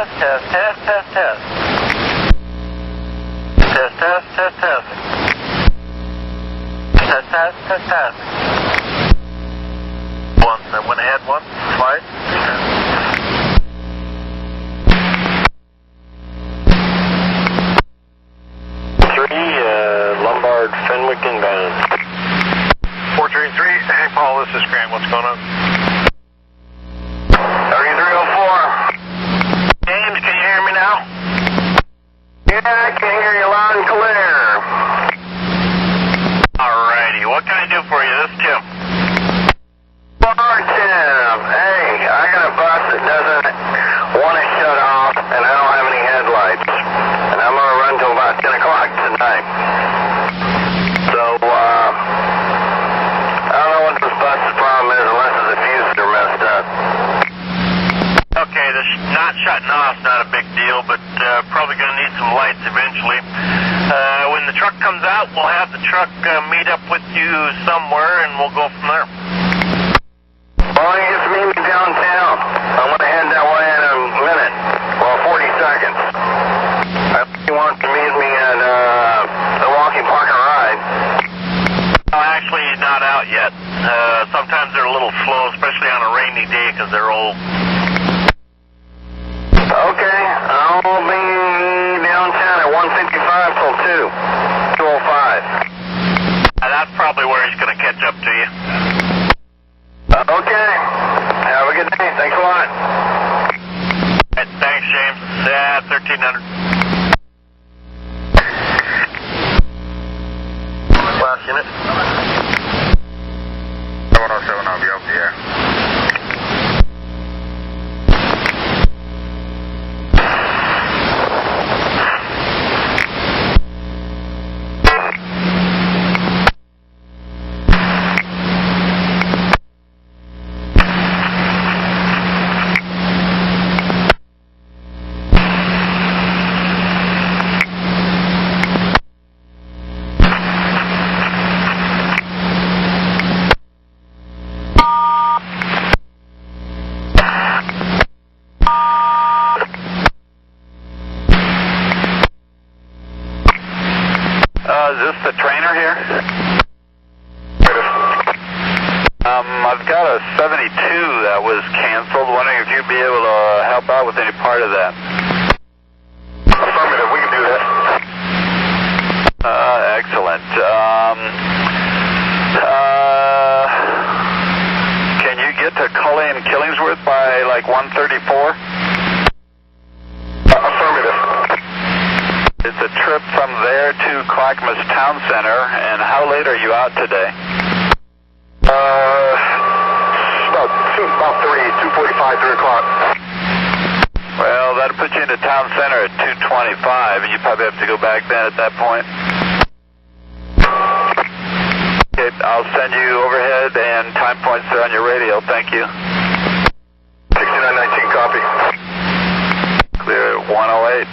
test, test, test, test, test. Test, test, test, test. Test, test, test, test. Once, I went ahead once, twice. Lombard, Fenwick inbound. 433, hey Paul, this is Grant, what's going on? 3304. James, can you hear me now? Yeah, I can hear you loud and clear. Alrighty, what can I do for you? This is Tim. Tim, hey, I got a bus that doesn't want to shut off, and I don't have any headlights. And I'm going to run till about 10 o'clock tonight. So, I don't know what this bus's problem is unless the fuses are messed up. Okay, the not shutting off is not a big deal, but probably going to need some lights eventually. When the truck comes out, we'll have the truck meet up with you somewhere, and we'll go from there. Well, you just meet me downtown. I'm going to head that way in a minute. Well, 40 seconds. I think you want to meet me at the Walking Park and Ride. Well, actually, not out yet. Sometimes they're a little slow, especially on a rainy day because they're old. Okay, I'll be downtown at 1:55 till 2:05. That's probably where he's going to catch up to you. Okay, have a good day. Thanks a lot. Right, thanks, James. 1300. Last unit. 707, I'll be up the air. Is this the trainer here? I've got a 72 that was canceled. Wondering if you'd be able to help out with any part of that. Affirmative, we can do that. Excellent. Can you get to Cully and Killingsworth by like 1:34? Affirmative. It's a trip from there to Clackamas Town Center, and how late are you out today? About 2:45, 3 o'clock. Well, that'll put you into Town Center at 2:25, and you probably have to go back then at that point. Okay, I'll send you overhead and time points there on your radio. Thank you. 6919, copy. Clear at 108.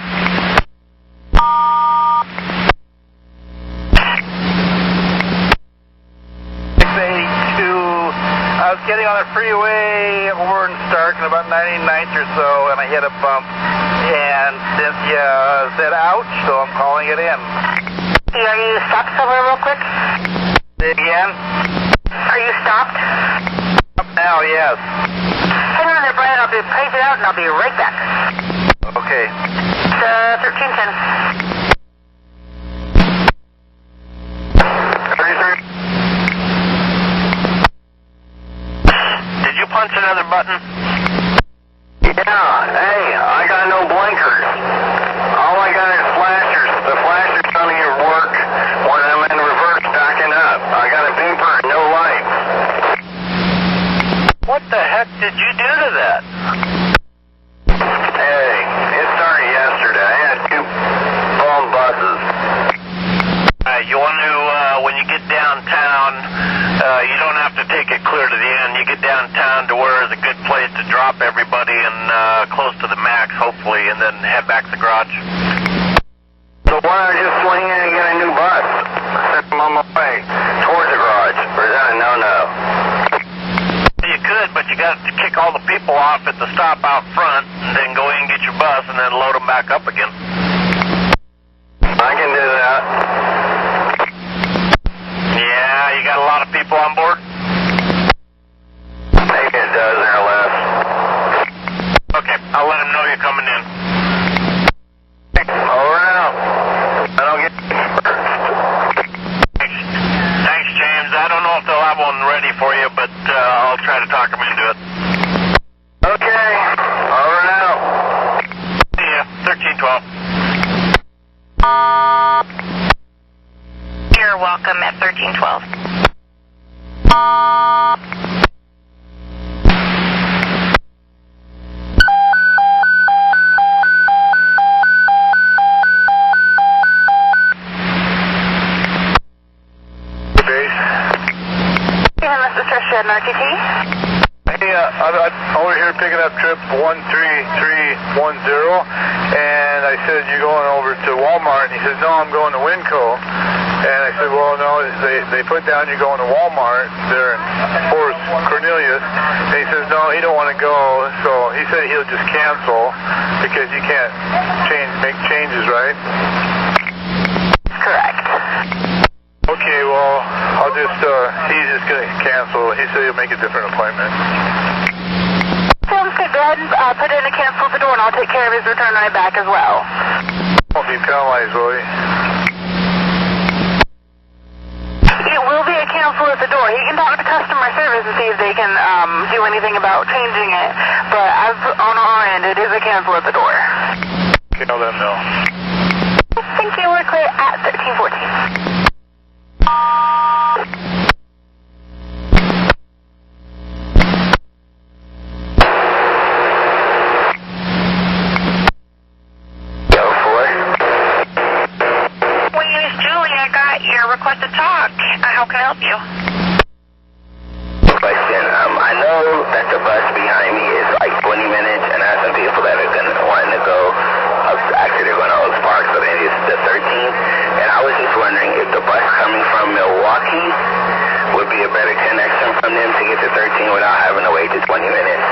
I was getting on the freeway over in Stark in about 99th or so, and I hit a bump. And Cynthia said, ouch, so I'm calling it in. Hey, are you stopped somewhere real quick? Say it again? Are you stopped? Up now, yes. Hang on there, Brian. I'll be page it out, and I'll be right back. Okay. It's 1310. 33. Did you punch another button? Yeah, hey, I got no blinkers. All I got is flashers. The flashers don't even work when I'm in reverse backing up. I got a beeper and no lights. What the heck did you do to that? Hey, it started yesterday. I had 2 blown buses. You want to, when you get downtown, you don't have to take it clear to the end. You get downtown to where is a good place to drop everybody and close to the max, hopefully, and then head back to the garage. So why don't I just swing in and get a new bus? I'm on my way towards the garage. Or is that a no-no? You could, but you got to kick all the people off at the stop out front, and then go in and get your bus and then load them back up again. I can do that. Yeah, you got a lot of people on board? Maybe a dozen or less. Okay, I'll let them know you're coming in. Over and out. I don't get Thanks, James. I don't know if they'll have one ready for you, but I'll try to talk them into it. Okay. Over and out. See ya. 1312. You're welcome at 1312. Yeah, Mr. Tricia at RTT. Hey, I'm over here picking up trip 13310, and I said, you going over to Walmart? And he said, no, I'm going to Winco. And I said, well, no, they put down you're going to Walmart there in Forest Cornelius. And he says, no, he don't want to go. So he said he'll just cancel because you can't make changes, right? Correct. Okay, well, I'll just, he's just going to cancel. He said he'll make a different appointment. Sounds good. Go ahead and put in a cancel at the door, and I'll take care of his return right back as well. Won't be penalized, will he? It will be a cancel at the door. He can talk to customer service and see if they can do anything about changing it. But as on our end, it is a cancel at the door. Okay, I'll let him know. Thank you. We're clear at 1314. Request to talk. How can I help you? Question. I know that the bus behind me is like 20 minutes, and I have some people that are wanting to go up. Actually, they're going to Oaks Park, so then it's the 13th. And I was just wondering if the bus coming from Milwaukee would be a better connection from them to get to 13 without having to wait the 20 minutes.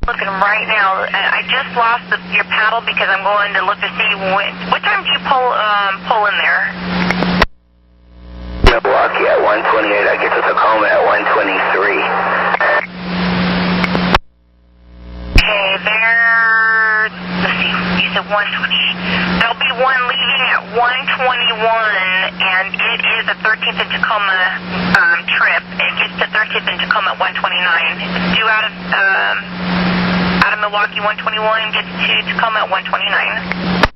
Looking right now. I just lost your paddle because I'm going to look to see what time do you pull in there? Milwaukee at 1:28. I get to Tacoma at 1:23. Okay, there. Let's see. You said 1:20. There'll be one leaving at 1:21, and it is a 13th in Tacoma trip. It gets to 13th in Tacoma at 1:29. It's due out of Milwaukee 1:21, gets to Tacoma at 1:29.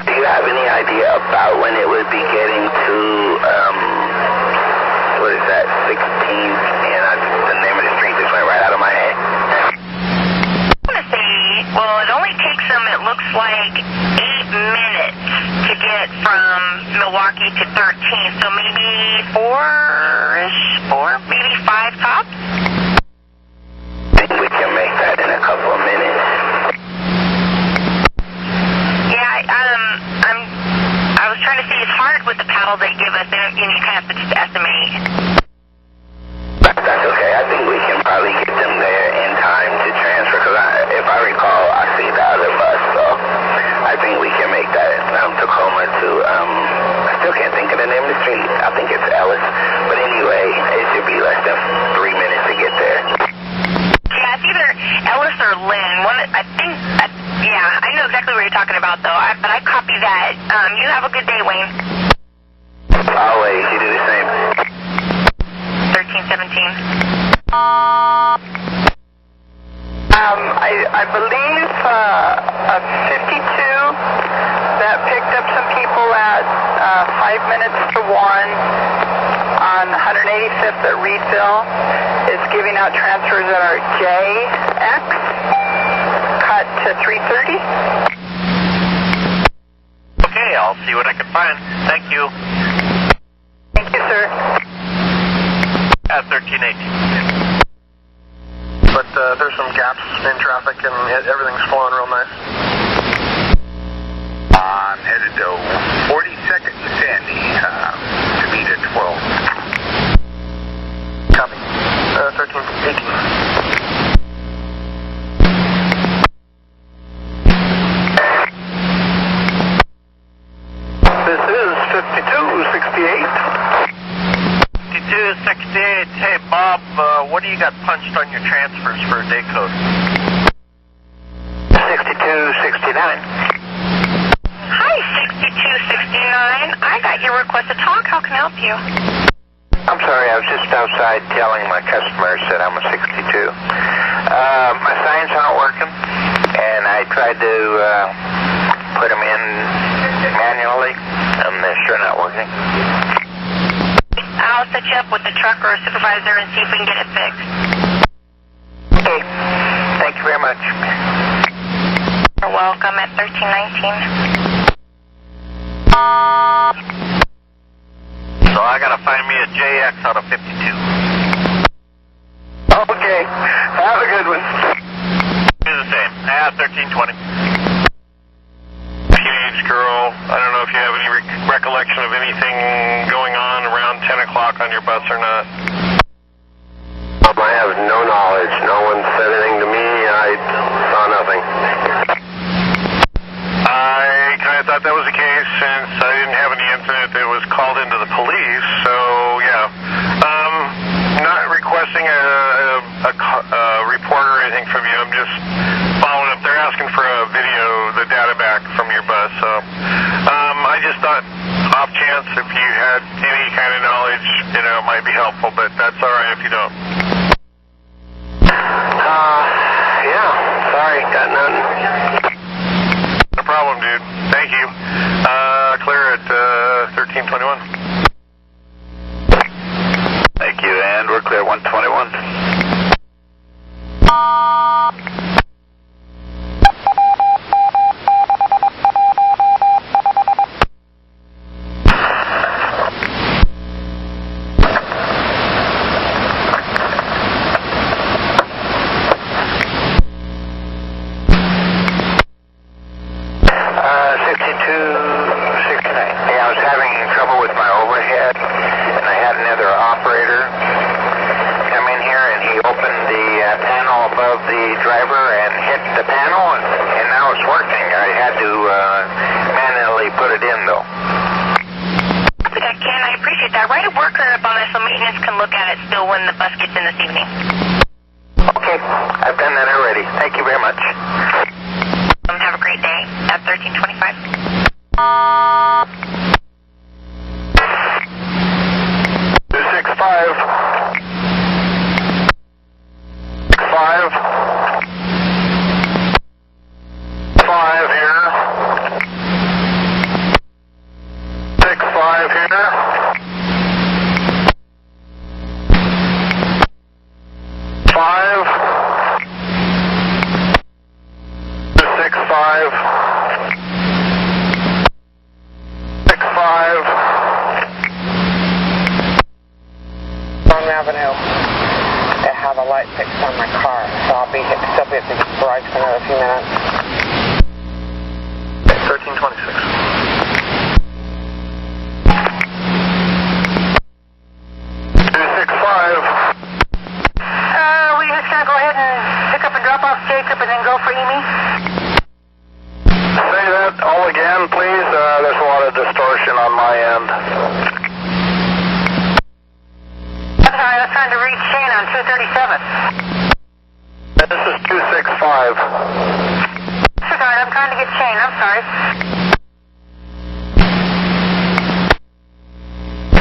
Do you have any idea about when it would be getting to, what is that, 16th, and the name of the street just went right out of my head? I want to say, well, it only takes them, it looks like, 8 minutes to get from Milwaukee to 13th, so maybe 4-ish, maybe 5 tops? I think we can make that in a couple of minutes. I was trying to see, it's hard with the paddle they give us, and you kind of have to just estimate. That's okay. I think we can probably get them there in time to transfer, because if I recall, I see the other bus, so I think we can make that Tacoma to, I still can't think of the name of the street. I think it's Ellis. But anyway, it should be less than 3 minutes to get there. Yeah, it's either Ellis or Lynn. Yeah, I know exactly what you're talking about, though. But I copy that. You have a good day, Wayne. Always, you do the same. 1317. I believe a 52 that picked up some people at 5 minutes to 1 on 185th at Reedville is giving out transfers that are JX, cut to 330. Okay, I'll see what I can find. Thank you. Thank you, sir. At 1318. But there's some gaps in traffic, and everything's flowing real nice. I'm headed to 42nd and Sandy to meet at 12. Copy. 1318. 5268. Hey, Bob, what do you got punched on your transfers for a day code? 6269. Hi, 6269. I got your request to talk. How can I help you? I'm sorry, I was just outside telling my customers that I'm a 62. My signs aren't working, and I tried to put them in manually, and they're sure not working. I'll set you up with a truck or a supervisor and see if we can get it fixed. Okay, thank you very much. You're welcome at 1319. So I gotta find me a JX out of 52. Okay, have a good one. Do the same. 1320. Teenage girl, I don't know if you have any recollection of anything going on around 10 o'clock on your bus or not. I have no knowledge. No one said anything to me. I saw nothing. I kind of thought that was the case since I didn't have any incident that was called into the police, so yeah. Not requesting a report or anything from you. I'm just following up. They're asking for a video, the data back from your bus, so I just thought off chance if you had any kind of knowledge, you know, it might be helpful, but that's all right if you don't. Yeah, sorry, got nothing. No problem, dude. Thank you. Clear at 1321. Thank you, and we're clear 121. When the bus gets in this evening. Okay, I've done that already. Thank you very much. Have a great day at 1325. 265. 65. 5 here. 65 here. 5. 265. 65. Long Avenue. I have a light fixed on my car, so I'll still be at the garage for another few minutes. 1326. Jacob and then go for Amy? Say that all again, please. There's a lot of distortion on my end. I'm sorry, I was trying to reach Shane on 237. This is 265. Sorry, I'm trying to get Shane. I'm sorry.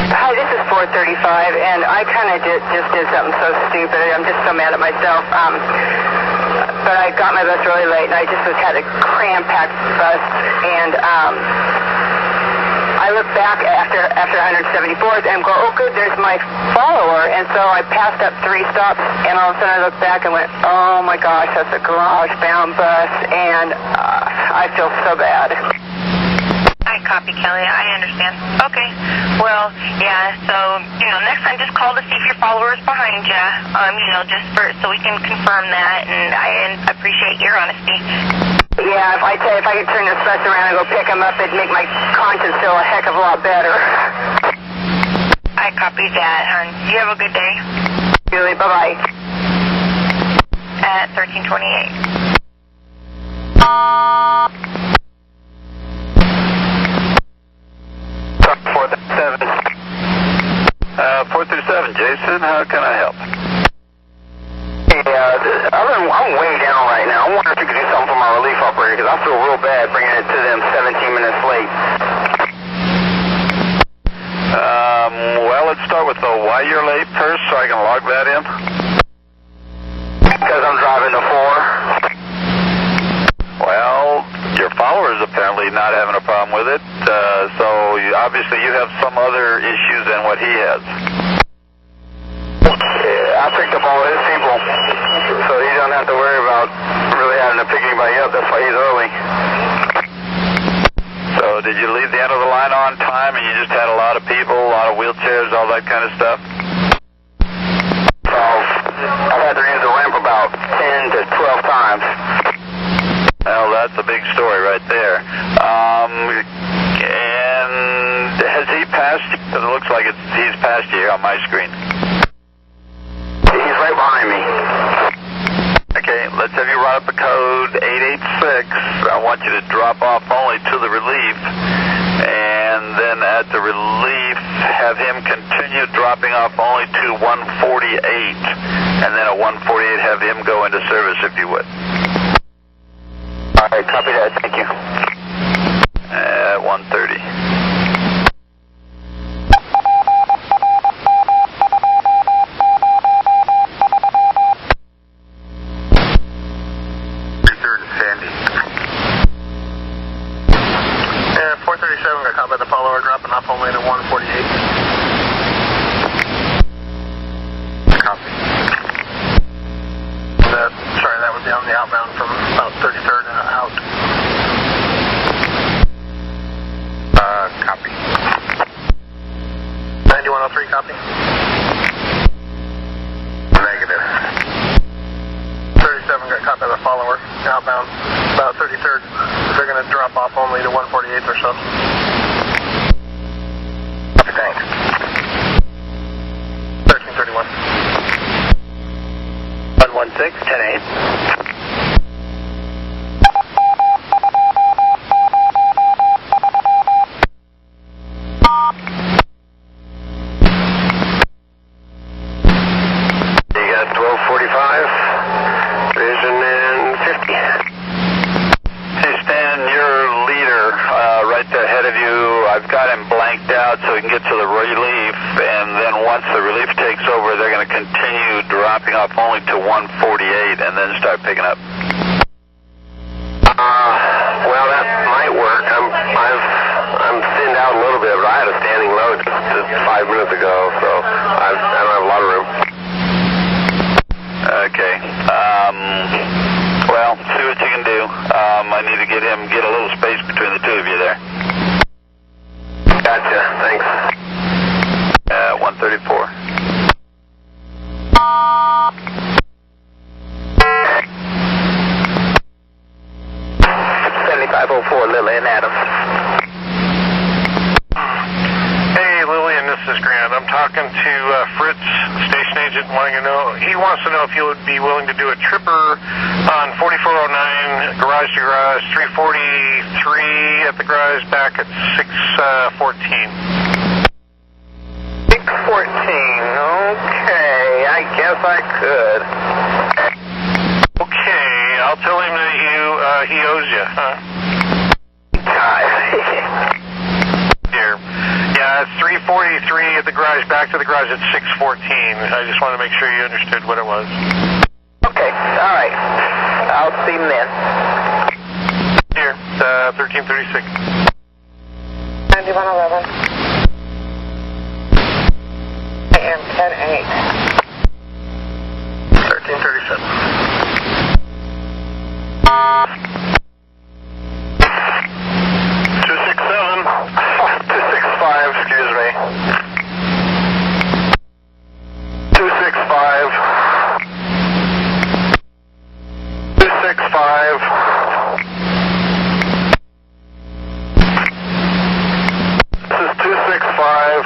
Hi, this is 435, and I kind of just did something so stupid. I'm just so mad at myself. But I got my bus really late, and I just had a cram-packed bus, and I looked back after 174th and go, oh, good, there's my follower, and so I passed up 3 stops, and all of a sudden I looked back and went, oh my gosh, that's a garage-bound bus, and I feel so bad. I copy, Kelly. I understand. Okay. Well, yeah, so, next time just call to see if your follower is behind you, just so we can confirm that, and I appreciate your honesty. Yeah, if I could turn this bus around and go pick him up, it'd make my conscience feel a heck of a lot better. I copy that, hon. You have a good day. Julie, bye-bye. At 1328. 47. Jason, how can I help? Hey, I'm way down right now. I wonder if you could do something for my relief operator, because I feel real bad bringing it to them 17 minutes late. Well, let's start with why you're late first, so I can log that in. Because I'm driving the 4. Well, your follower's apparently not having a problem with it, so obviously you have some other issues than what he has. I picked up all his people, so he don't have to worry about really having to pick anybody up. That's why he's early. So did you leave the end of the line on time and you just had a lot of people, a lot of wheelchairs, all that kind of stuff? So I've had to use the ramp about 10 to 12 times. Well, that's a big story right there. And has he passed you? Because it looks like he's passed you here on my screen. He's right behind me. Okay, let's have you run up the code 886. I want you to drop off only to the relief, and then at the relief, have him continue dropping off only to 148, and then at 148, have him go into service if you would. All right, copy that. Thank you. At 130. Got the follower dropping off only to 148. Copy. Sorry, that would be on the outbound from about 33rd and out. Copy. 9103, copy. Negative. 37 got copy of the follower, outbound, about 33rd. They're going to drop off only to 148 or so. Thanks. 1331. 116, 10-8. You got 1245, Vision and 50. Hey Stan, your leader right there ahead of you, I've got him blanked out so he can get to the relief, and then once the relief takes over, they're going to continue dropping off only to 148 and then start picking up. Well, that might work. I'm thinned out a little bit, but I had a standing load just 5 minutes ago, so I don't have a lot of room. Okay. Well, see what you can do. I need to get a little space between the two of you there. Gotcha. Thanks. 134. Lillian Adams. Hey, Lillian, this is Grant. I'm talking to Fritz, station agent, wanting to know. He wants to know if you would be willing to do a tripper on 4409, garage to garage, 343 at the garage, back at 614. 614. Okay, I guess I could. Okay, I'll tell him that he owes you, huh? Here. Yeah, it's 343 at the garage, back to the garage at 614. I just wanted to make sure you understood what it was. Okay, all right. I'll see him then. Here, 1336. 9111. AM 10-8. 1337. 265, excuse me. 265. 265. This is 265.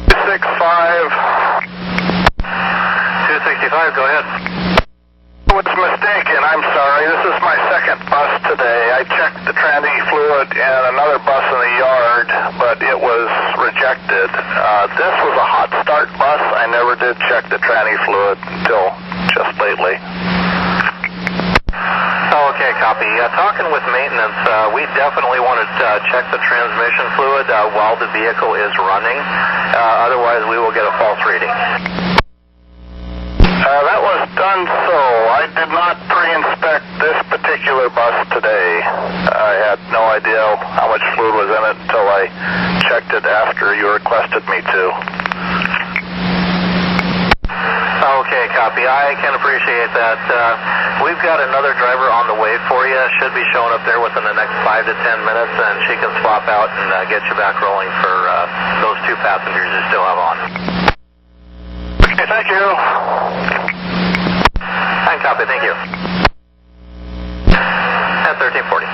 265. 265, go ahead. Was mistaken, I'm sorry. This is my second second bus today. I checked the tranny fluid in another bus in the yard, but it was rejected. This was a hot start bus. I never did check the tranny fluid until just lately. Okay, copy. Talking with maintenance, we definitely want to check the transmission fluid while the vehicle is running. Otherwise, we will get a false reading. That was done so. I did not pre-inspect this particular bus today. I had no idea how much fluid was in it until I checked it after you requested me to. Okay, copy. I can appreciate that. We've got another driver on the way for you. Should be showing up there within the next 5 to 10 minutes, and she can swap out and get you back rolling for those 2 passengers you still have on. Okay, thank you. I copy. Thank you. At 1340.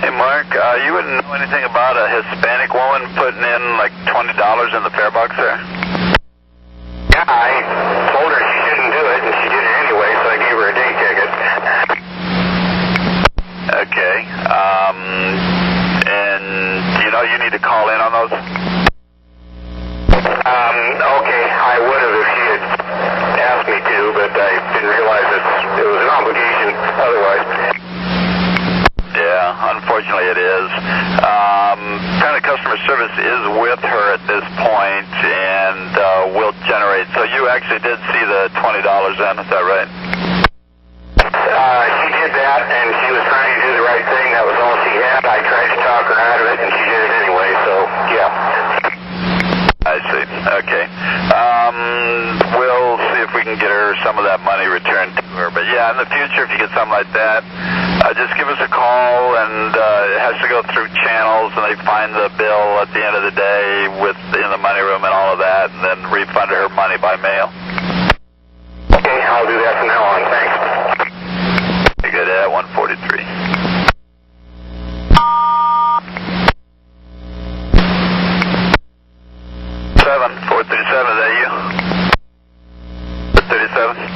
Hey, Mark, you wouldn't know anything about a Hispanic woman putting in like $20 in the fare box there? Yeah, I told her she shouldn't do it, and she did it anyway, so I gave her a day ticket. Okay. And you need to call in on those? Okay, I would have if she had asked me to, but I didn't realize it was an obligation otherwise. Yeah, unfortunately it is. Kind of customer service is with her at this point, and will generate. So you actually did see the $20 in, is that right? She did that, and she was trying to do the right thing. That was all she had. I tried to talk her out of it, and she did it anyway, so yeah. I see. Okay. We'll see if we can get her some of that money returned to her. But yeah, in the future, if you get something like that, just give us a call, and it has to go through channels, and they find the bill at the end of the day in the money room and all of that, and then refund her money by mail. Okay, I'll do that from now on. Thanks. You good at 143. 437, is that you? 37?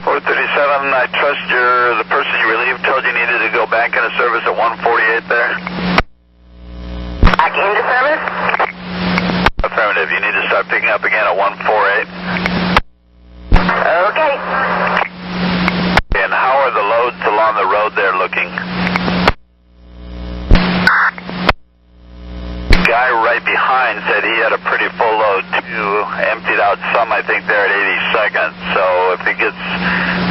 437, I trust the person you relieved told you needed to go back into service at 148 there? Back into service? Affirmative, you need to start picking up again at 148. Okay. And how are the loads along the road there looking? Guy right behind said he had a pretty full load too, emptied out some I think there at 82nd, so if it gets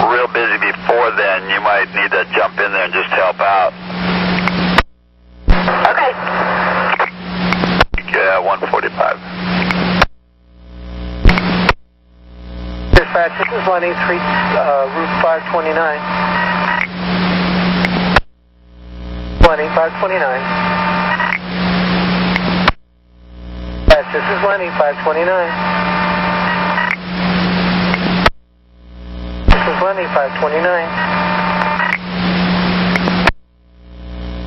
real busy before then you might need to jump in there and just help out. Okay. Yeah, 145. Dispatch, this is Lenny, Route 529. Lenny, 529. This is Lenny, 529. This is Lenny, 529.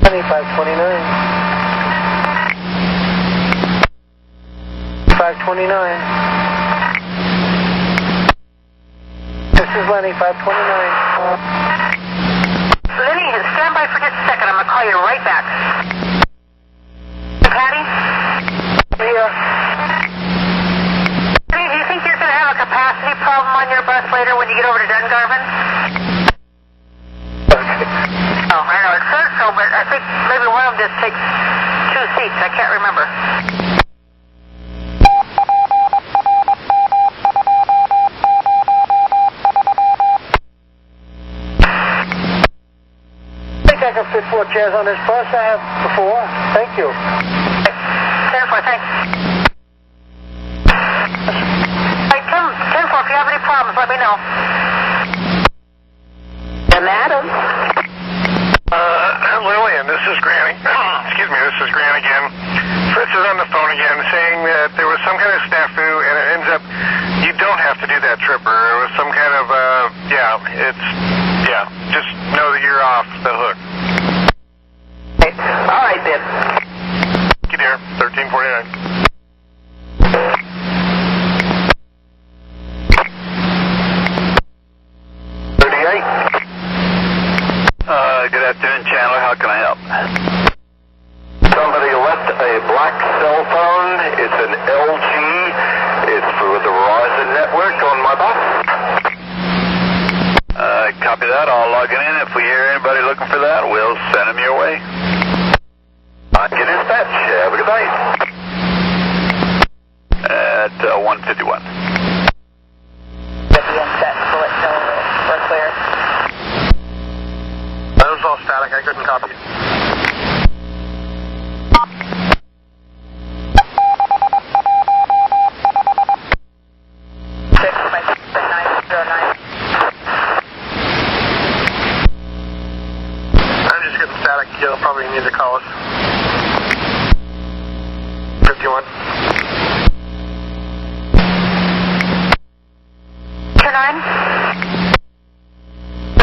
Lenny, 529. 529. This is Lenny, 529. Lenny, stand by for just a second. I'm going to call you right back. Patty? Yeah. Do you think you're going to have a capacity problem on your bus later when you get over to Dungarvan? Okay. Oh, I know. It says so, but I think maybe one of them just takes 2 seats. I can't remember. I think I can fit 4 chairs on this bus. I have before. Thank you. 10-4, thanks. Hey, 10-4, if you have any problems, let me know. Madam? Lillian, this is Granny. Excuse me, this is Gran again. Fritz is on the phone again saying that there was some kind of snafu, and it ends up, you don't have to do that tripper. It was some kind of, just know that you're off the hook. All right, then. Thank you, dear. 1349. It's an LG. It's for the Verizon network on my bus. Copy that. I'll log it in. If we hear anybody looking for that, we'll send them your way. Get dispatch. Have a good night. At 151. We're clear. That was all static. I couldn't copy it. Static, you'll probably need to call us. 51. Turn on.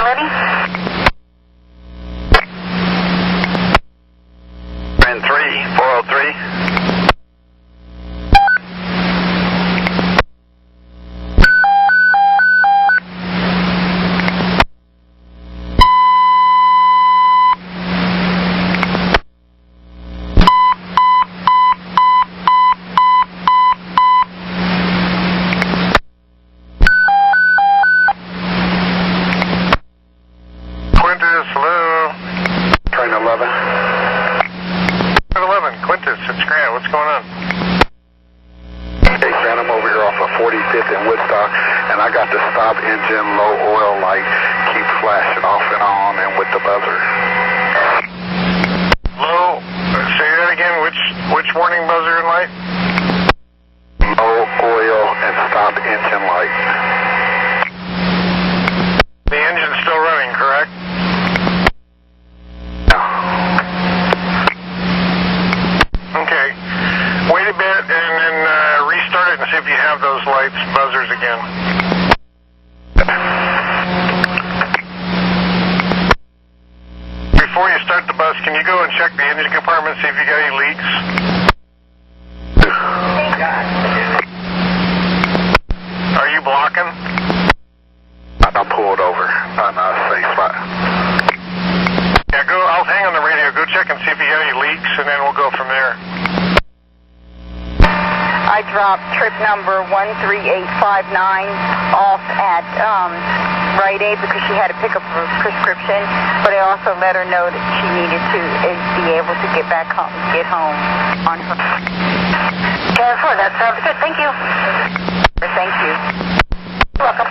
Ready? And 403. Train 11. Train 11, Quintus, it's Grant. What's going on? Hey, Grant, I'm over here off of 45th in Woodstock, and I got the stop engine low oil light keep flashing off and on and with the buzzer. Low, say that again, which warning buzzer and light? Low oil and stop engine light. The engine's still running, correct? Okay. Wait a bit and then restart it and see if you have those lights, buzzers again. Before you start the bus, can you go and check the engine compartment, see if you got any leaks? Are you blocking? I'll pull it over on a safe spot. Yeah, I'll hang on the radio. Go check and see if you got any leaks, and then we'll go from there. I dropped trip number 13859 off at Rite Aid because she had to pick up a prescription, but I also let her know that she needed to be able to get home on her. Jennifer, that sounds good. Thank you. Thank you. You're welcome.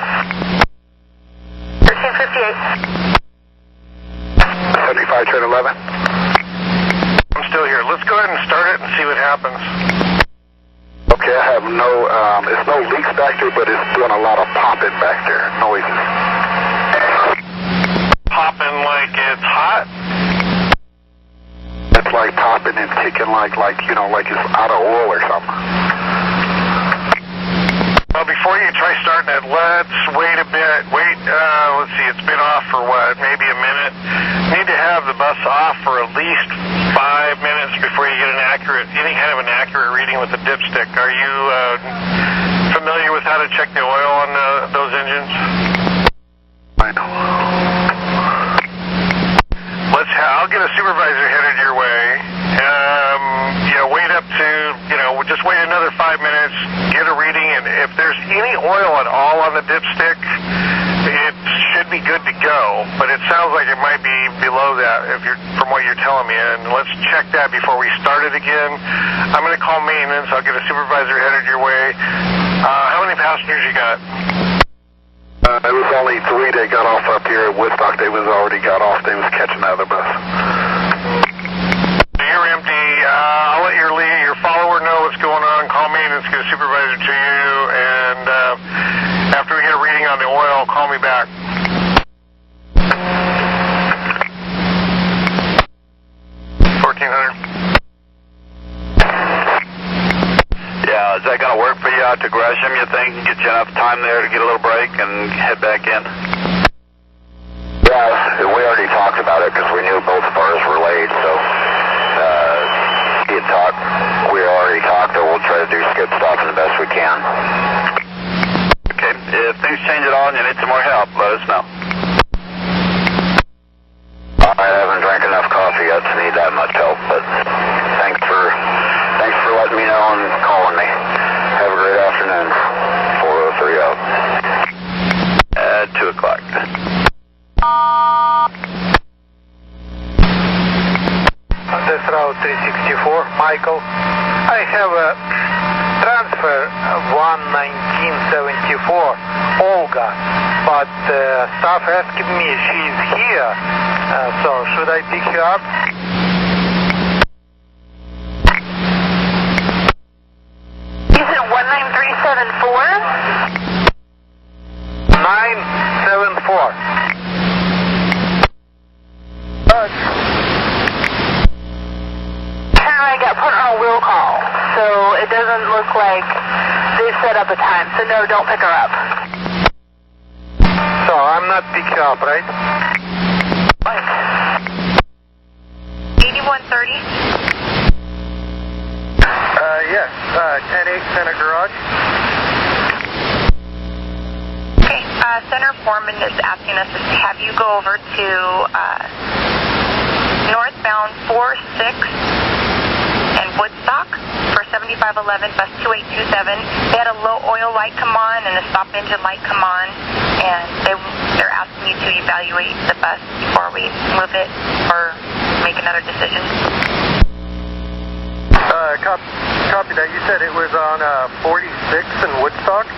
1358. 75, train 11. I'm still here. Let's go ahead and start it and see what happens. Okay, I have it's no leaks back there, but it's doing a lot of popping back there, noises. Popping like it's hot? It's like popping and ticking like it's out of oil or something. Well, before you try starting it, let's wait a bit. Let's see, it's been off for what, maybe a minute? You need to have the bus off for at least 5 minutes before you get any kind of an accurate reading with the dipstick. Are you familiar with how to check the oil on those engines? I know. I'll get a supervisor headed your way. Wait up to, just wait another 5 minutes, get a reading, and if there's any oil at all on the dipstick, it should be good to go, but it sounds like it might be below that from what you're telling me, and let's check that before we start it again. I'm going to call maintenance. I'll get a supervisor headed your way. How many passengers you got? It was only 3 that got off up here at Woodstock. They was already got off. They was catching the other bus. You're empty. I'll let your follower know what's going on. Call maintenance, get a supervisor to you, and after we get a reading on the oil, call me back. Yeah, is that going to work for you out to Gresham, you think? Get you enough time there to get a little break and head back in? Yeah, we already talked about it because we knew both of ours were late, so we already talked, and we'll try to do skip stops the best we can. Okay, if things change at all and you need some more help, let us know. I haven't drank enough coffee yet to need that much help, but thanks for letting me know, and afternoon. 403 out. At 2 o'clock. On this route 364, Michael. I have a transfer 11974, Olga, but staff asked me she's here, so should I pick her up? You said 19374? 974. I got put on a will call, so it doesn't look like they've set up a time, so no, don't pick her up. So I'm not picked up, right? 8130? Yes, 10-8 Center Garage. Okay, Center Foreman is asking us to have you go over to northbound 46 and Woodstock for 7511 bus 2827. They had a low oil light come on and a stop engine light come on, and they're asking you to evaluate the bus before we move it or make another decision. Copy that. You said it was on 46 in Woodstock?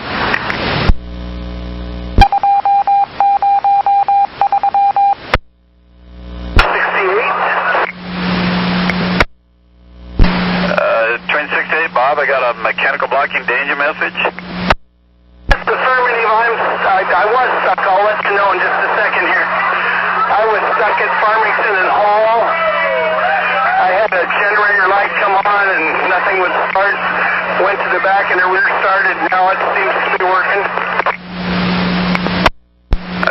Train 68, Bob, I got a mechanical blocking danger message. Affirmative, I was stuck. I'll let you know in just a second here. I was stuck at Farmington and Hall. I had a generator light come on and nothing would start. Went to the back and the rear started. Now it seems to be working.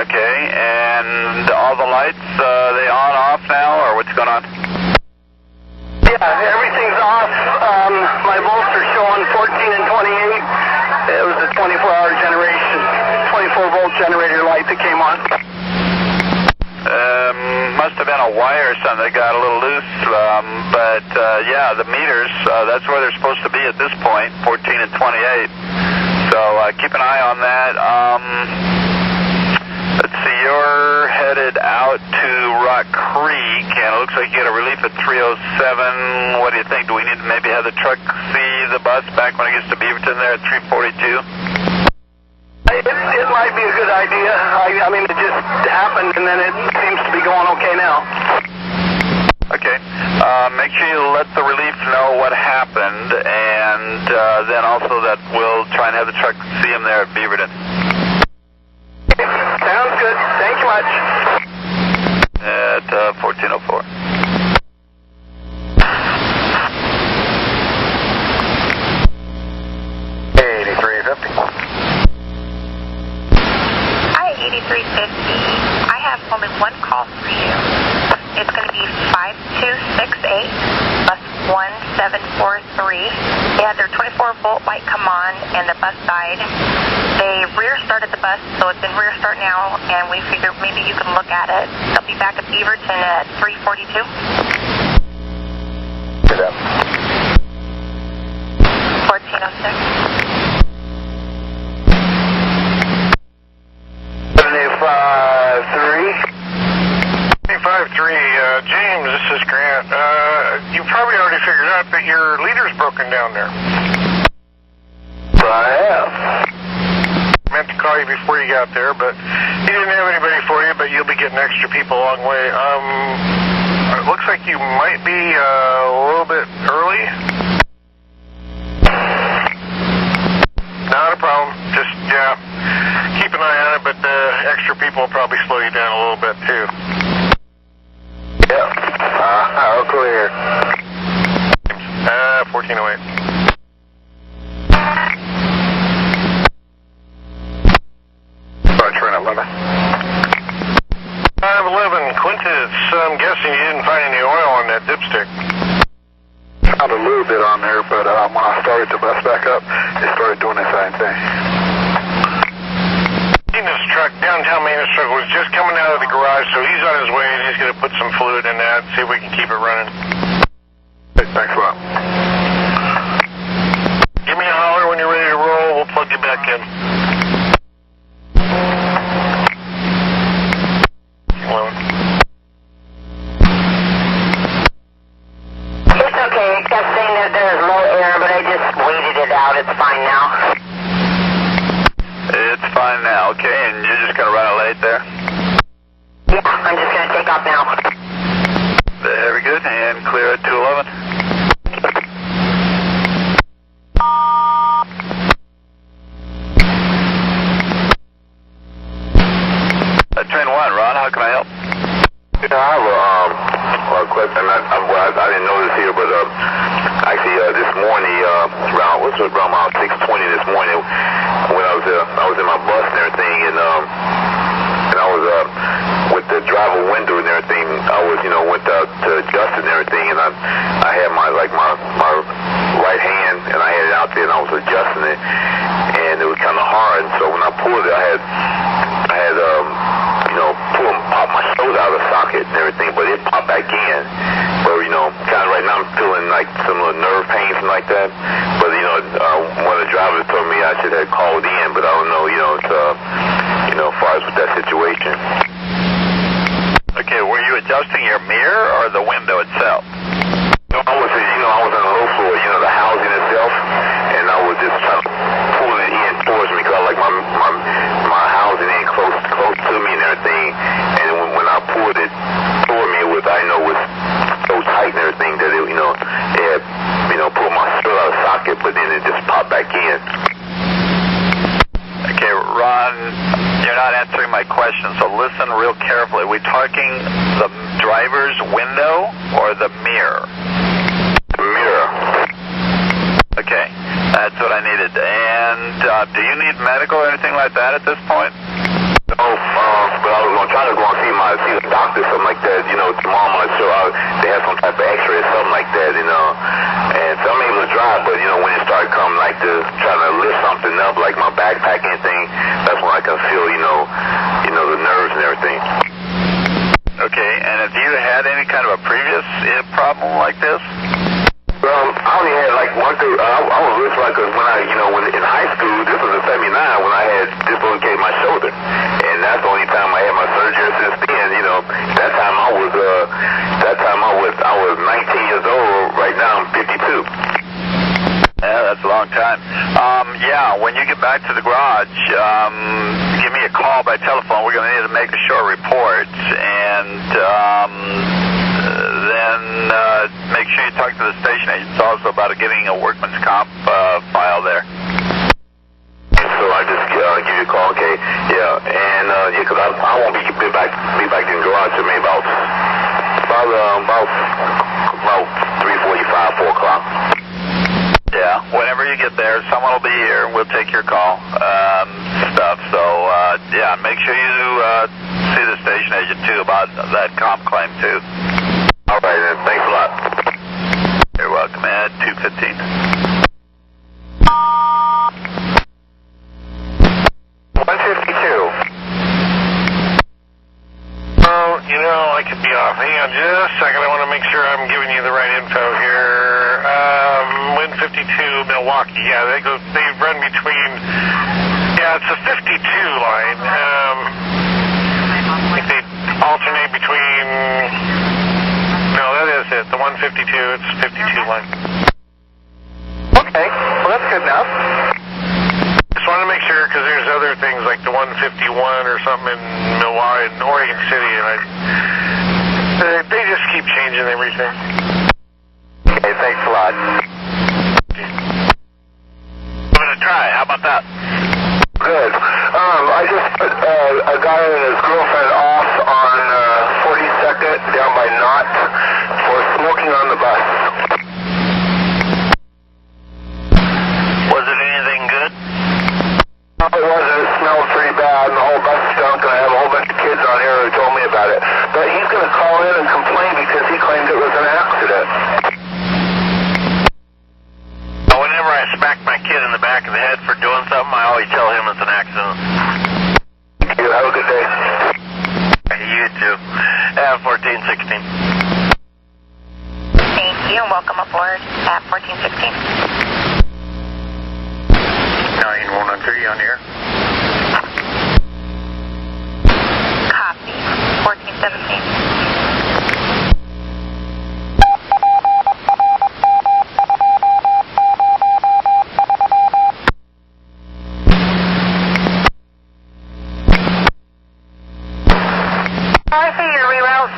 Okay, and all the lights, they on, off now, or what's going on? Yeah, everything's off. My volts are showing 14 and 28. It was a 24-hour generation, 24-volt generator light that came on. Must have been a wire or something that got a little loose, but yeah, the meters, that's where they're supposed to be at this point, 14 and 28. So keep an eye on that. Let's see, you're headed out to Rock Creek, and it looks like you get a relief at 307. What do you think? Do we need to maybe have the truck see the bus back when it gets to Beaverton there at 342? It might be a good idea. I mean, it just happened, and then it seems to be going okay now. Okay. Make sure you let the relief know what happened, and then also that we'll try and have the truck see him there at Beaverton. Sounds good. Thank you much. At 1404. Hi, 8350. I have only one call for you. It's going to be 5268, bus 1743. They had their 24-volt light come on, and the bus died. They rear started the bus, so it's in rear start now, and we figured maybe you can look at it. They'll be back at Beaverton at 342. Get up. 1406. 753. James, this is Grant. You probably already figured out that your leader's broken down there. I have. Meant to call you before you got there, but he didn't have anybody for you, but you'll be getting extra people along the way. It looks like you might be a little bit early. Not a problem. Just, yeah, keep an eye on it, but the extra people will probably slow you down a little bit, too. Yep. All clear. 1408. Train 11. 511, Quintus, I'm guessing you didn't find any oil on that dipstick. Found a little bit on there, but when I started to bus back up, it started doing the same thing. This truck, downtown maintenance truck, was just coming out of the garage, so he's on his way, and he's going to put some fluid in that, see if we can keep it running. Hey, thanks a lot. Give me a holler when you're ready to roll. check in. It's okay. It kept saying that there's low air, but I just waited it out. It's fine now. It's fine now, okay, and you're just going to run it late there? Yeah, I'm just going to take off now. Very good, and clear at 211. Train 1, Ron, how can I help? Yeah, I have a question. I didn't know this here, but actually this morning, around 6:20 this morning, when I was in my bus and everything, and I was with the driver window and everything. I was, went out to adjust it and everything, and I had my right hand, and I had it out there, and I was adjusting it, and it was kind of hard. And so when I pulled it, I had popped my shoulder out of the socket and everything, but it popped back in. But kind of right now I'm feeling like some little nerve pains and like that. But one of the drivers told me I should have called in, but I don't know. It's as far as with that situation. Okay, were you adjusting your mirror or the window itself? No, I was on the low floor, the housing itself, and I was just trying to pull it in towards me because I like my housing in close to me and everything. And when I pulled it toward me, it was so tight and everything that it had pulled my still out of the socket, but then it just popped back in. Okay, Ron, you're not answering my question, so listen real carefully. Are we talking the driver's window or the mirror? The mirror. Okay, that's what I needed. And do you need medical or anything like that at this point? No, but I was going to try to go and see the doctor, something like that, tomorrow I'm not sure. They have some type of x-ray or something like that, and so I'm able to drive, but, when it started coming, like, trying to lift something up, like my backpack and anything, that's when I can feel, the nerves and everything. Okay, and have you had any kind of a previous problem like this? I only had one thing. I was really like, because when in high school, this was in '79 when I had dislocated my shoulder, and that's the only time I had my surgery. Since then, that time I was 19 years old. Right now I'm 52. Yeah, that's a long time. When you get back to the garage, give me a call by telephone. We're going to need to make a short report, and then make sure you talk to the station agents also about getting a workman's comp file there. So I just give you a call, okay? Yeah, and because I won't be back in the garage till maybe about 3:45, 4 o'clock. Yeah, whenever you get there, someone will be here. We'll take your call stuff. So make sure you see the station agent too about that comp claim too. All right, then. Thanks a lot. You're welcome, Ed. 215. I could be off. Hang on just a second. I want to make sure I'm giving you the right info here. 152 Milwaukee. Yeah, they run between. Yeah, it's a 52 line. I think they alternate between. No, that is it. The 152. It's 52 line. Okay, well that's good enough. Just want to make sure because there's other things like the 151 or something in Milwaukee, in Oregon City, and they just keep changing everything. Okay, thanks a lot. Give it a try. How about that? Good. I just put a guy and his girlfriend off on 42nd down by Knott for smoking on the bus. Was it anything good? No, it wasn't. It smelled pretty bad, and the whole bus stunk, and I have a whole bunch of kids on here who told me about it. But he's going to call in and complain because he claimed it was an accident. Whenever I smack my kid in the back of the head for doing something, I always tell him it's an accident. You have a good day. You too. 1416. Thank you, and welcome aboard at 1416. 9113. 1430 on air. Copy. 1417. I see your reroute.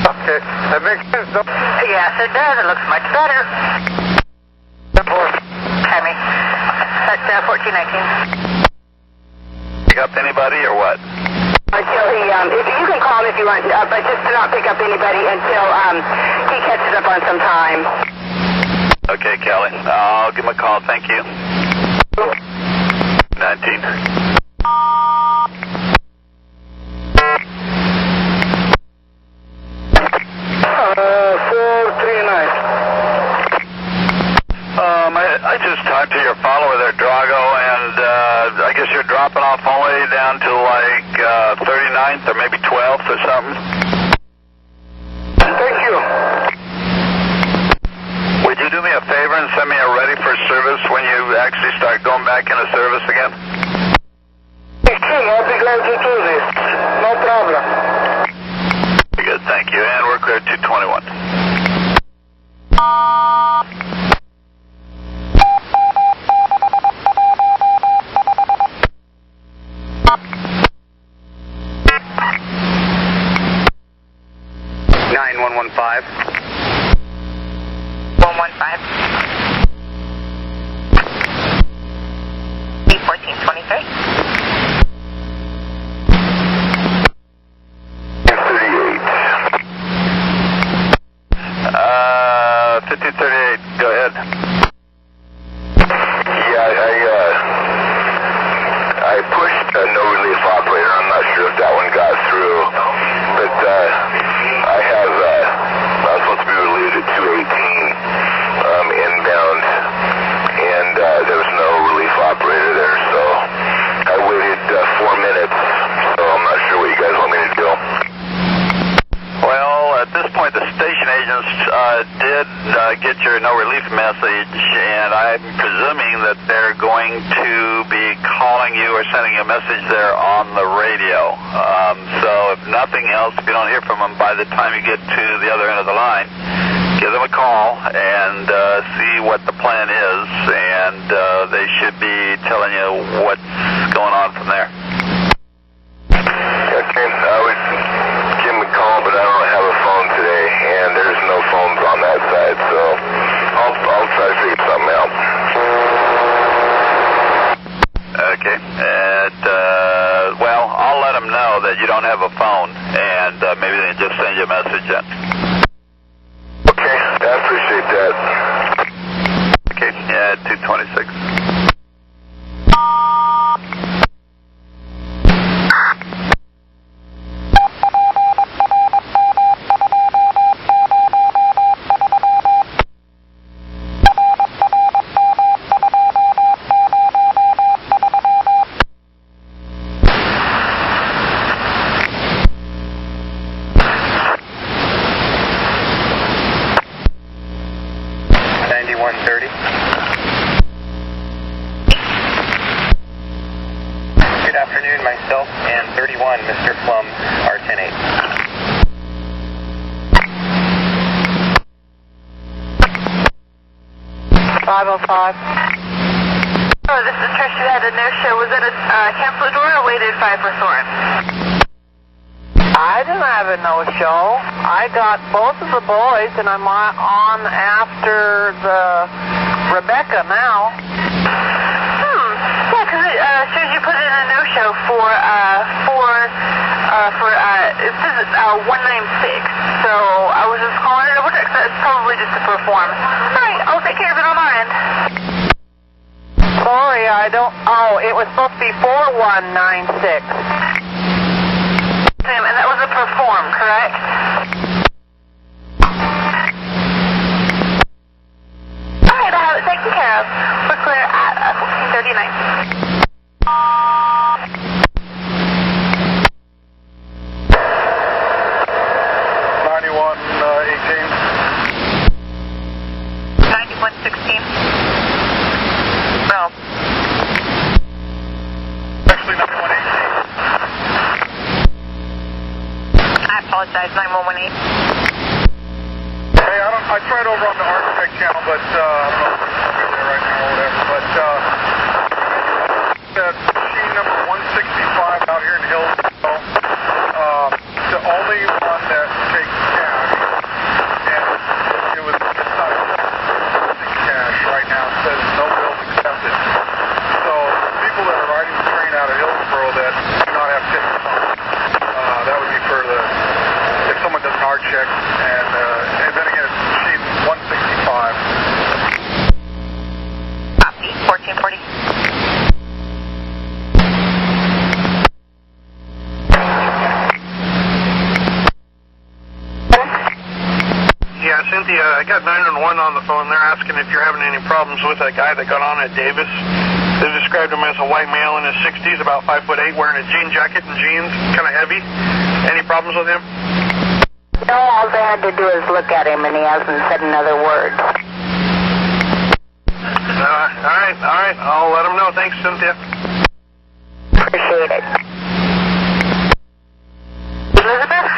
Okay, that makes sense, though. Yes, it does. It looks much better. Tammy. That's 1419. Pick up anybody or what? Until he, if you can call him if you want, but just do not pick up anybody until he catches up on some time. Okay, Kelly. I'll give him a call. Thank you. 19. I just talked to your follower there, Drago, and I guess you're dropping off only down to like 39th or maybe 12th or something. Thank you. Would you do me a favor and send me a ready for service when you actually start going back into service again? Sure, I'll be glad to do this. No problem. Very good, thank you. And we're clear 221. Get your no relief message, and I'm presuming that they're going to be calling you or sending you a message there on the radio. So if nothing else, if you don't hear from them by the time you get to the other end of the line, give them a call and see what the plan is, and they should be telling you what's going on from there. Okay, I would give him a call, but I don't have a phone today, and there's no phones on that side, so I'll try to figure something out. Okay, and well, I'll let them know that you don't have a phone, and maybe they just send you a message then. Okay, I appreciate that. Okay, yeah, 226. Good afternoon, myself and 31, Mr. Plum, are 10-8. Oh, this is Trish. You had a no-show. Was it a canceled door or waited 5 for Soren? I didn't have a no-show. I got both of the boys, and I'm on after the Rebecca now. Yeah, because it shows you put in a no-show for it says 196. So I was just calling it over. It's probably just to perform. All right, I'll take care of it on our end. Sorry, I don't... Oh, it was supposed to be 4196. And that was a perform, correct? All right, I'll have it taken care of. We're clear at 1439. 9118. 9116. No. advise 9118. Hey, I tried over on the Architect channel, but I don't know if it's there right now or whatever, but that machine number 165 out here in Hillsborough, the only one that takes cash, and it was accepting cash right now. It says no bills accepted. So people that are riding the train out of Hillsborough that do not have tickets on, that would be for the, if someone does an R check, and then again, it's machine 165. Copy, 1440. Yeah, Cynthia, I got 911 on the phone. They're asking if you're having any problems with that guy that got on at Davis. They described him as a white male in his 60s, about 5'8", wearing a jean jacket and jeans, kind of heavy. Any problems with him? No, all they had to do is look at him, and he hasn't said another word. All right. I'll let him know. Thanks, Cynthia. Appreciate it. Elizabeth?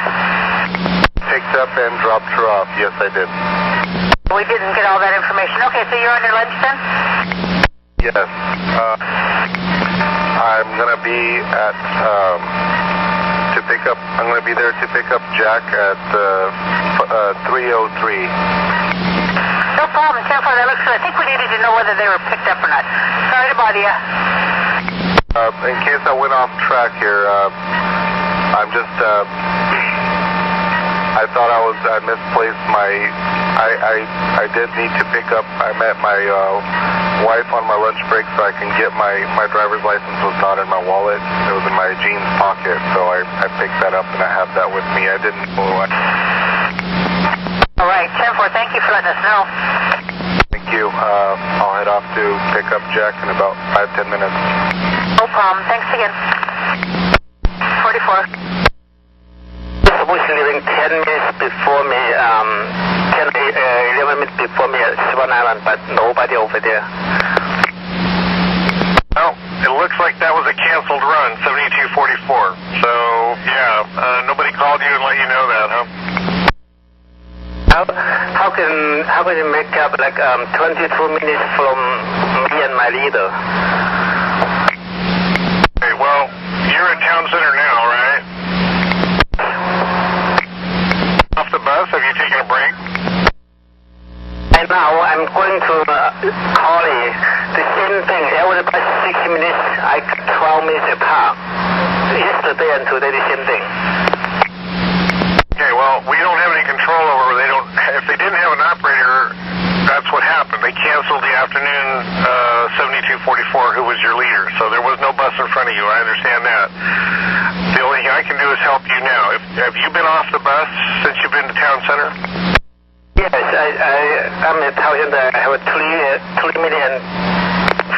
Picked up and dropped her off. Yes, I did. We didn't get all that information. Okay, so you're on your lunch then? Yes. I'm gonna be at I'm gonna be there to pick up Jack at 3:03. No problem, 10-4. That looks good. I think we needed to know whether they were picked up or not. Sorry to bother you. In case I went off track here, I'm just I thought I misplaced my. I did need to pick up. I met my wife on my lunch break, so I can get my driver's license was not in my wallet. It was in my jeans pocket, so I picked that up and I have that with me. I didn't know. All right, 10-4. Thank you for letting us know. Thank you. I'll head off to pick up Jack in about 5-10 minutes. No problem. Thanks again. 44. Supposed to leaving 10 minutes before me, 11 minutes before me at Swan Island, but nobody over there. Well, it looks like that was a canceled run, 7244. So, yeah, nobody called you and let you know that, huh? How can you make up like 22 minutes from me and my leader? Okay, well, you're in town center now, right? Off the bus? Have you taken a break? And now I'm going to Collie. The same thing. Every about 60 minutes, I got 12 minutes apart. Yesterday and today, the same thing. Okay, well, we don't have any control over. If they didn't have an operator, that's what happened. They canceled the afternoon 7244, who was your leader. So there was no bus in front of you. I understand that. The only thing I can do is help you now. Have you been off the bus since you've been to town center? Yes, I'm at town center. I have a 3 minutes and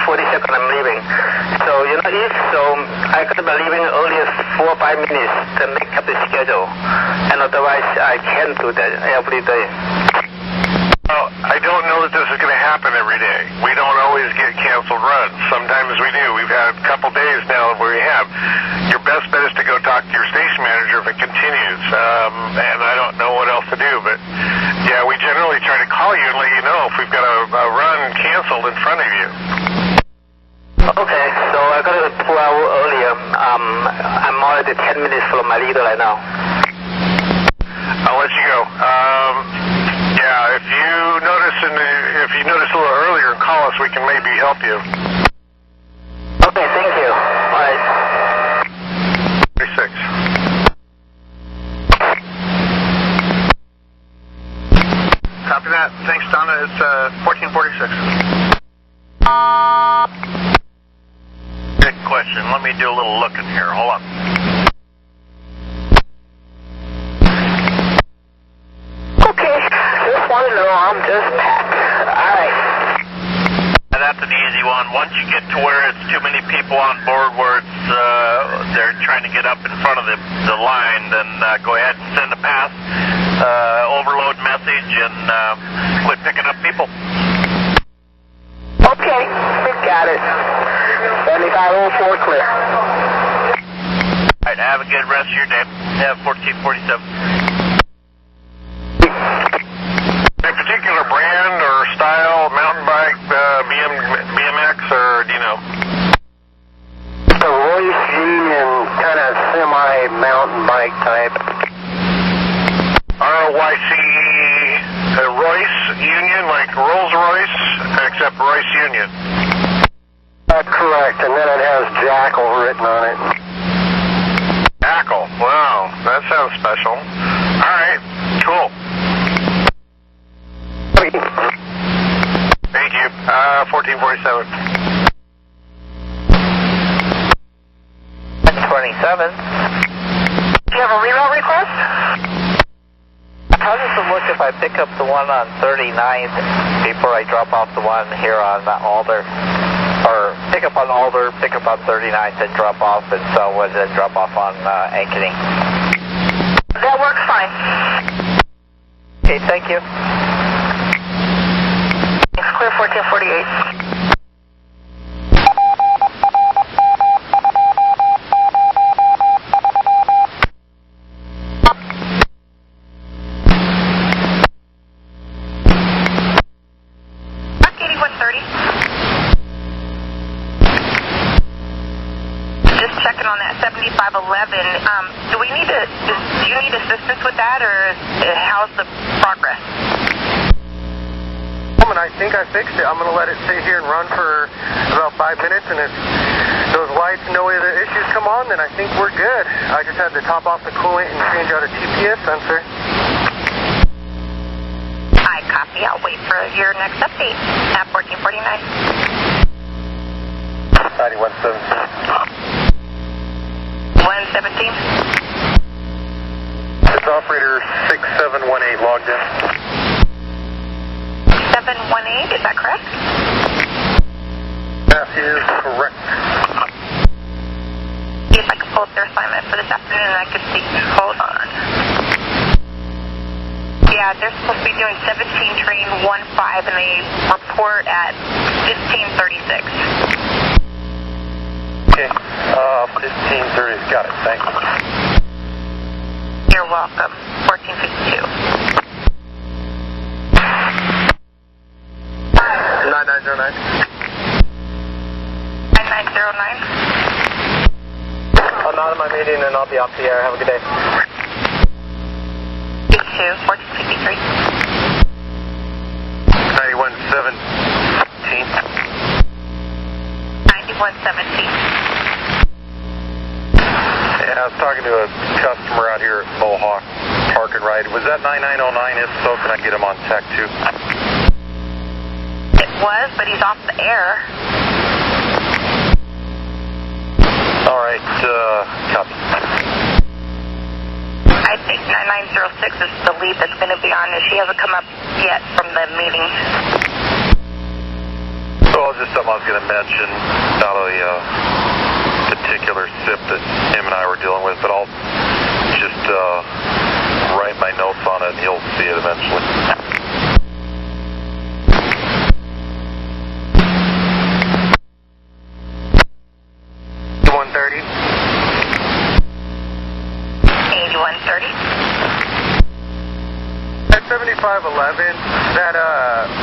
40 seconds I'm leaving. So, if so, I could be leaving earlier 4 or 5 minutes to make up the schedule. And otherwise, I can't do that every day. Well, I don't know that this is going to happen every day. We don't always get canceled runs. Sometimes we do. We've had a couple days now where we have. Your best bet is to go talk to your station manager if it continues. And I don't know what else to do. But, yeah, we generally try to call you and let you know if we've got a run canceled in front of you. Okay, so I got it 2 hours earlier. I'm already 10 minutes from my leader right now. I'll let you go. Yeah, if you notice a little earlier, call us. We can maybe help you. Okay, thank you. All right. 36. Copy that. Thanks, Donna. It's 1446. Good question. Let me do a little looking here. Hold on. Okay, just want to know I'm just packed. All right. That's an easy one. Once you get to where it's too many people on board, where it's they're trying to get up in front of the line, then go ahead and send a pass, overload message, and quit picking up people. Okay, we got it. 7504 clear. All right, have a good rest of your day. Yeah, 1447. know? The Royce Union, kind of semi-mountain bike type. ROYC, Royce Union, like Rolls Royce, except Royce Union. Correct, and then it has Jackal written on it. Jackal, wow, that sounds special. Alright, cool. Thank you. 1447. 27. Do you have a reroute request? How does it look if I pick up the one on 39th before I drop off the one here on Alder? Or pick up on Alder, pick up on 39th, and drop off at Selwood, and drop off on Ankeny? That works fine. Okay, thank you. It's clear 1448. On that 7511, do you need assistance with that, or how's the progress? I think I fixed it. I'm going to let it sit here and run for about 5 minutes, and if those lights, no other issues come on, then I think we're good. I just had to top off the coolant and change out a TPS sensor. I copy. I'll wait for your next update at 1449. 9117. 117. It's operator 6718 logged in. 718, is that correct? That is correct. See if I can pull up their assignment for this afternoon, and I can see. Hold on. Yeah, they're supposed to be doing 17 train 15, and they report at 1536. Okay, 1530, got it, thanks. You're welcome. 1452. 9909. 9909. I'm out of my meeting and I'll be off the air. Have a good day. 1453. 9117. 9117. Yeah, I was talking to a customer out here at Mohawk Park and Ride. Was that 9909? If so, can I get him on tech too? It was, but he's off the air. All right, copy. I think 9906 is the lead that's going to be on. She hasn't come up yet from the meeting. So just something I was going to mention about a particular SIP that him and I were dealing with, but I'll just write my notes on it and he'll see it eventually. 8130. 8130. At 7511, that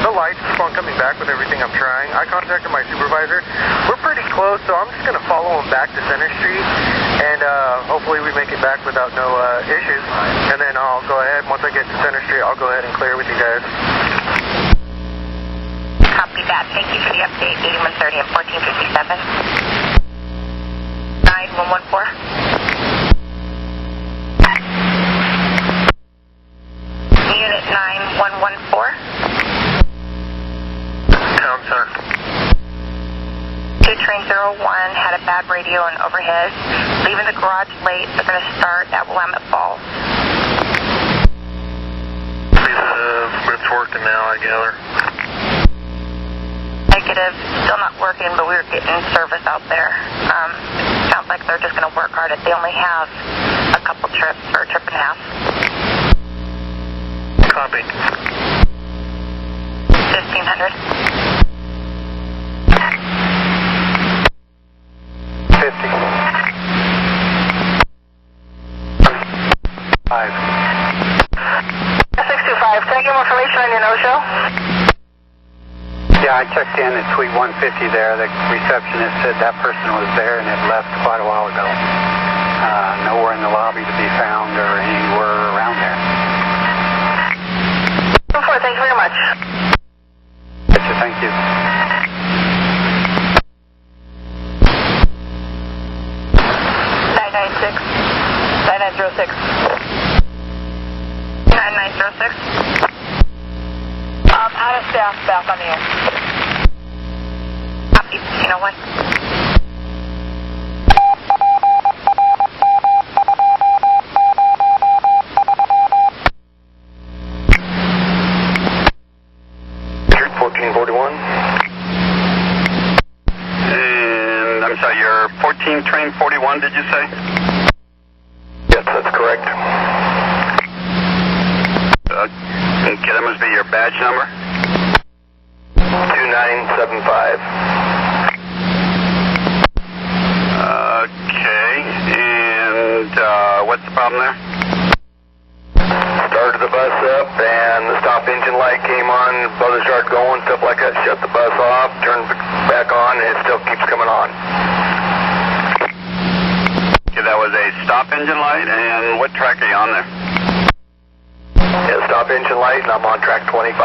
the lights keep on coming back with everything I'm trying. I contacted my supervisor. We're pretty close, so I'm just going to follow him back to Center Street, and hopefully we make it back without no issues. And then I'll go ahead, once I get to Center Street, I'll go ahead and clear with you guys. Copy that. Thank you for the update. 8130 and 1457. 9114. Unit 9114. Town Center. 2 train 01 had a bad radio and overhead. Leaving the garage late. They're going to start at Willamette Falls. It's working now, I gather. Negative. Still not working, but we're getting service out there. Sounds like they're just going to work hard. They only have a couple trips, or a trip and a half. Copy. 1500. 50. 5. 625, can I get more information on your no-show? Yeah, I checked in at Suite 150 there. The receptionist said that person was there and had left quite a while ago. Nowhere in the lobby to be found or anywhere around there. 4, thank you very much. Gotcha, thank you. (996) 9906. 9906. Out of staff, back on the air. Copy. You know what? And I'm sorry, you're 14 train 41, did you say? Yes, that's correct. Okay, that must be your badge number. 2975. Okay, and what's the problem there? Started the bus up and the stop engine light came on, buzzers started going, stuff like that, shut the bus off, turned back on, and it still keeps coming on. Okay, that was a stop engine light, and what track are you on there? Yeah, stop engine light, and I'm on track 25.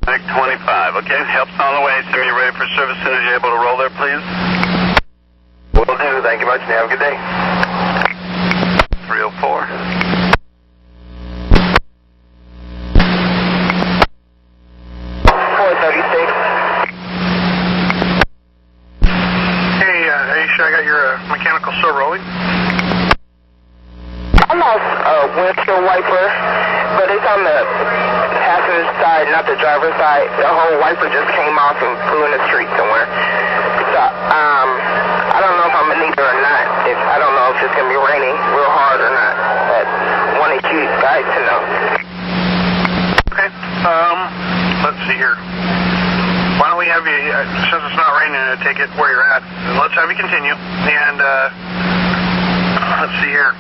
Track 25, okay, help's on the way. Send me ready for service as soon as you're able to roll there, please. Will do, thank you much, and have a good day. 304. 436. Hey, Aisha, I got your mechanical still rolling. Almost windshield wiper, but it's on the passenger side, not the driver's side. The whole wiper just came off and flew in the street somewhere. So, I don't know if I'm gonna need it or not. I don't know if it's gonna be raining real hard or not. But wanted you guys to know. Okay. Let's see here. Why don't we have you, since it's not raining, take it where you're at. Let's have you continue. And let's see here.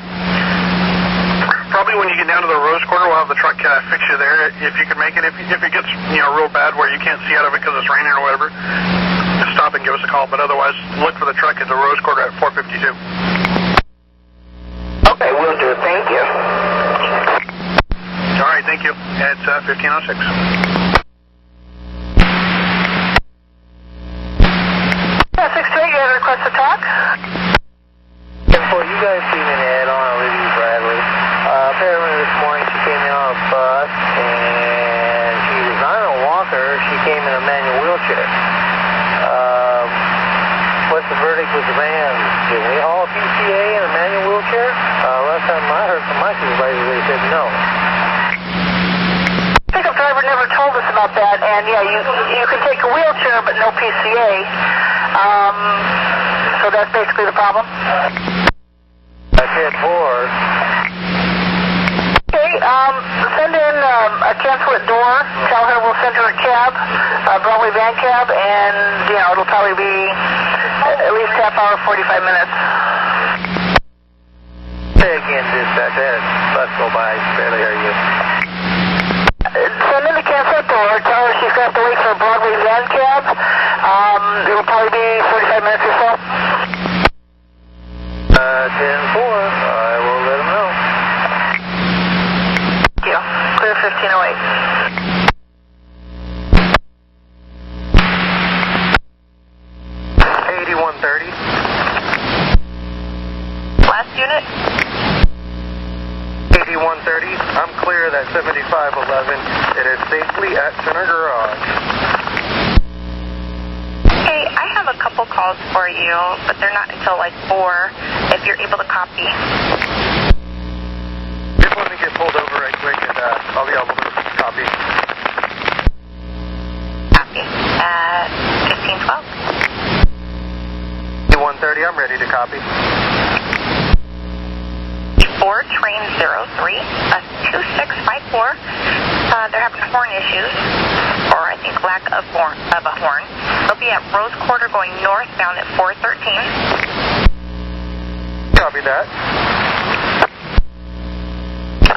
Probably when you get down to the Rose Quarter, we'll have the truck fix you there if you can make it. If it gets real bad where you can't see out of it because it's raining or whatever, just stop and give us a call. But otherwise, look for the truck at the Rose Quarter at 452. Okay, will do. Thank you. All right, thank you. It's 1506. Yeah, 628, you have a request to talk? Before you guys see me head on Olivia Bradley, apparently this morning she came in on a bus and she was not in a walker, she came in a manual wheelchair. What's the verdict with the van? Did we haul a PCA in a manual wheelchair? Last time I heard from my supervisor they said no. Pickup driver never told us about that, and yeah, you can take a wheelchair but no PCA. So that's basically the problem. That's it for. Okay, send in a 10-foot door. Tell her we'll send her a cab, a Broadway van cab, and it'll probably be at least half hour, 45 minutes. Say again, dispatch. I had a bus go by. I barely hear you. Send in the 10-foot door. Tell her she's going to have to wait for a Broadway van cab. It'll probably be 45 minutes or so. 10-4. I will let them know. Thank you. Clear 1508. Last unit? 8130. I'm clear that 7511. It is safely at Center Garage. Hey, I have a couple calls for you, but they're not until like 4, if you're able to copy. Just let me get pulled over right quick and I'll be able to copy. Copy. 1512. 130, I'm ready to copy. 4 train 03, 2654. They're having horn issues, or I think lack of a horn. They'll be at Rose Quarter going northbound at 413. Copy that.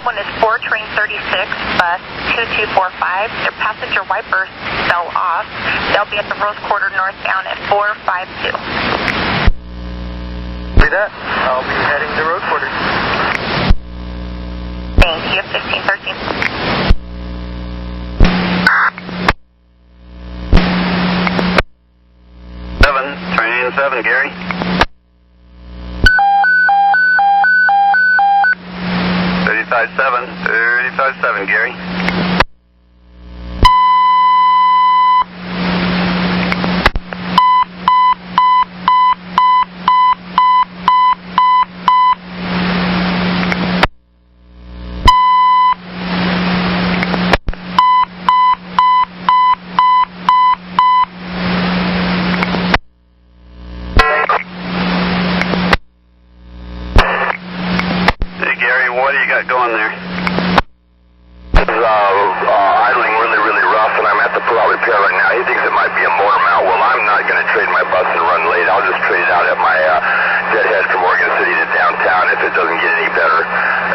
This one is 4 train 36, bus 2245. Their passenger wipers fell off. They'll be at the Rose Quarter northbound at 452. See that? I'll be heading to Road Quarter. Thank you, 1513. Train 7, Gary. Thirty-five seven, Gary. What do you got going there? This is idling really rough, and I'm at the pull-out repair right now. He thinks it might be a motor mount. Well, I'm not going to trade my bus and run late. I'll just trade it out at my deadhead from Oregon City to downtown if it doesn't get any better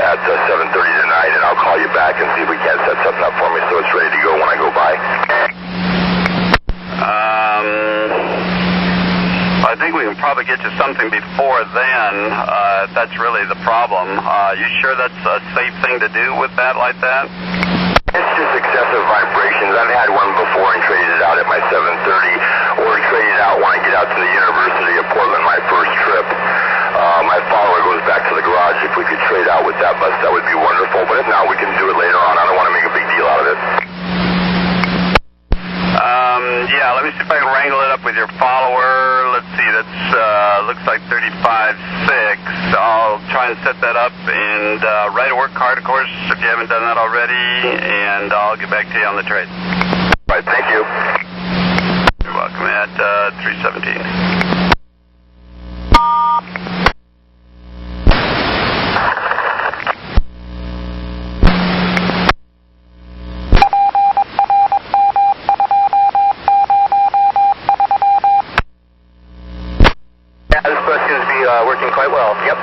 at 7:30 tonight, and I'll call you back and see if we can't set something up for me so it's ready to go when I go by. I think we can probably get you something before then. That's really the problem. You sure that's a safe thing to do with that like that? It's just excessive vibrations. I've had one before and traded it out at my 7:30, or traded it out when I get out to the University of Portland, my first trip. My follower goes back to the garage. If we could trade out with that bus, that would be wonderful. But if not, we can do it later on. I don't want to make a big deal out of it. Yeah, let me see if I can wrangle it up with your follower. Let's see, that's, looks like 35.6. I'll try and set that up and write a work card, of course, if you haven't done that already, and I'll get back to you on the trade. Right, thank you. You're welcome at 317. Working quite well. Yep.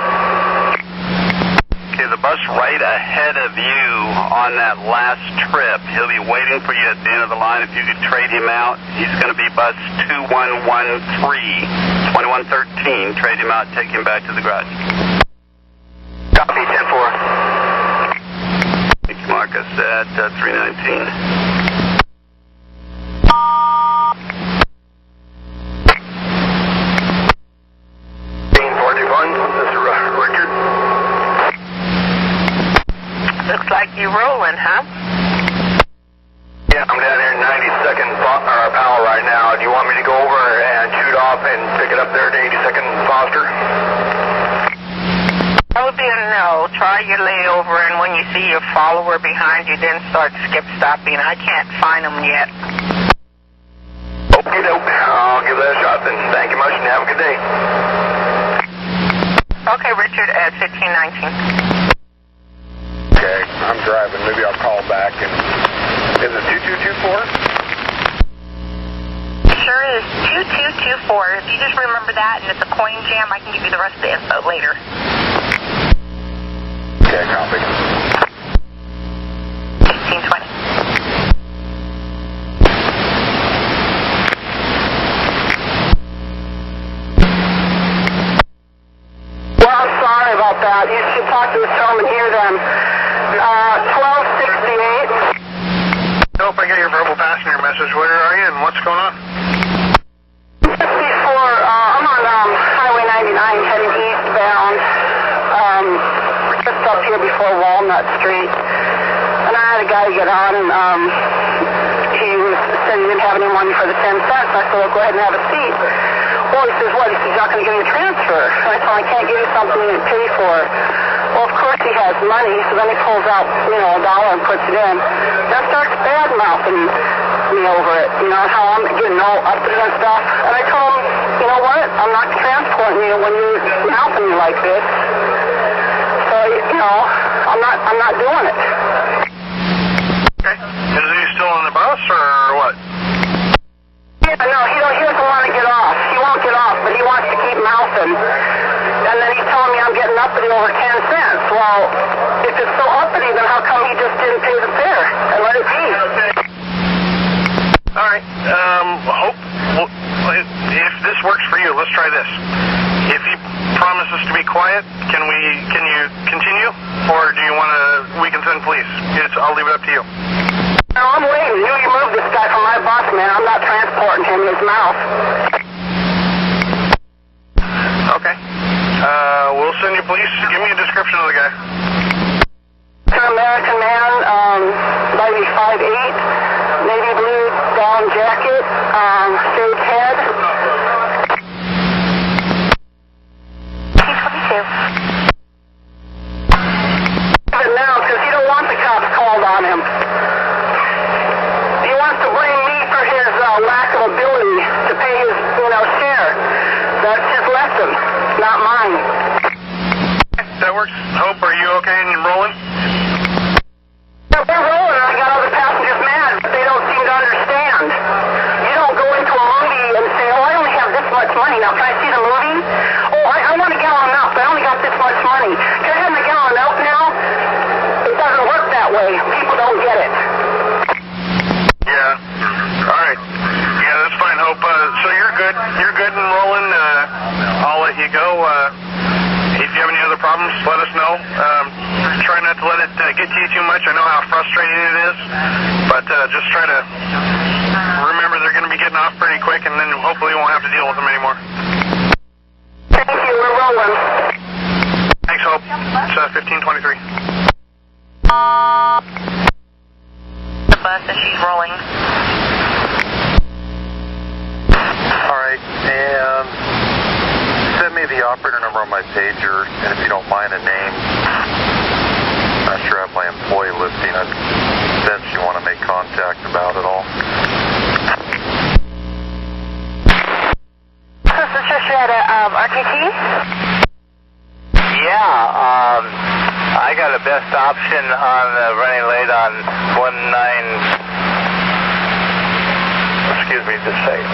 Okay, the bus right ahead of you on that last trip, he'll be waiting for you at the end of the line. If you could trade him out, he's going to be bus 2113. Trade him out, take him back to the garage. Copy, 10-4. Thank you, Marcus, at 319. Looks like you're rolling, huh? Yeah, I'm down here 92nd Powell right now. Do you want me to go over and shoot off and pick it up there to 82nd Foster? That would be a no. Try your layover, and when you see your follower behind you, then start skip-stopping. I can't find them yet. Okay, dope. I'll give that a shot then. Thank you much, and have a good day. Okay, Richard, at 1519. Okay, I'm driving. Maybe I'll call back. And is it 2224? Sure is 2224. If you just remember that and it's a coin jam, I can give you the rest of the info later. Okay, copy. 1620. Well, sorry about that. You should talk to the gentleman here then. 1268. Nope, I got your verbal passenger message. Where are you and what's going on? I'm on Highway 99 heading eastbound. Just up here before Walnut Street. And I had a guy get on and he said he didn't have any money for the 10 cents. I said, well, go ahead and have a seat. Well, he says, what? He says, you're not going to give me a transfer. I said, I can't give you something you didn't pay for. Well, of course he has money, so then he pulls out, $1 and puts it in. Then starts bad-mouthing me over it, how I'm getting all uppity and stuff. And I told him, you know what, I'm not transporting you when you're mouthing me like this. So, I'm not doing it. Okay. Is he still on the bus or what? Yeah, no, he doesn't want to get off. He won't get off, but he wants to keep mouthing. And then he's telling me I'm getting uppity over 10 cents. Well, if it's so uppity, then how come he just didn't pay the fare and let it be? All right. If this works for you, let's try this. If he promises to be quiet, can you continue, or do you want to? We can send police. I'll leave it up to you. No, I'm waiting. You moved this guy from my bus, man. I'm not transporting him in his mouth. Okay. We'll send you police. Give me a description of the guy. It's an American man, maybe 5'8", navy blue down jacket, shaved head. 1822. Even now, because he don't want the cops called on him. He wants to blame me for his lack of ability to pay his, share. That's his lesson, not mine. That works. Hope, are you okay and rolling? Yeah, we're rolling. I got all the passengers mad, but they don't seem to understand. You don't go into a movie and say, oh, I only have this much money. Now, can I see the movie? Oh, I want a gallon of milk, but I only got this much money. Can I have a gallon of milk now? It doesn't work that way. People don't get it. Yeah. All right. Yeah, that's fine, Hope. So you're good. You're good and rolling. I'll let you go. If you have any other problems, let us know. Try not to let it get to you too much. I know how frustrating it is, but just try to remember they're going to be getting off pretty quick, and then hopefully you won't have to deal with them anymore. Thank you. We're rolling. Thanks, Hope. It's 1523. The bus as she's rolling. All right, and send me the operator number on my pager, and if you don't mind, a name. Not sure I have my employee listing. I sense you want to make contact about it all. This is Tricia at RTT. Yeah, I got a best option on running late on 19... Excuse me just a second.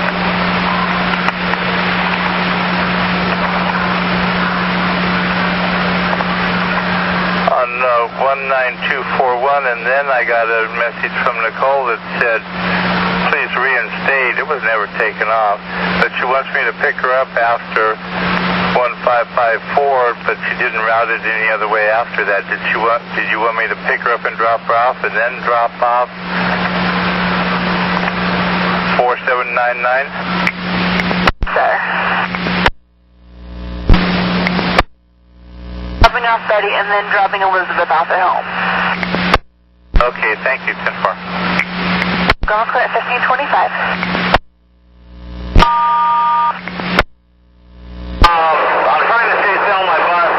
On 19241, and then I got a message from Nicole that said, please reinstate. It was never taken off, but she wants me to pick her up after 1554, but she didn't route it any other way after that. Did you want me to pick her up and drop her off, and then drop off 4799? Sir. Dropping off Betty and then dropping Elizabeth off at home. Okay, thank you, 10-4. Going clear at 1525. I'm trying to chase down my bus.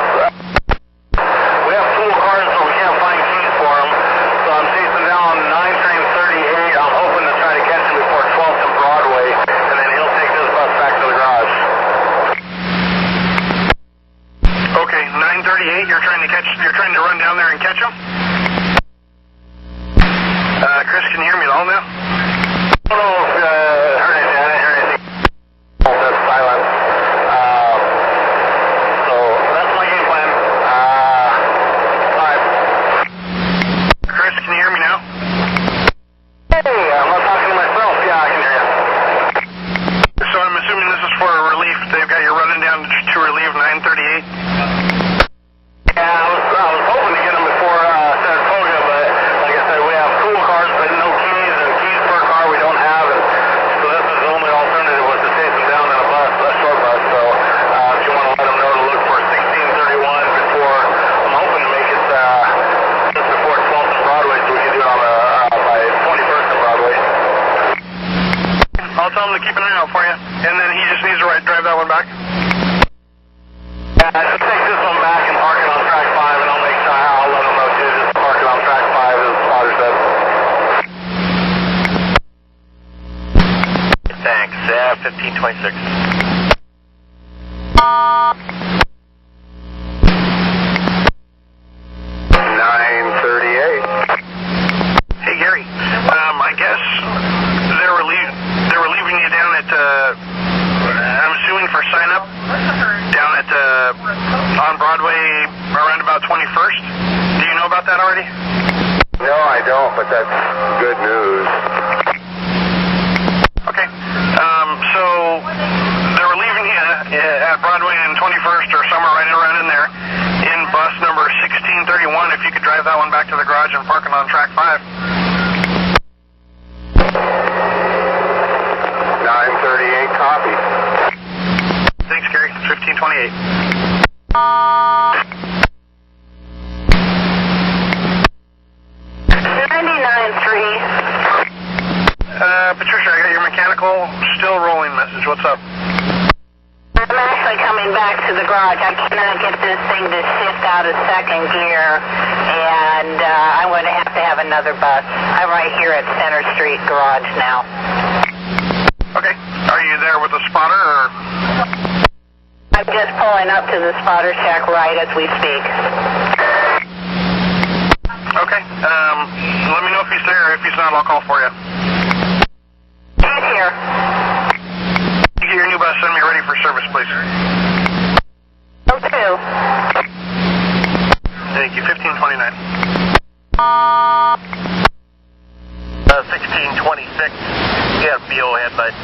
We have pool cars, so we can't find keys for them. So I'm chasing down 9 train 38. I'm hoping to try to catch him before 12th and Broadway, and then he'll take this bus back to the garage. Okay, 938. You're trying to run down there and catch him? Chris, can you hear me at all now? I don't know if heard anything. I didn't hear anything. That's silent. So that's my game plan. Alright. Chris, can you hear me now? Hey, I'm not talking to myself. Yeah, I can hear you. So I'm assuming this is for a relief. They've got you running down to relieve 938? Yeah, I was hoping to get him before Saratoga, but like I said, we have pool cars, but no keys, and keys per car we don't have, and so this is the only alternative was to chase him down in a bus, a short bus. So if you want to let him know to look for 1631 before, I'm hoping to make it just before 12th and Broadway, so we can do it on by 21st and Broadway. I'll tell him to keep an eye out for you, and then he just needs to drive that one back. Yeah, just take this one back and park it on track 5, and I'll let him know too. Just park it on track 5, as Father said. Thanks. 1526. Hey, Gary. I guess they're relieving you down at, I'm assuming for sign up, down at on Broadway around about 21st. Do you know about that already? No, I don't, but that's good news. Okay. So they're relieving you at Broadway and 21st or somewhere right around in there in bus number 1631. If you could drive that one back to the garage and park it on track 5. 938 copy. Thanks, Gary. 1528. Patricia, I got your mechanical still rolling message. What's up? I'm actually coming back to the garage. I cannot get this thing to shift out of second gear, and I'm going to have another bus. I'm right here at Center Street Garage now. Okay. Are you there with a spotter, or? I'm just pulling up to the spotter shack right as we speak. Okay. Let me know if he's there. If he's not, I'll call for you. He's here. You get your new bus, send me ready for service, please. Okay. Thank you. 1529. 1626. Yeah, BO headlight.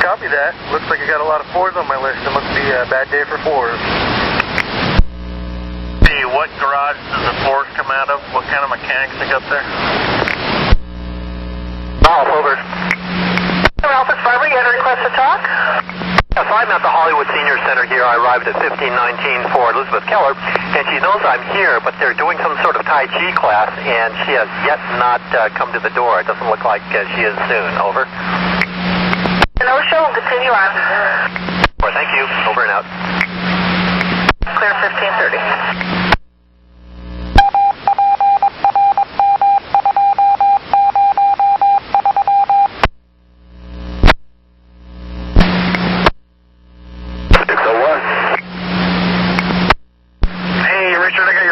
Copy that. Looks like I got a lot of 4s on my list. It must be a bad day for 4s. See, what garage does the 4s come out of? What kind of mechanics they got there? Ralph, over. Ralph, it's Barbara. You had a request to talk? Yes, I'm at the Hollywood Senior Center here. I arrived at 1519 for Elizabeth Keller, and she knows I'm here, but they're doing some sort of Tai Chi class, and she has yet not come to the door. It doesn't look like she is soon. Over. No show. Continue on. Well, thank you. Over and out. Clear 1530.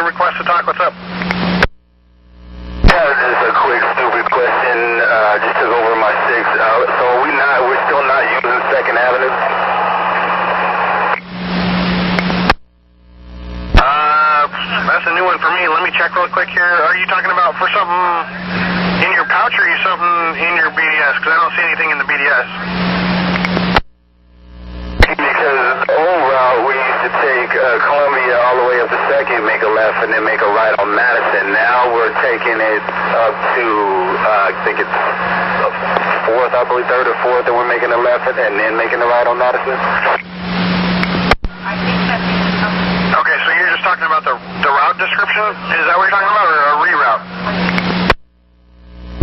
Request to talk. What's up? Yeah, just a quick stupid question. Just took over my 6. So we're still not using 2nd Avenue? That's a new one for me. Let me check real quick here. Are you talking about for something in your pouch or are you something in your BDS? Because I don't see anything in the BDS. Because the old route, we used to take Columbia all the way up to 2nd, make a left, and then make a right on Madison. Now we're taking it up to, I think it's 4th, I believe, 3rd or 4th, and we're making a left and then making a right on Madison. Okay, so you're just talking about the route description? Is that what you're talking about, or a reroute?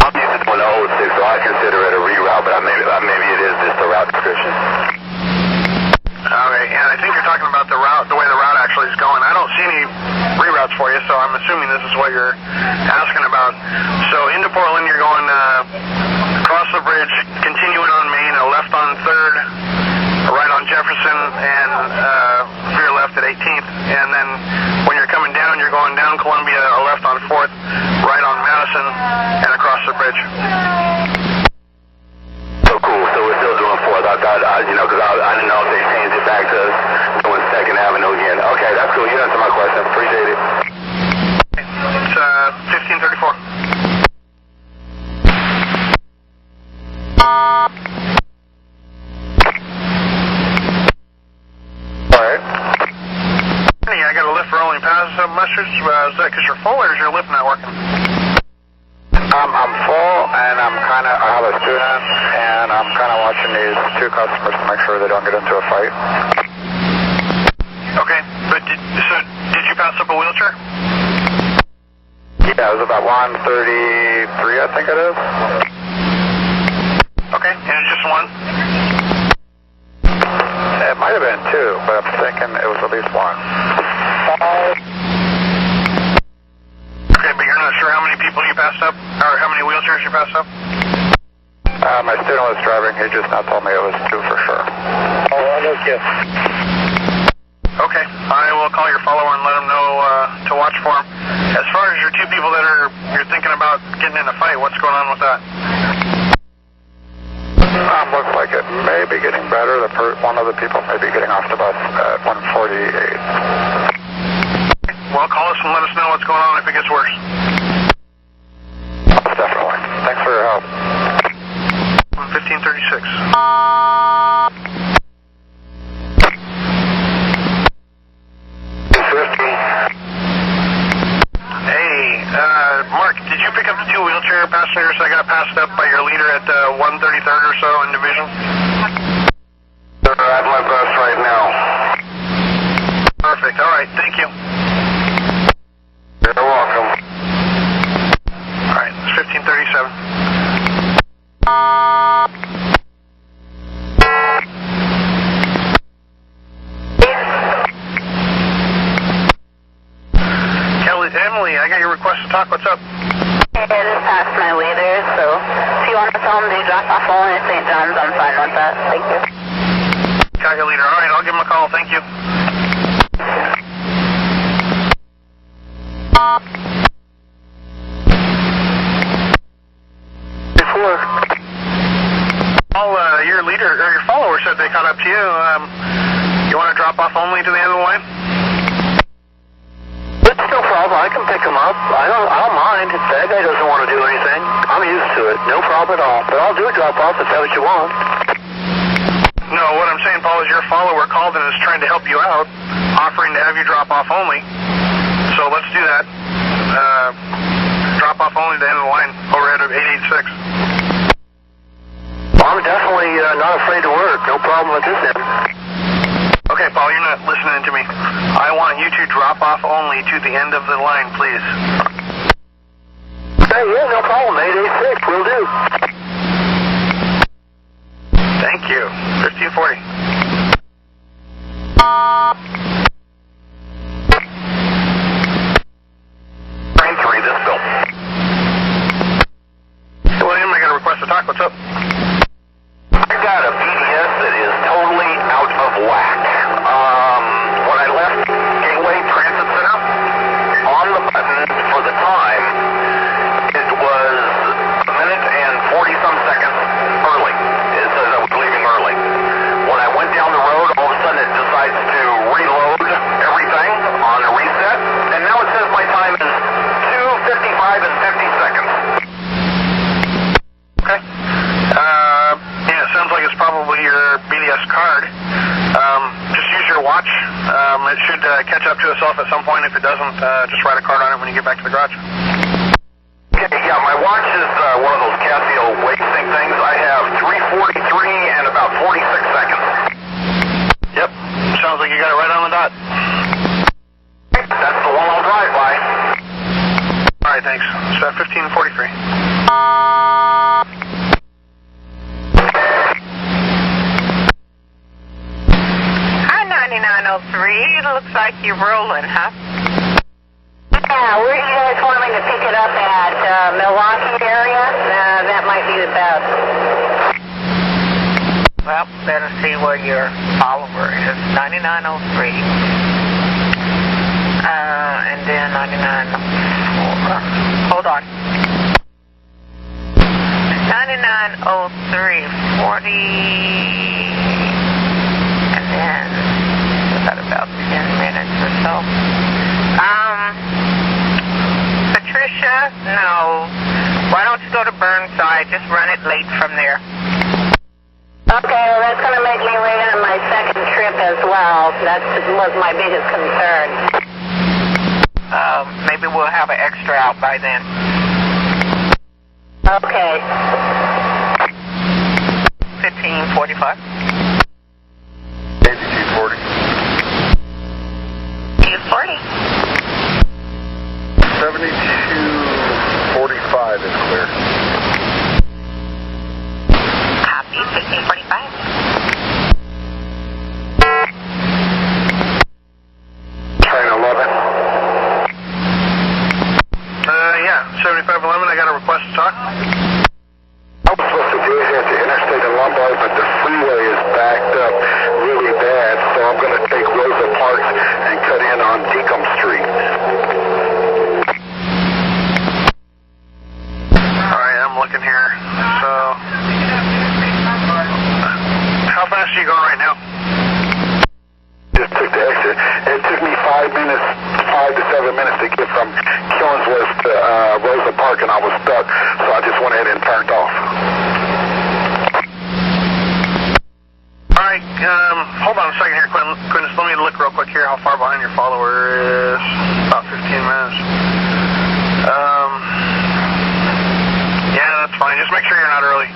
I'm used to doing the old 6, so I consider it a reroute, but maybe it is just a route description. Okay, and I think you're talking about the route, the way the route actually is going. I don't see any reroutes for you, so I'm assuming this is what you're asking about. So into Portland, you're going across the bridge, continuing on Main, a left on 3rd, a right on Jefferson, and veer left at 18th. And then when you're coming down, you're going down Columbia, a left on 4th, right on Madison, and across the bridge. So cool. So we're still doing 4th. I thought, because I didn't know if they changed it back to doing 2nd Avenue again. Okay, that's cool. You answered my question. Appreciate it. It's 1534. All right. Hey, I got a lift for only passenger message. Is that because you're full or is your lift not working? I'm full, and I have a student, and I'm kind of watching these 2 customers to make sure they don't get into a fight. Okay, but did you pass up a wheelchair? Yeah, it was about 133, I think it is. Okay, and it's just one? It might have been 2, but I'm thinking it was at least 1. Okay, but you're not sure how many people you passed up, or how many wheelchairs you passed up? My student was driving. He just now told me it was 2 for sure. Oh, okay. Okay, I will call your follower and let him know to watch for him. As far as your 2 people that you're thinking about getting in a fight, what's going on with that? Looks like it may may be getting better. One of the people may be getting off the bus at 148. Well, call us and let us know what's going on if it gets worse. Definitely. Thanks for your help. 1536. Mark, did you pick up the 2 wheelchair passengers that got passed up by your leader at 133rd or so in Division? They're at my bus right now. Perfect. All right. Thank you. You're welcome. All right. It's 1537. Emily, I got your request to talk. What's up? Hey, this is past my leader, so if you want to tell them to drop off only at St. John's, I'm fine with that. Thank you. Got your leader. All right, I'll give him a call. Thank you. Your leader or your follower said they caught up to you. You want to drop off only to the end of the line? It's no problem. I can pick him up. I don't mind. If that guy doesn't want to do anything, I'm used to it. No problem at all. But I'll do a drop off if that's what you want. No, what I'm saying, Paul, is your follower called and is trying to help you out, offering to have you drop off only. So let's do that. Drop off only to the end of the line overhead of 886. Well, I'm definitely not afraid to work. No problem at this end. Okay, Paul, you're not listening to me. I want you to drop off only to the end of the line, please. Hey, yeah, no problem. 886, will do. Thank you. 1540. Train 3, this bill. William, I got a request to talk. What's up? I got a BDS that is totally out of whack. When I left Gateway Transit Center, on the button for the time, it was a minute and 40-some seconds early. It says I was leaving early. When I went down the road, all of a sudden it decides to reload everything on a reset, and now it says my time is 2:55 and 50 seconds. Okay. Yeah, it sounds like it's probably your BDS card. Just use your watch. It should catch up to itself at some point. If it doesn't, just write a card on it when you get back to the garage. Okay, yeah, my watch is one of those Casio weight sync things. I have 3:43 and about 46 seconds. Yep. Sounds like you got it right on the dot. That's the one I'll drive by. All right, thanks. It's 1543. Hi, 9903. It looks like you're rolling, huh? Yeah, where do you guys want me to pick it up at? Milwaukee area? That might be the best. Well, better see where your follower is. 9903. And then 9904. Hold on. 9903, 40. And then about 10 minutes or so. Patricia, no. Why don't you go to Burnside? Just run it late from there. Okay, well, that's going to make me late on my second trip as well. That was my biggest concern. Maybe we'll have an extra out by then. Okay. 1545. 8240. 240. 7245 is clear. Copy, 1545. Train 11. Yeah, 7511. I got a request to talk. I was supposed to do it at the interstate in Lombard, but the freeway is backed up really bad, so I'm going to take Rosa Parks and cut in on Deacom Street. All right, I'm looking here. So, how hold on a second here, Quintus. Let me look real quick here how far behind your follower is. About 15 minutes. Yeah, that's fine. Just make sure you're not early.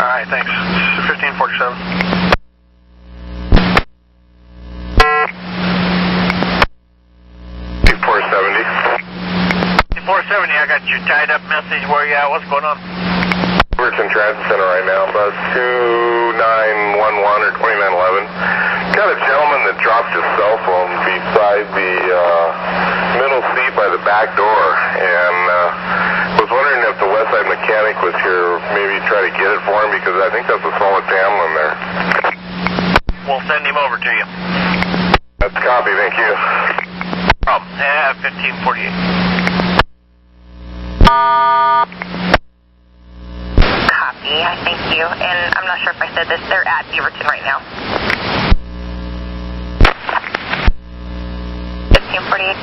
All right, thanks. 1547. 470, I got your tied up message. Where you at? What's going on? Merchant Transit Center right now, bus 2911 or 2911. Got a gentleman that dropped his cell phone beside the middle seat by the back door, and was wondering if the Westside mechanic was here, maybe try to get it for him, because I think that's a solid panel in there. We'll send him over to you. That's a copy, thank you. Problem. 1548. Copy, I thank you. And I'm not sure if I said this, they're at Beaverton right now. 1548.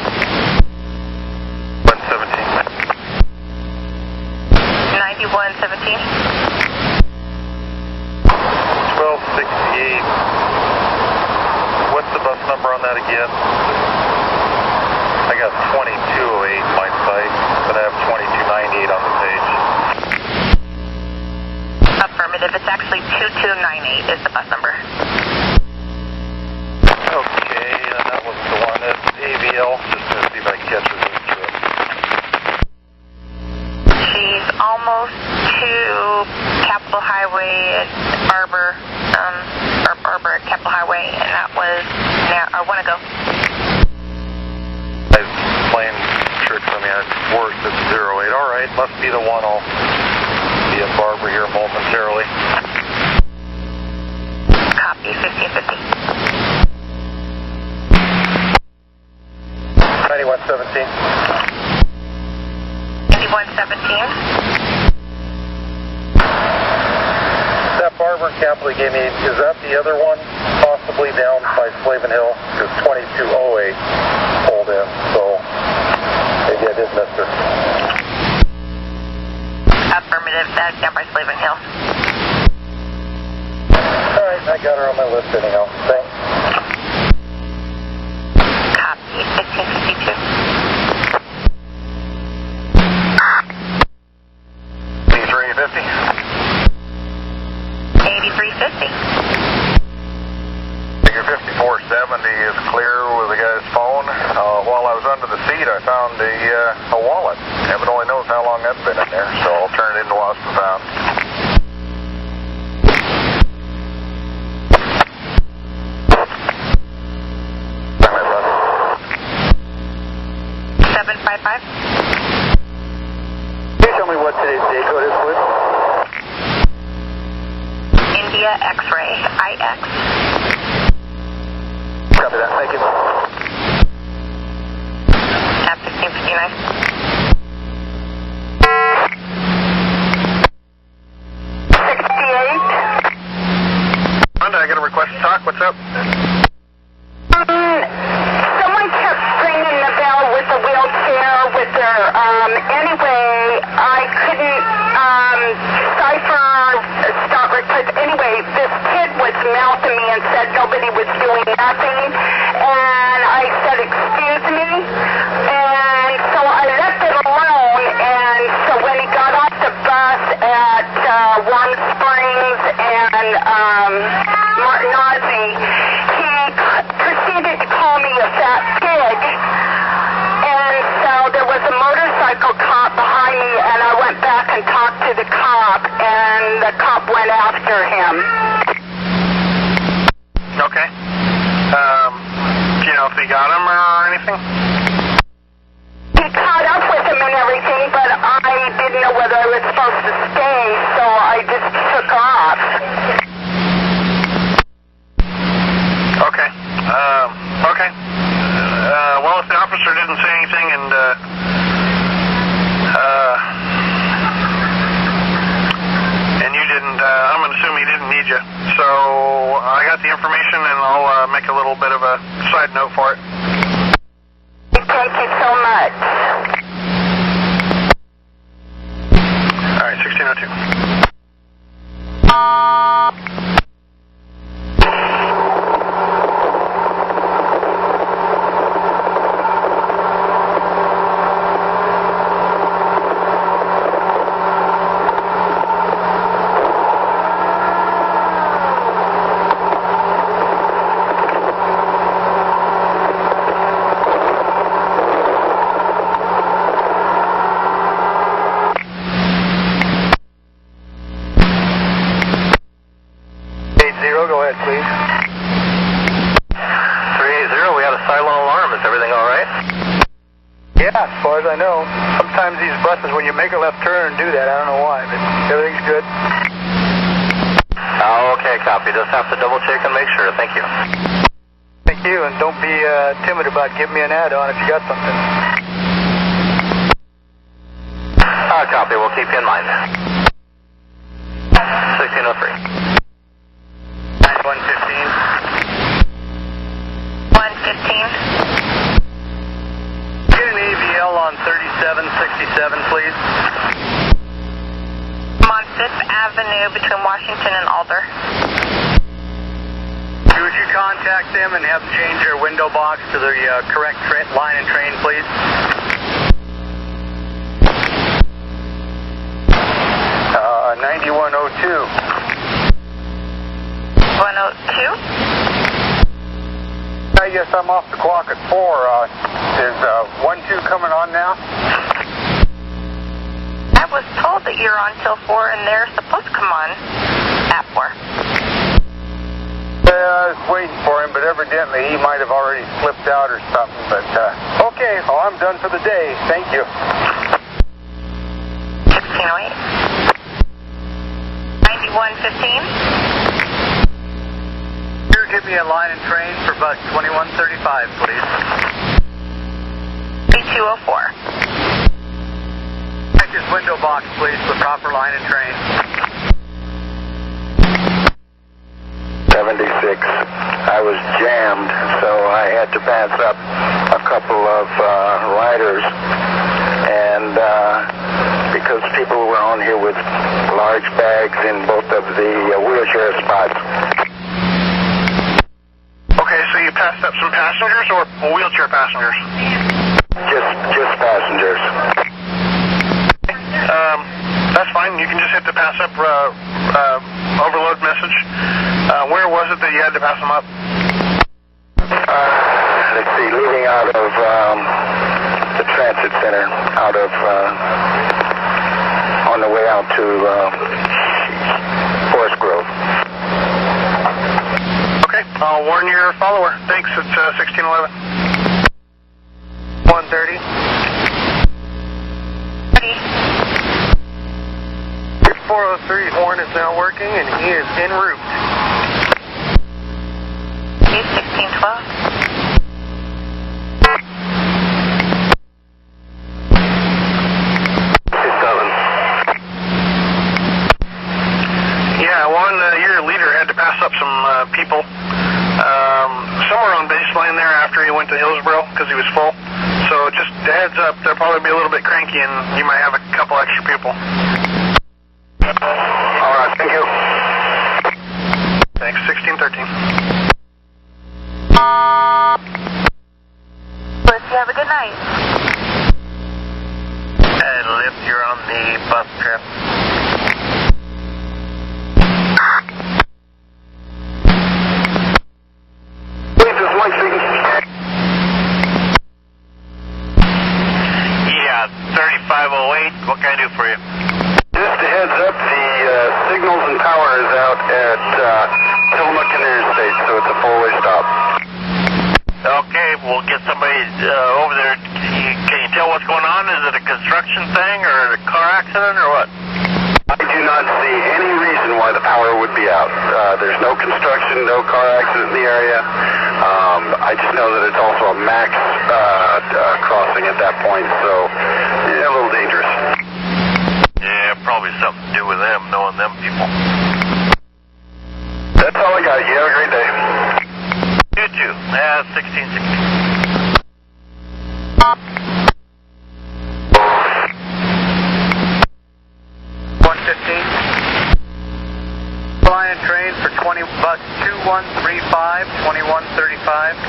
9117. 1268. What's the bus number on that again? I got 2208 my site, but I have 2298 on the page. Affirmative. It's actually 2298 is the bus number. Okay, that was the one. It's AVL. Just to see if I can catch her to it. She's almost to Capitol Highway at Arbor, Arbor at Capitol Highway, and that was now, I want to go. I was playing tricks on me. I worked at 08. All right, must be the one. I'll be at Barber here momentarily. Copy, 1550. 9117. 9117. That Barber Capital gave me, is that the other one? Possibly down by Slavin Hill? Because 2208 pulled in, so maybe I did miss her. Affirmative, that's down by Slavin Hill. Alright, I got her on my list anyhow. Thanks. Copy, 1552. 8350. 8350. Figure 5470 is clear with the guy's phone. While I was under the seat, I found a wallet. Heaven only knows how long that's been in there, so I'll turn it into lost and found. Can you tell me what today's day code is, please? India X-ray, IX. Copy that, thank you. At 1559. 68. Honda, I got a request to talk. What's up? Someone kept ringing the bell with the wheelchair with their, anyway, I couldn't, cipher, stop request. Anyway, this kid was mouthing me and said nobody was doing nothing, and I said, excuse me, and so I left it alone, and so when he got off the bus at, Warm Springs and, Martin Ozzie, he proceeded to call me a fat pig, and so there was a motorcycle cop behind me, and I went back and talked to the cop, and the cop went after him. Okay. Do you know if he got him or anything? He caught up with him and everything, but I didn't know whether I was supposed to stay, so I just took off. Okay. Okay. Well, if the officer didn't say anything and, you didn't, I'm going to assume he didn't need you. So, I got the information and I'll make a little bit of a side note for it. Thank you so much. All right, 1602. make a left turn and do that. I don't know why, but everything's good. Okay, copy. Just have to double check and make sure. Thank you. Thank you, and don't be timid about giving me an add-on if you got something. Copy. We'll keep you in mind. 1603. 115. 115. Get an AVL on 3767, please. I'm on 5th Avenue between Washington and Alder. Would you contact them and have them change their window box to the correct line and train, please? 9102. 102? I guess I'm off the clock at 4. Is 12 coming on now? I was told that you're on till 4 and they're supposed to come on at 4. I was waiting for him, but evidently he might have already slipped out or something. But, okay, well, I'm done for the day. Thank you. 1608. 9115. You give me a line and train for bus 2135, please. 3204. Check his window box, please, for proper line and train. 76. I was jammed, so I had to pass up a couple of riders, and because people were on here with large bags in both of the wheelchair spots. Okay, so you passed up some passengers or wheelchair passengers? Just passengers. That's fine. You can just hit the pass up overload message. Where was it that you had to pass them up? Let's see, leaving out of the transit center, out of on the way out to Forest Grove. Okay, I'll warn your follower. Thanks. It's 1611. 130. 403 horn is now working and he is en route. 1612. Yeah, one, your leader had to pass up some people somewhere on baseline there after he went to Hillsboro because he was full. So just a heads up, they'll probably be a little bit cranky and you might have a couple extra people. All right, thank you. Thanks, 1613. Let's have a good night. And lift, you're on the bus trip. Yeah, 3508, what can I do for you? Just a heads up, the signals and power is out at Tillamook Interstate, so it's a four-way stop. Okay, we'll get somebody over there. Can you tell what's going on? Is it a construction thing or a car accident or what? I do not see any reason why the power would be out. There's no construction, no car accident in the area. I just know that it's also a max crossing at that point, so yeah, a little dangerous. Yeah, probably something to do with them, knowing them people. That's all I got. You have a great day. You too. 1616. Line and train for bus 2135, 2135.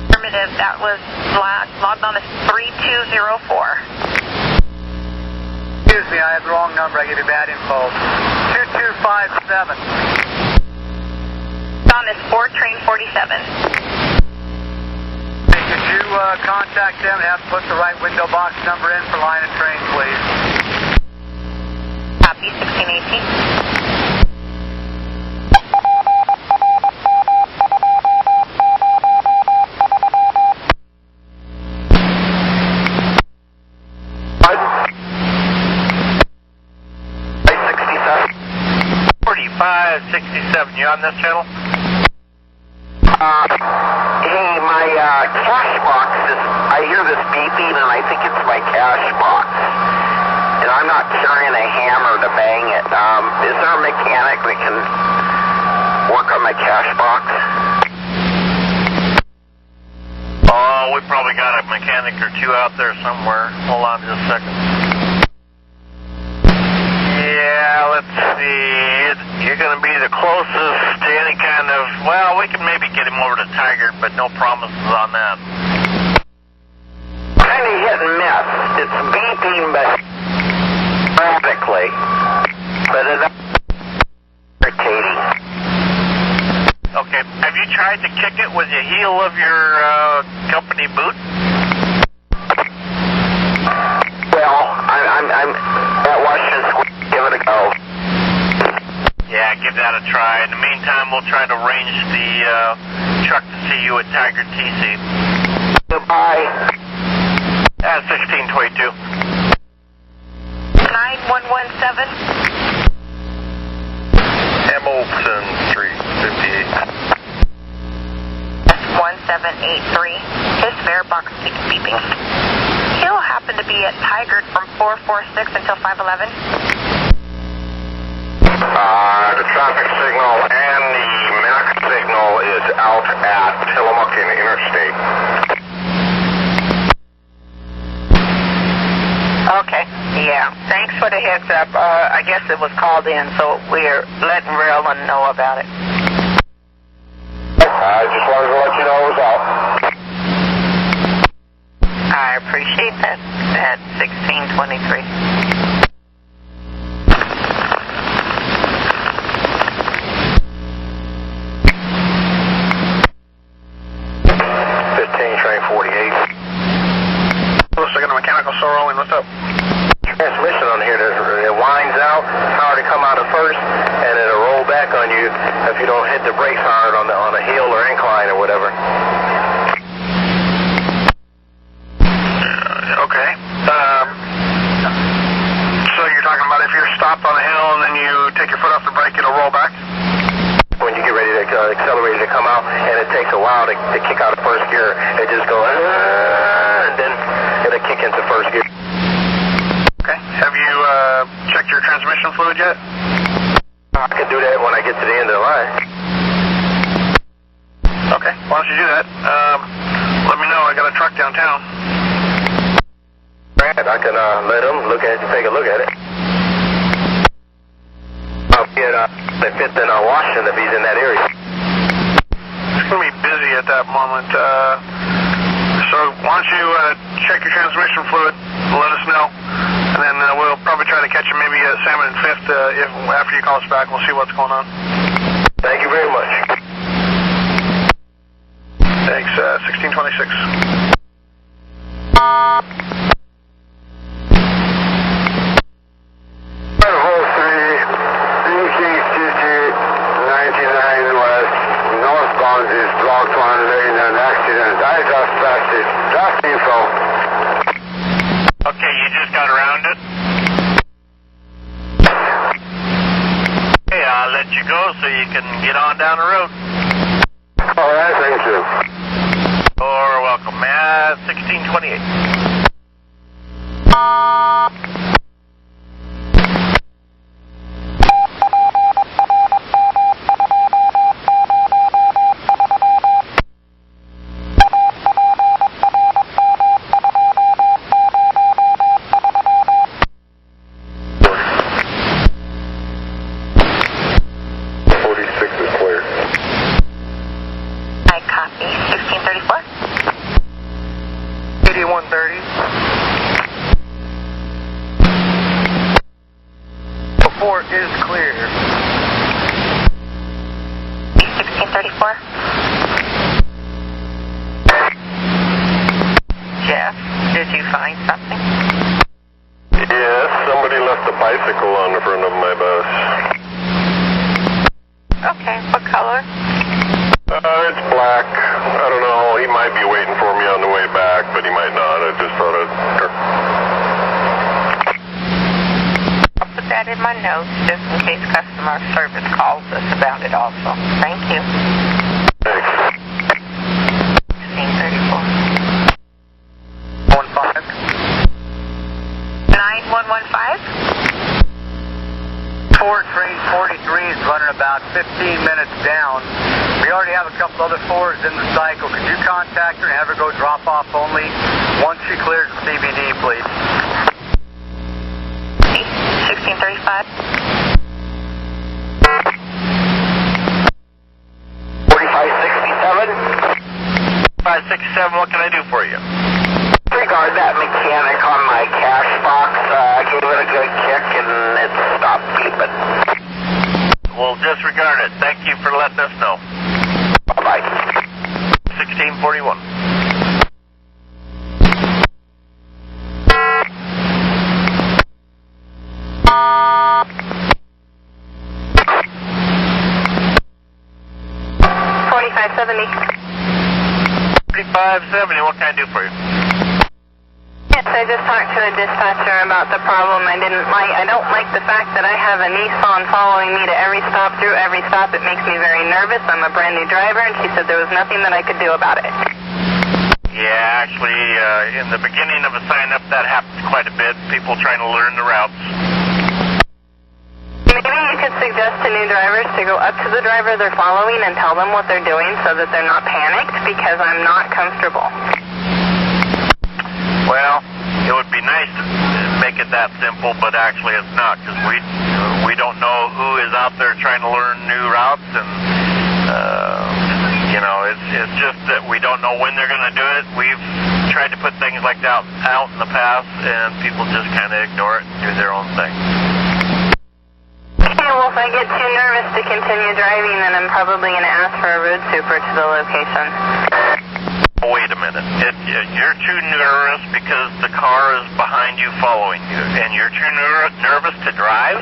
Affirmative, that was logged on as 3204. Excuse me, I had the wrong number. I gave you bad info. 2257. On is 4 train 47. Hey, could you contact them and have them put the right window box number in for line and train, please? Copy, 1618. 67, you on this channel? Hey, my cash box is, I hear this beeping and I think it's my cash box. And I'm not carrying a hammer to bang it. Is there a mechanic that can work on my cash box? Oh, we probably got a mechanic or two out there somewhere. Hold on just a second. Yeah, let's see. You're going to be the closest to any kind of... Well, we can maybe get him over to Tiger, but no promises on that. Kind of hit and miss. It's beeping, but practically. But it's irritating. Okay, have you tried to kick it with the heel of your company boot? Well, I'm at Washington Square. Give it a go. Yeah, give that a try. In the meantime, we'll try to arrange the truck to see you at Tiger TC. Goodbye. 1622. 9117. Hamilton Street, 58. 1783. His fare box keeps beeping. He'll happen to be at Tigard from 446 until 511. The traffic signal and the MAC signal is out at Tillamook Interstate. Okay, yeah. Thanks for the heads up. I guess it was called in, so we're letting Railman know about it. I just wanted to let you know it was out. I appreciate that. At 1623. 48. Looks like a mechanical store rolling. What's up? Transmission on here, it winds out, power to come out at first, and it'll roll back on you if you don't hit the brakes hard on the hill or incline or whatever. Okay. So you're talking about if you're stopped on a hill and then you take your foot off the brake, it'll roll back? When you get ready to accelerate to come out, and it takes a while to kick out of first gear, it just goes, and then it'll kick into first gear. Okay. Have you checked your transmission fluid yet? I can do that when I get to the end of the line. Okay. Why don't you do that? Let me know. I got a truck downtown. I can let them take a look at it. I'll get the 5th and Washington if he's in that area. It's going to be busy at that moment. So why don't you check your transmission fluid, let us know, and then we'll probably try to catch you maybe at Salmon and 5th after you call us back. We'll see what's going on. Thank you very much. Thanks, 1626. Northbound is blocked one lane, an accident. I just passed it. Just info. Okay, you just got around it? Okay, I'll let you go so you can get on down the road. All right, thank you. You're welcome. 1628. I copy. 1634. 8130. Report is clear. 1634. Jeff, did you find something? Yes, somebody left a bicycle on the front of my bus. Okay, what color? It's black. I don't know. He might be waiting for me on the way back, but he might not. I just thought I'd... I'll put that that in my notes just in case customer service calls us about it also. Thank you. 1634. 9115? Ford train 43 is running about 15 minutes down. We already have a couple other Fords in the cycle. Could you contact her and have her go drop off only once she clears the CBD, please? 1635. 4567? 567, what can I do for you? Regard that mechanic on my cash box. I gave it a good kick and it stopped beeping. We'll disregard it. Thank you for letting us know. Bye-bye. 1641. What can I do for you? Yes, I just talked to the dispatcher about the problem. I don't like the fact that I have a Nissan following me to every stop, through every stop. It makes me very nervous. I'm a brand new driver, and she said there was nothing that I could do about it. Yeah, actually, in the beginning of a sign-up, that happens quite a bit. People trying to learn the routes. Maybe you could suggest to new drivers to go up to the driver they're following and tell them what they're doing so that they're not panicked, because I'm not comfortable. Well, it would be nice to make it that simple, but actually it's not, because we don't know who is out there trying to learn new routes, and it's just that we don't know when they're going to do it. We've tried to put things like that out in the past, and people just kind of ignore it and do their own thing. Okay, well, if I get too nervous to continue driving, then I'm probably going to ask for a road super to the location. Wait a minute. You're too nervous because the car is behind you following you, and you're too nervous to drive?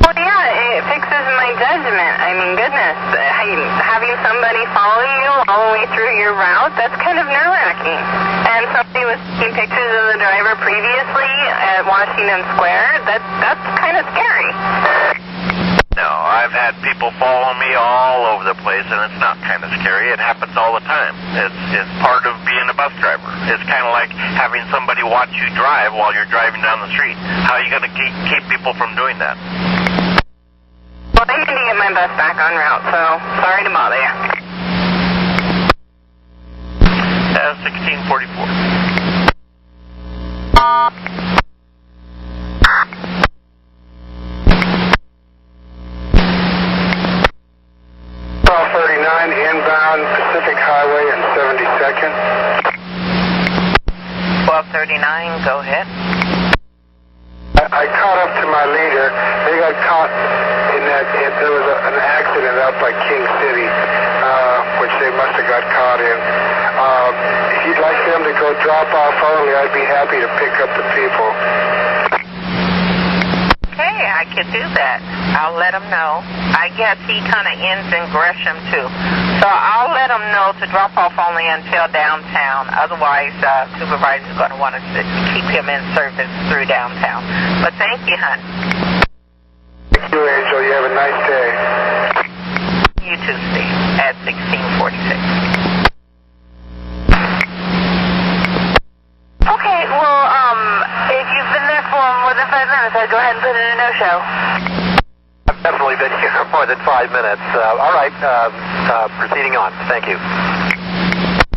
Well, yeah, it fixes my judgment. I mean, goodness, having somebody follow you all the way through your route, that's kind of nerve-wracking. And somebody was taking pictures of the driver previously at Washington Square. That's kind of scary. No, I've had people follow me all over the place, and it's not kind of scary. It happens all the time. It's part of being a bus driver. It's kind of like having somebody watch you drive while you're driving down the street. How are you going to keep people from doing that? Well, I need to get my bus back on route, so sorry to bother you. 1644. 1239 inbound Pacific Highway and 72nd. 1239, go ahead. I caught up to my leader. They got caught in that, there was an accident up by King City, which they must have got caught in. If you'd like them to go drop off early, I'd be happy to pick up the people. Okay, I could do that. I'll let him know. I guess he kind of ends in Gresham, too. So I'll let him know to drop off only until downtown. Otherwise, supervisor's going to want us to keep him in service through downtown. But thank you, hon. Thank you, Angel. You have a nice day. You too, Steve, at 1646. Okay, well, if you've been there for more than 5 minutes, I'd go ahead and put in a no-show. I've definitely been here for more than 5 minutes. All right, proceeding on. Thank you.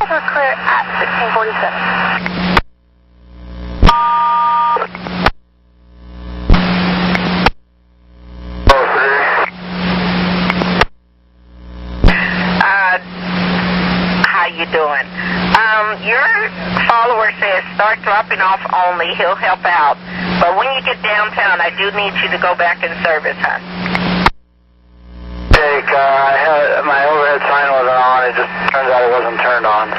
We're clear at 1647. How you doing? Your follower says start dropping off only. He'll help out. But when you get downtown, I do need you to go back in service, huh? Jake, I had my overhead sign wasn't on. It just turns out it wasn't turned on.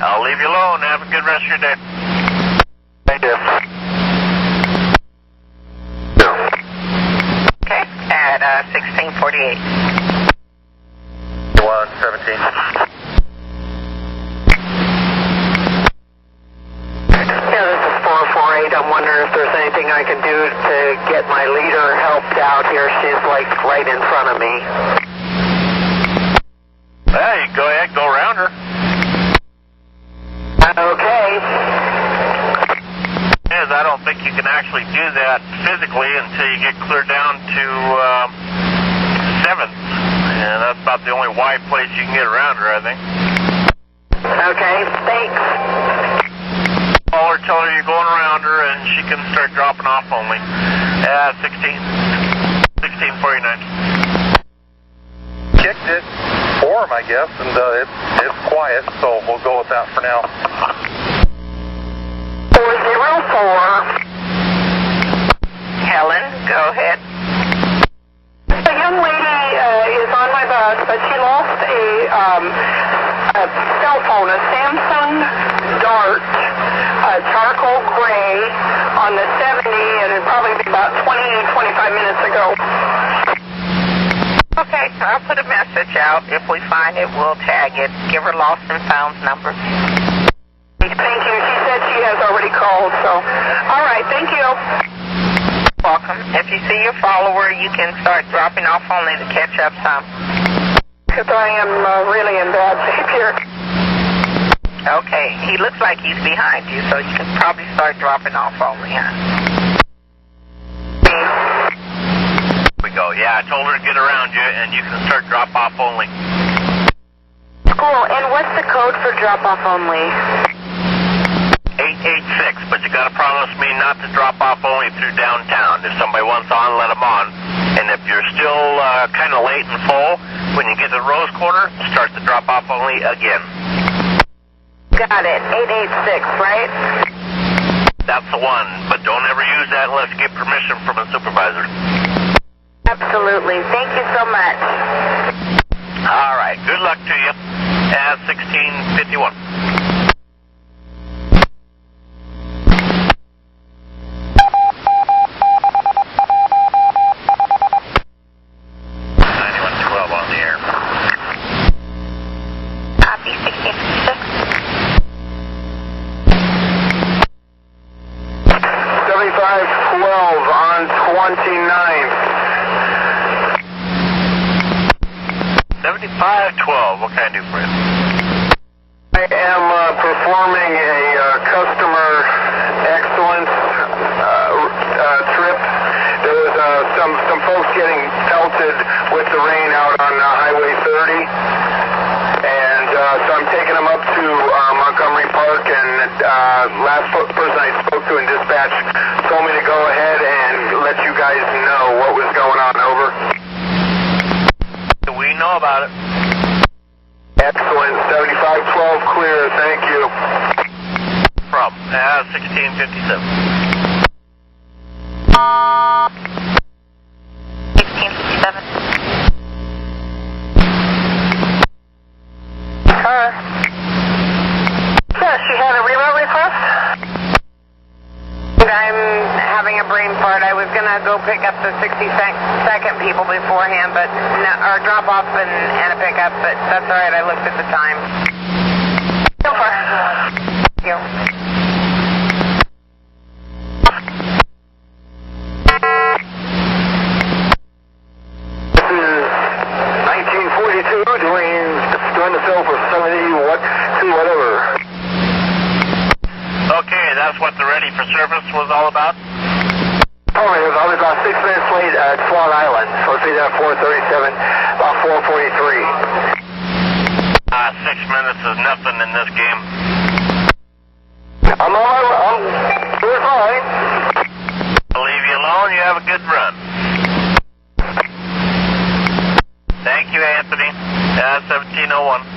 I'll leave you alone. Have a good rest of your day. Thank you. Okay, at 1648. 117. Yeah, this is 448. I'm wondering if there's anything I can do to get my leader helped out here. She's like right in front of me. Well, you go ahead, go around her. Okay. I don't think you can actually do that physically until you get clear down to 7th. And that's about the only wide place you can get around her, I think. Okay, thanks. Call her, tell her you're going around her, and she can start dropping off only. 1649. Kicked it for him, I guess, and it's quiet, so we'll go with that for now. 404. Helen, go ahead. A young lady is on my bus, but she lost a cell phone, a Samsung Dart, charcoal gray, on the 70, and it'd probably be about 20-25 minutes ago. Okay, I'll put a message out. If we find it, we'll tag it. Give her lost and found number. Thank you. She said she has already called, so. All right, thank you. Welcome. If you see your follower, you can start dropping off only to catch up some. Because I am really in bad shape here. Okay, he looks like he's behind you, so you can probably start dropping off only, huh? We go. Yeah, I told her to get around you, and you can start drop off only. Cool. And what's the code for drop off only? 886, but you got to promise me not to drop off only through downtown. If somebody wants on, let them on. And if you're still kind of late and full, when you get to Rose Quarter, start the drop off only again. Got it. 886, right? That's the one, but don't ever use that unless you get permission from a supervisor. Absolutely. Thank you so much. All right. Good luck to you. 1651. On the air. Copy, 1656. 7512 on 29th. 7512, what can I do for you? I am performing a customer excellence trip. There was some folks getting pelted with the rain out on Highway 30, and so I'm taking them up to Montgomery Park, and last person I spoke to in dispatch told me to go ahead and let you guys know what was going on. Over. We know about it. Excellent. 7512 clear. Thank you. Problem. 1657. 1657. Yes, she had a reroute request? I'm having a brain fart. I was going to go pick up the 62nd people beforehand, but or drop off and a pickup, but that's all right. I looked at the time. So far. Thank you. This is 1942 doing the fill for 70 what to whatever. Okay, that's what the ready for service was all about? Oh, I was about 6 minutes late at Swan Island. Supposed to be there at 4:37, about 4:43. 6 minutes is nothing in this game. I'm doing fine. I'll leave you alone, you have a good run. Thank you, Anthony. 1701.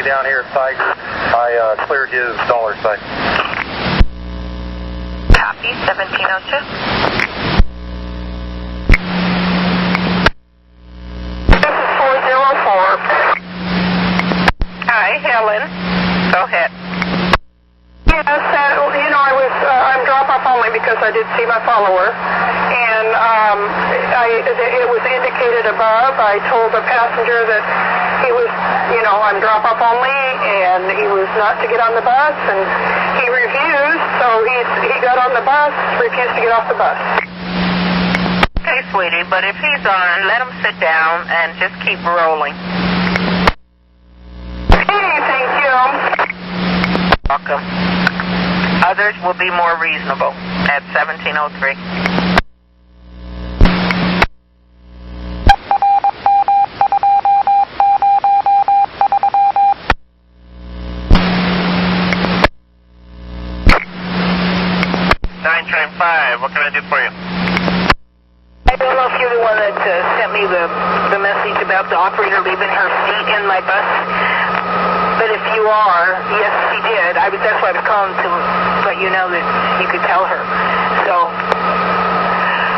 Down here at Tiger, I cleared his dollar sign. Copy, 1702. This is 404. I did see my follower. And it was indicated above. I told the passenger that he was, on drop-off only, and he was not to get on the bus, and he refused, so he got on the bus, refused to get off the bus. Okay, sweetie, but if he's on, let him sit down and just keep rolling. Hey, thank you. Welcome. Others will be more reasonable at 1703. Train 5, what can I do for you? I don't know if you're the one that sent me the message about the operator leaving her seat in my bus. But if you are, yes, she did. That's why I was calling to let you know that you could tell her.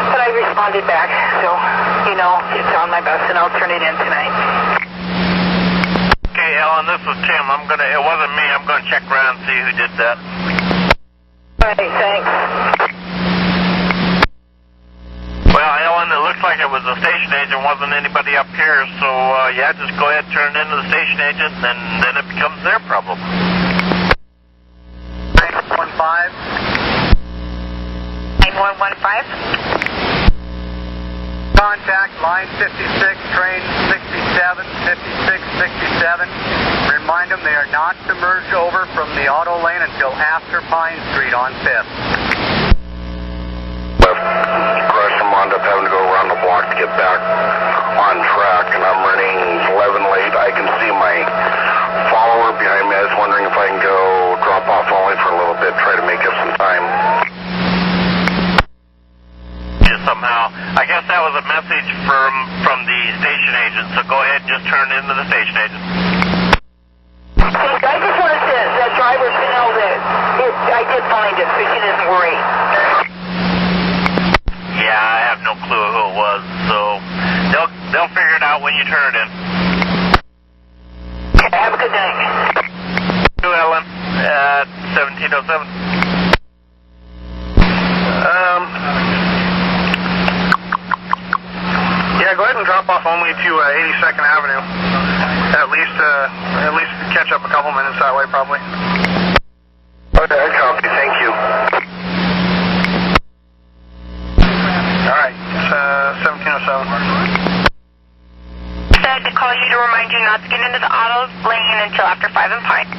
But I responded back, so, it's on my bus, and I'll turn it in tonight. Okay, Ellen, this is Tim. It wasn't me. I'm going to check around and see who did that. Hey, thanks. Well, Ellen, it looks like it was the station agent, wasn't anybody up here, so just go ahead and turn it into the station agent, and then it becomes their problem. 9115. 9115. Contact line 56, train 67, 5667. Remind them they are not to merge over from the auto lane until after Pine Street on 5th. Crash and wound up having to go around the block to get back on track, and I'm running 11 late. I can see my follower behind me. I was wondering if I can go drop off only for a little bit, try to make up some time. Somehow, I guess that was a message from the station agent, so go ahead and just turn it into the station agent. I just wanted that driver to know that I did find it, so she doesn't worry. Yeah, I have no clue who it was, so they'll figure it out when you turn it in. Okay, have a good night. You, Ellen, at 1707. Yeah, go ahead and drop off only to 82nd Avenue. At least catch up a couple minutes that way, probably. Okay, I copy. Thank you. All right, it's 1707. Said to call you to remind you not to get into the auto lane until after 5 and Pine.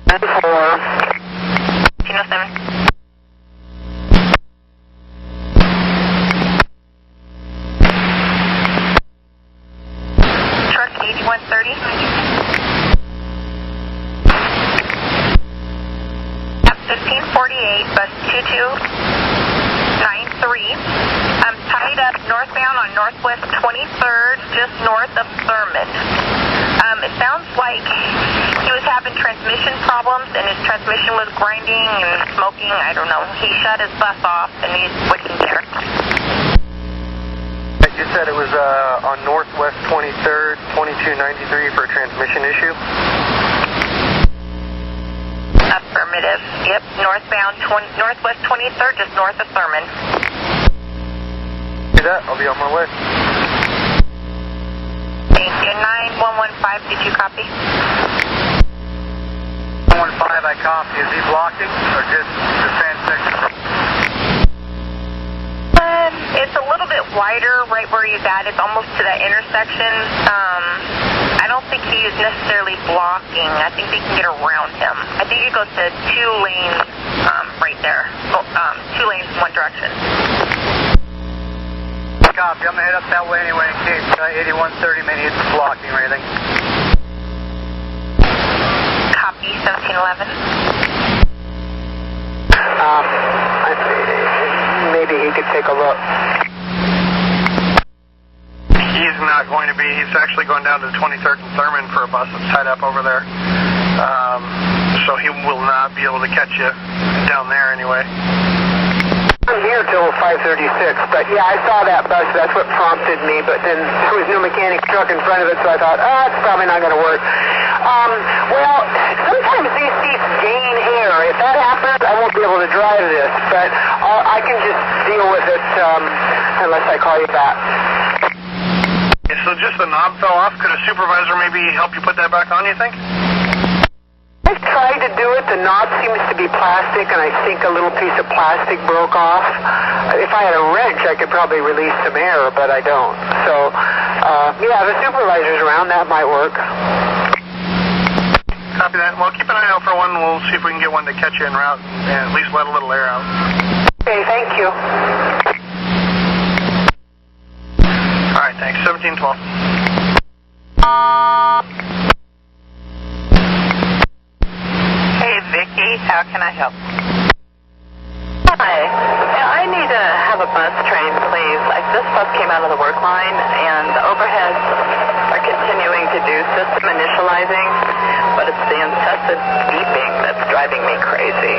1707. Truck 8130. At 1548, bus 2293. I'm tied up northbound on Northwest 23rd, just north of Thurman. It sounds like he was having transmission problems, and his transmission was grinding and smoking. I don't know. He shut his bus off, and he's waiting there. You said it was on Northwest 23rd, 2293 for a transmission issue? Affirmative. Yep, northbound, Northwest 23rd, just north of Thurman. Do that. I'll be on my way. Thank you. 9115, did you copy? 115, I copy. Is he blocking or just the transection? It's a little bit wider right where he's at. It's almost to that intersection. I don't think he's necessarily blocking. I think they can get around him. I think it goes to 2 lanes right there. 2 lanes in one direction. Copy. I'm going to head up that way anyway in case 8130 maybe it's blocking or anything. Copy, 1711. Maybe he could take a look. He's not going to be. He's actually going down to the 23rd and Thurman for a bus that's tied up over there. So he will not be able to catch you down there anyway. I'm here till 5:36, but yeah, I saw that bus. That's what prompted me. But then there was no mechanic truck in front of it, so I thought, it's probably not going to work. Well, sometimes these seats gain air. if that happens, I won't be able to drive this, but I can just deal with it unless I call you back. Okay, so just the knob fell off. Could a supervisor maybe help you put that back on, you think? I've tried to do it. The knob seems to be plastic, and I think a little piece of plastic broke off. If I had a wrench, I could probably release some air, but I don't. So, yeah, the supervisor's around. That might work. Copy that. Well, keep an eye out for one. We'll see if we can get one to catch you en route and at least let a little air out. Okay, thank you. All right, thanks. 1712. Hey, Vicki, how can I help? Hi. I need to have a bus train, please. This bus came out of the work line, and the overheads are continuing to do system initializing, but it's the incessant beeping that's driving me crazy.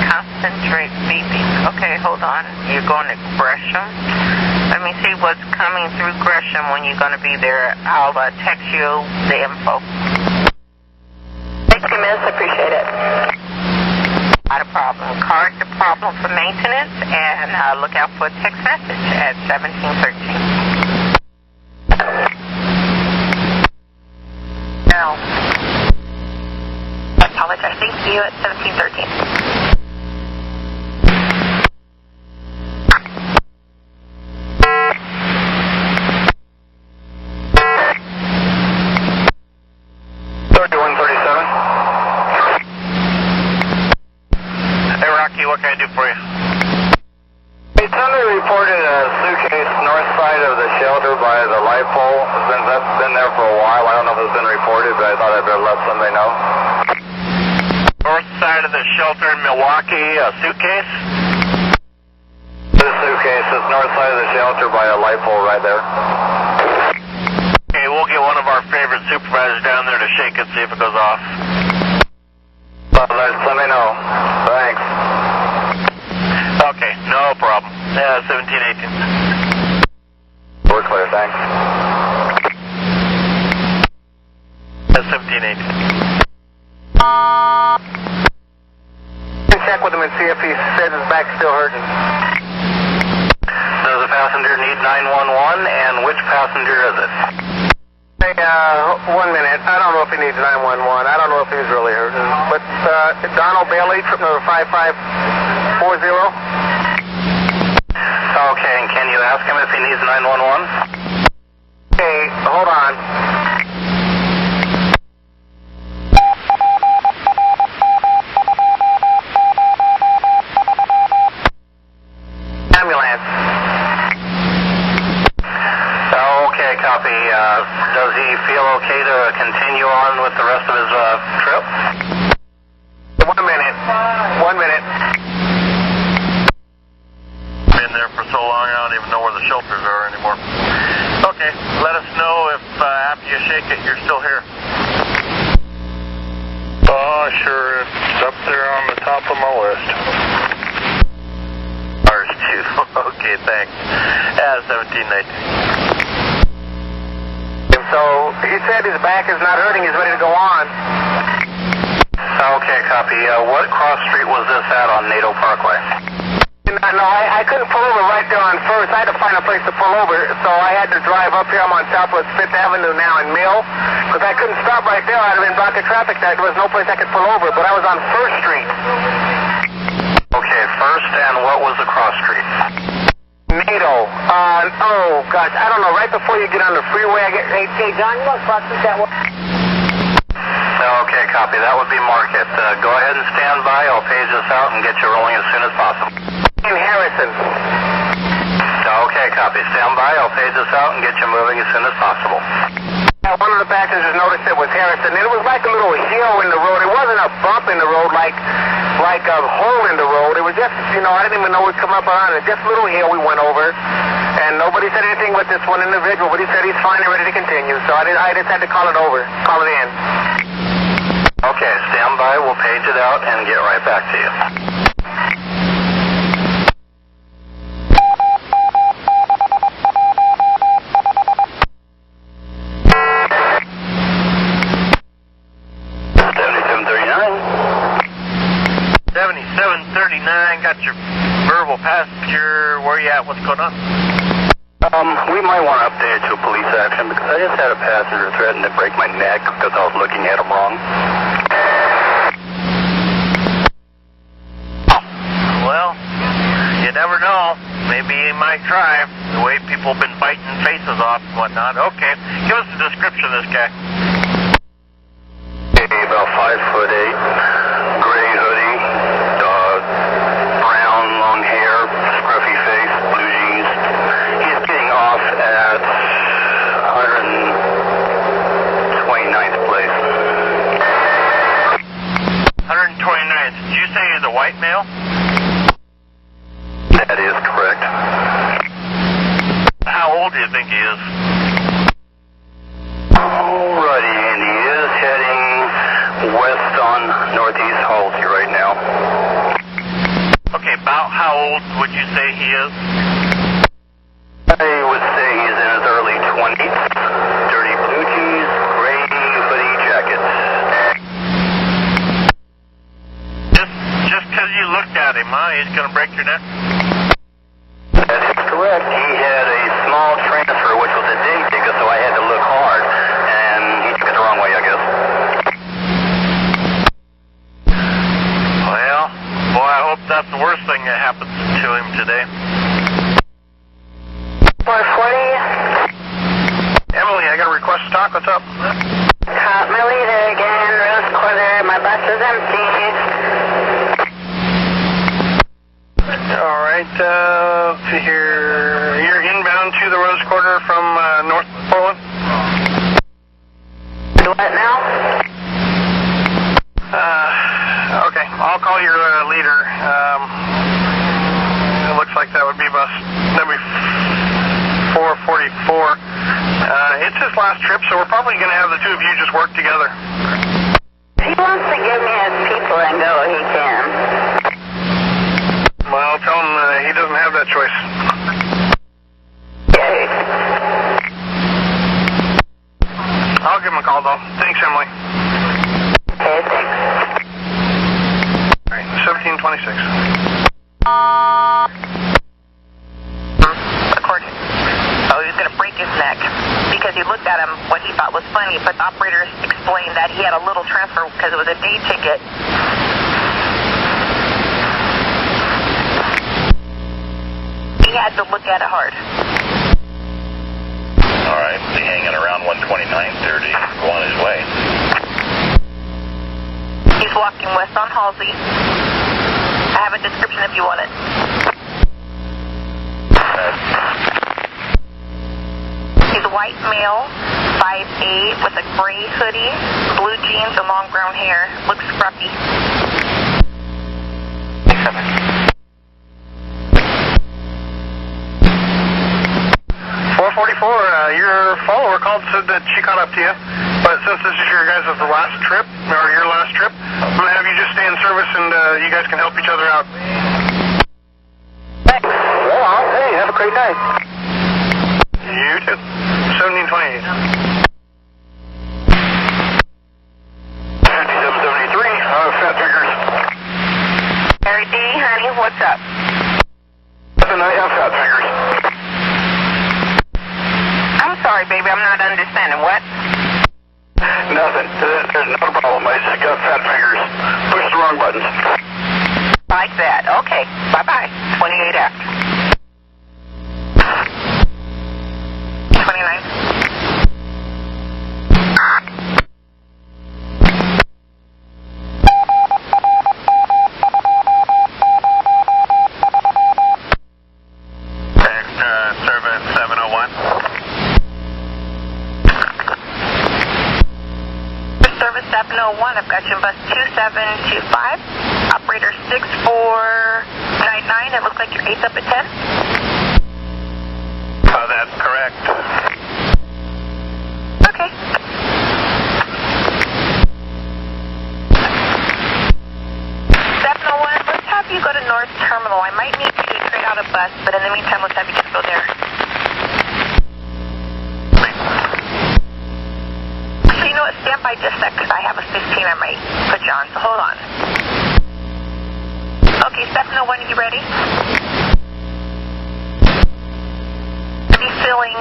Concentrate beeping. Okay, hold on. You're going to Gresham? Let me see what's coming through Gresham when you're going to be there. I'll text you the info. Thank you, miss. Appreciate it. Not a problem. Card the problem for maintenance, and look out for a text message at 1713. Now. I apologize. See you at 1713. What can I do for you? Hey, somebody reported a suitcase north side of the shelter by the light pole. That's been there for a while. I don't know if it's been reported, but I thought I'd better let somebody know. North side of the shelter in Milwaukee, a suitcase? This suitcase is north side of the shelter by a light pole right there. Okay, we'll get one of our favorite supervisors down there to shake it, see if it goes off. Let me know. Thanks. Okay, no problem. 1718. We're clear, thanks. 1718. Check with him and see if he said his back's still hurting. Does the passenger need 911, and which passenger is it? Hey, 1 minute. I don't know if he needs 911. I don't know if he's really hurting. But, Donald Bailey, trip number 5540. Okay, and can you ask him if he needs 911? Okay, hold on. Ambulance. Okay, copy. Does he feel okay to continue on with the rest of his trip? 1 minute. 1 minute. Been there for so long, I don't even know where the shelters are anymore. Okay, let us know if after you shake it, you're still here. Sure. It's up there on the top of my list. Ours too. Okay, thanks. 1719. So, he said his back is not hurting, he's ready to go on. Okay, copy. What cross street was this at on NATO Parkway? No, I couldn't pull over right there on First. I had to find a place to pull over, so I had to drive up here. I'm on Southwest 5th Avenue now in Mill, because I couldn't stop right there. I'd have been blocking traffic. There was no place I could pull over, but I was on First Street. Okay, First, and what was the cross street? NATO. Oh, gosh, I don't know. Right before you get on the freeway, I get... Hey, John, you want to cross street that way? Okay, copy. That would be Market. Go ahead and stand by. I'll page this out and get you rolling as soon as possible. In Harrison. Okay, copy. Stand by. I'll page this out and get you moving as soon as possible. One of the passengers noticed it was Harrison. It was like a little hill in the road. It wasn't a bump in the road like a hole in the road. It was just, I didn't even know we'd come up on it. Just a little hill we went over. And nobody said anything with this one individual, but he said he's fine and ready to continue. So I just had to call it over. Call it in. Okay, stand by. We'll page it out and get right back to you. got your verbal passenger. Where you at? What's going on? We might want to update it to a police action because I just had a passenger threaten to break my neck because I was looking at him wrong. Well, you never know. Maybe he might try. The way people have been biting faces off and whatnot. Okay, give us a description of this guy. Okay, about 5'8", gray hoodie, brown long hair, scruffy face, blue jeans. He's getting off at 129th place. 129th. Did you say he's a white male? That is correct. How old do you think he is? Alrighty, and he is heading west on Northeast Halsey right now. Okay, about how old would you say he is? I would say he's in his early 20s. Dirty blue jeans, gray hoodie jacket. Just because you looked at him, huh? He's going to break your neck? That is correct. He had a small transfer, which was a day ticket, so I had to look hard, and he took it the wrong way, I guess. Well, boy, I hope that's the worst thing that happens to him today. 440. Emily, I got a request to talk. What's up? Caught my leader again, Rose Quarter. My bus is empty. All right, let's see here. You're inbound to the Rose Quarter from North Portland? What now? Okay, I'll call your leader. It looks like that would be bus number 444. It's his last trip, so we're probably going to have the two of you just work together. If he wants to give me his people and go, he can. Well, tell him he doesn't have that choice. Yay. I'll give him a call, though. Thanks, Emily. Okay, thanks. All right, 1726. Recorded. Oh, he was going to break his neck because he looked at him what he thought was funny, but the operators explained that he had a little transfer because it was a day ticket. He had to look at it hard. All right, is he hanging around 129th or did he go on his way? He's walking west on Halsey. I have a description if you want it. He's a white male, 5'8", with a gray hoodie, blue jeans, and long brown hair. Looks scruffy. 444, your follower called and said that she caught up to you. But since this is your guys' last trip, or your last trip, I'm going to have you just stay in service and you guys can help each other out. Thanks. Well, hey, have a great night. You too. 1728. 5773, Fat Fingers. Mary D, honey, what's up? Nothing, I have Fat Fingers. I'm sorry, baby, I'm not understanding. What? Nothing. There's no problem. I just got fat fingers. Push the wrong buttons. Like that. Okay. Bye-bye. 28 after. 29. Service 701. Service 701, I've got you in bus 2725. Operator 6499. It looks like you're 8th up at 10. That's correct. Okay. Let's have you go to North Terminal. I might need you to trade out a bus, but in the meantime, let's have you just go there. So you know what? Stand by just a sec, because I have a 15 I might put you on, so hold on. Okay, 701, you ready? Be filling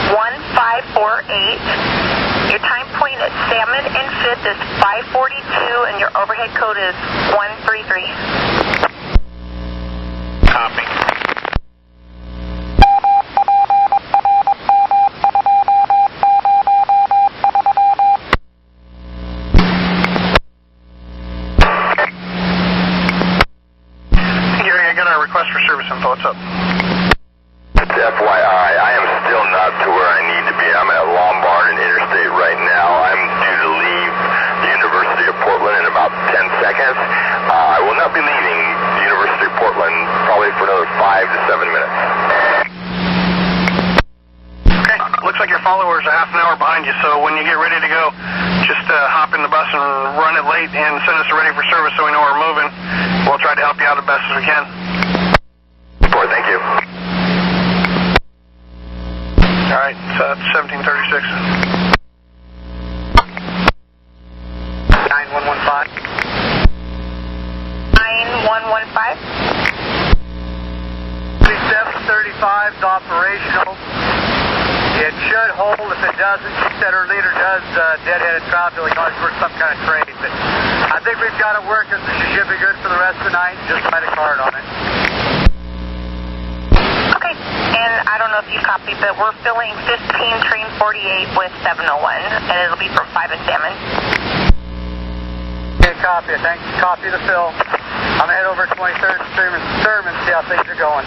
1548. Your time point at Salmon and 5th is 542, and your overhead code is 133. Copy. Gary, I got a request for service info. What's up? It's FYI, I am still not to where I need to be. I'm at Lombard and Interstate right now. I'm due to leave the University of Portland in about 10 seconds. I will not be leaving the University of Portland probably for another 5 to 7 minutes. Okay. Looks like your follower's a half an hour behind you, so when you get ready to go, just hop in the bus and run it late and send us a ready for service so we know we're moving. We'll try to help you out as best as we can. Thank you. All right, so that's 1736. 9115. 9115. 3735's operational. It should hold. If it doesn't, she said her leader does deadheaded traffic like for some kind of trade. But I think we've got it working, so she should be good for the rest of the night. Just write a card on it. Okay, and I don't know if you copied, but we're filling 15 train 48 with 701, and it'll be from 5 and Salmon. Okay, copy it. Thanks. Copy the fill. I'm going to head over to 23rd Sturm and see how things are going.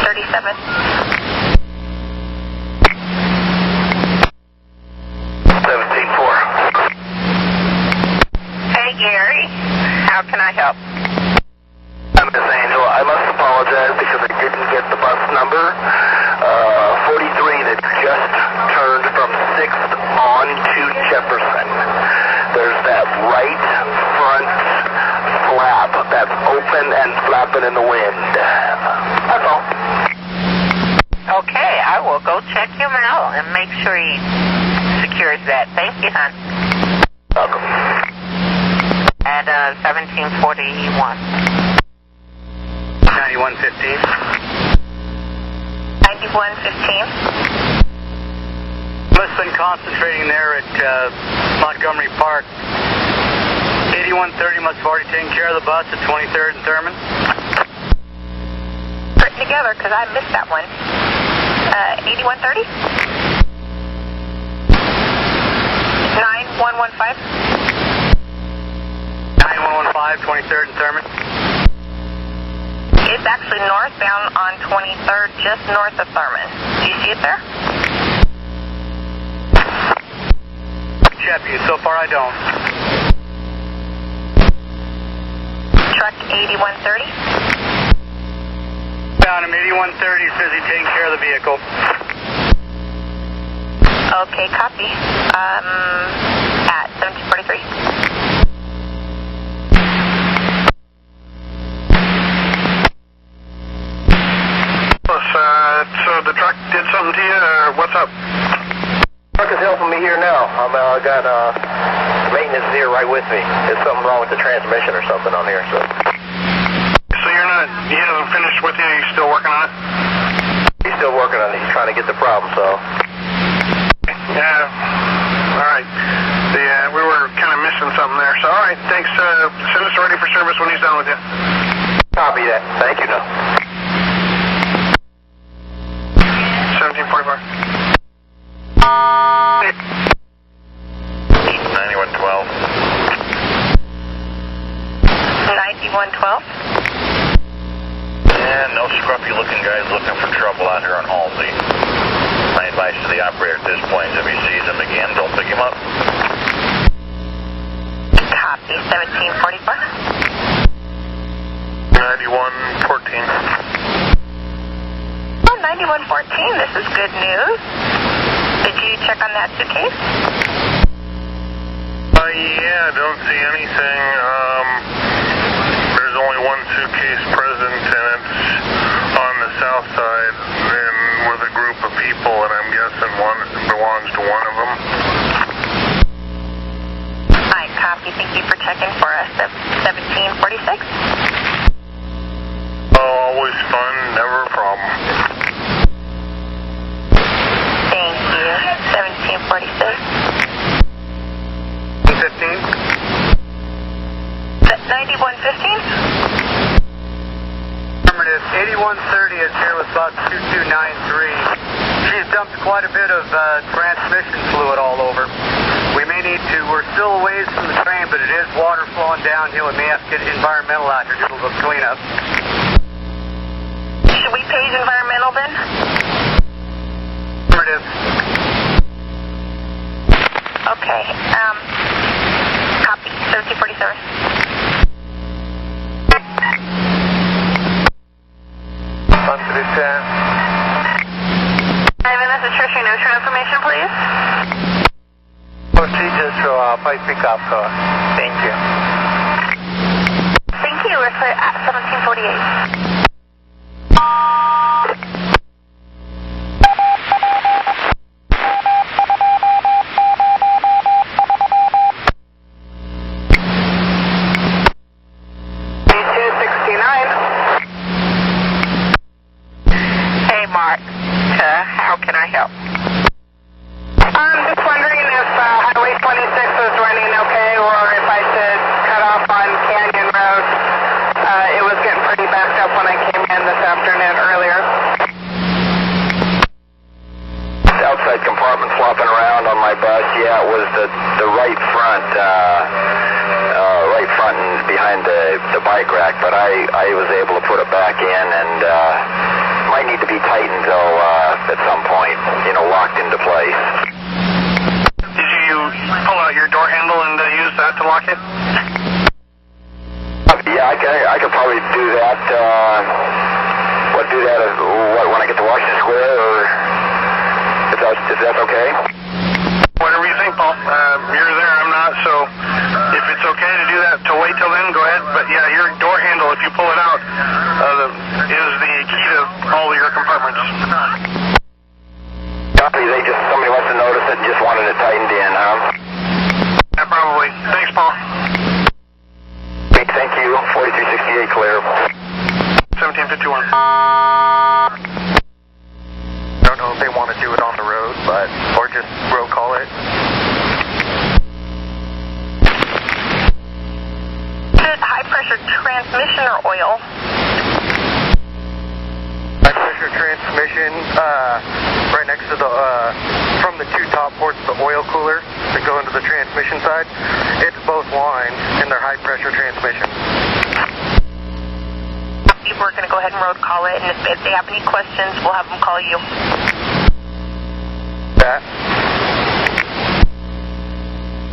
37. 17-4. Hey, Gary. How can I help? I'm Miss Angela. I must apologize because I didn't get the bus number. 43 that just turned from 6th on to Jefferson. There's that right front flap that's open and flapping in the wind. That's all. Okay, I will go check him out and make sure he secures that. Thank you, hon. Welcome. At 1741. 9115. 9115. Must have been concentrating there at Montgomery Park. 8130 must have already taken care of the bus at 23rd and Thurman. Put it together, because I missed that one. 8130? 9115? 9115, 23rd and Thurman. It's actually northbound on 23rd, just north of Thurman. Do you see it there? Check you. So far, I don't. Truck 8130? Found him. 8130 says he's taking care of the vehicle. Okay, copy. At 1743. So the truck did something to you, or what's up? Truck is helping me here now. I got maintenance here right with me. There's something wrong with the transmission or something on here. So you're not, he hasn't finished with you, you're still working on it? He's still working on it. He's trying to get the problem solved. Yeah. All right. We were kind of missing something there. So, all right, thanks. Send us ready for service when he's done with you. Copy that. Thank you, no. 1744. 9112. 9112? And no scruffy looking guys looking for trouble out here on Halsey. My advice to the operator at this point is if he sees him again, don't pick him up. Copy. 1744? 9114. Oh, 9114. This is good news. Did you check on that suitcase? Yeah, don't see anything. There's only one suitcase present, and it's on the south side and with a group of people, and I'm guessing one belongs to one of them. I copy Thank you for checking for us at 1746. Always fun, never a problem. Thank you. 1746. 15. 9115? Affirmative. 8130 is here with bus 2293. She's dumped quite a bit of transmission fluid all over. We may need to, we're still a ways from the train, but it is water flowing downhill. We may have to get environmental out here to do a little cleanup. Should we page environmental then? Affirmative. Okay. Copy. 1747. On to the 10. Ivan, this is Tricia. Neutral information, please. Procedure to flight pickup car. Thank you. Thank you. We're clear at 1748. Hey, Mark. How can I help? I'm just wondering if Highway 26 is running okay, or if I should cut off on Canyon Road. It was getting pretty backed up when I came in this afternoon earlier. Outside compartment flopping around on my bus. Yeah, it was the right front and behind the bike rack, but I was able to put it back in, and might need to be tightened though at some point, locked into place. Did you pull out your door handle and use that to lock it? Yeah, I could probably do that. When I get to Washington Square, or if that's okay? Whatever you think, Paul. You're there, I'm not, so if it's okay to do that, to wait till then, go ahead. But yeah, your door handle, if you pull it out, is the key to all of your compartments. Copy, somebody must have noticed it and just wanted it tightened in, huh? Yeah, probably. Thanks, Paul. Okay, thank you. 4368 clear. 1751. I don't know if they want to do it on the road, or just road call it. Is it high pressure transmission or oil? High pressure transmission, right next to from the two top ports of the oil cooler that go into the transmission side. It's both lines, and they're high pressure transmission. We're going to go ahead and road call it, and if they have any questions, we'll have them call you. That.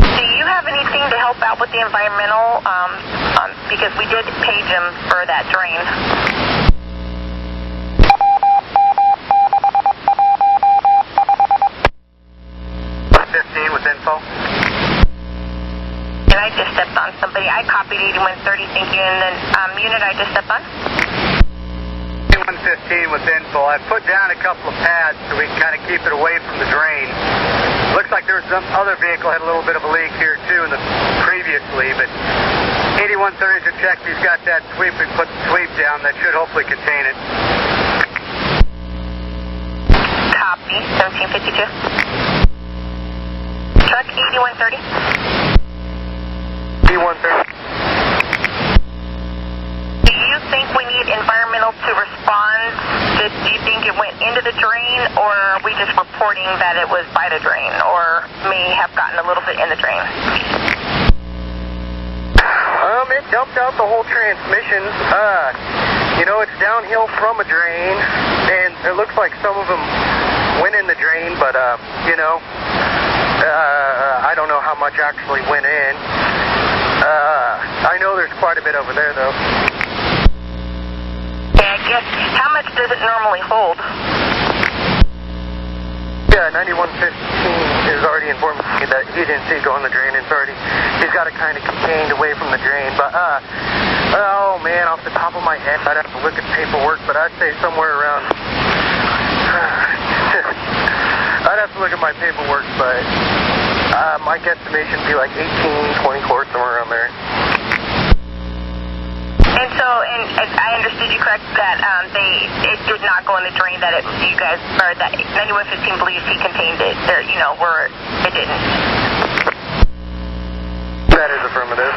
Do you have anything to help out with the environmental? Because we did page them for that drain. 15 with info. And I just stepped on somebody. I copied 8130, thank you. And then unit I just stepped on? 115 with info. I put down a couple of pads so we can kind of keep it away from the drain. Looks like there was some other vehicle had a little bit of a leak here too previously, but 8130 to check he's got that sweep. We put the sweep down. That should hopefully contain it. Copy, 1752. Truck 8130. 8130. Do you think we need environmental to respond? Do you think it went into the drain, or are we just reporting that it was by the drain, or may have gotten a little bit in the drain? It dumped out the whole transmission. It's downhill from a drain, and it looks like some of them went in the drain, but, I don't know how much actually went in. I know there's quite a bit over there, though. Yeah, I guess, how much does it normally hold? Yeah, 9115 is already informed me that he didn't see it go in the drain. He's got it kind of contained away from the drain. But, oh man, off the top of my head, I'd have to look at paperwork, but I'd say somewhere around, I'd have to look at my paperwork, but My guesstimation would be like 18, 20 quarts, somewhere around there. And so, and I understood you correct that it did not go in the drain, that you guys, or that 9115 believes he contained it, or, you know, where it didn't. That is affirmative.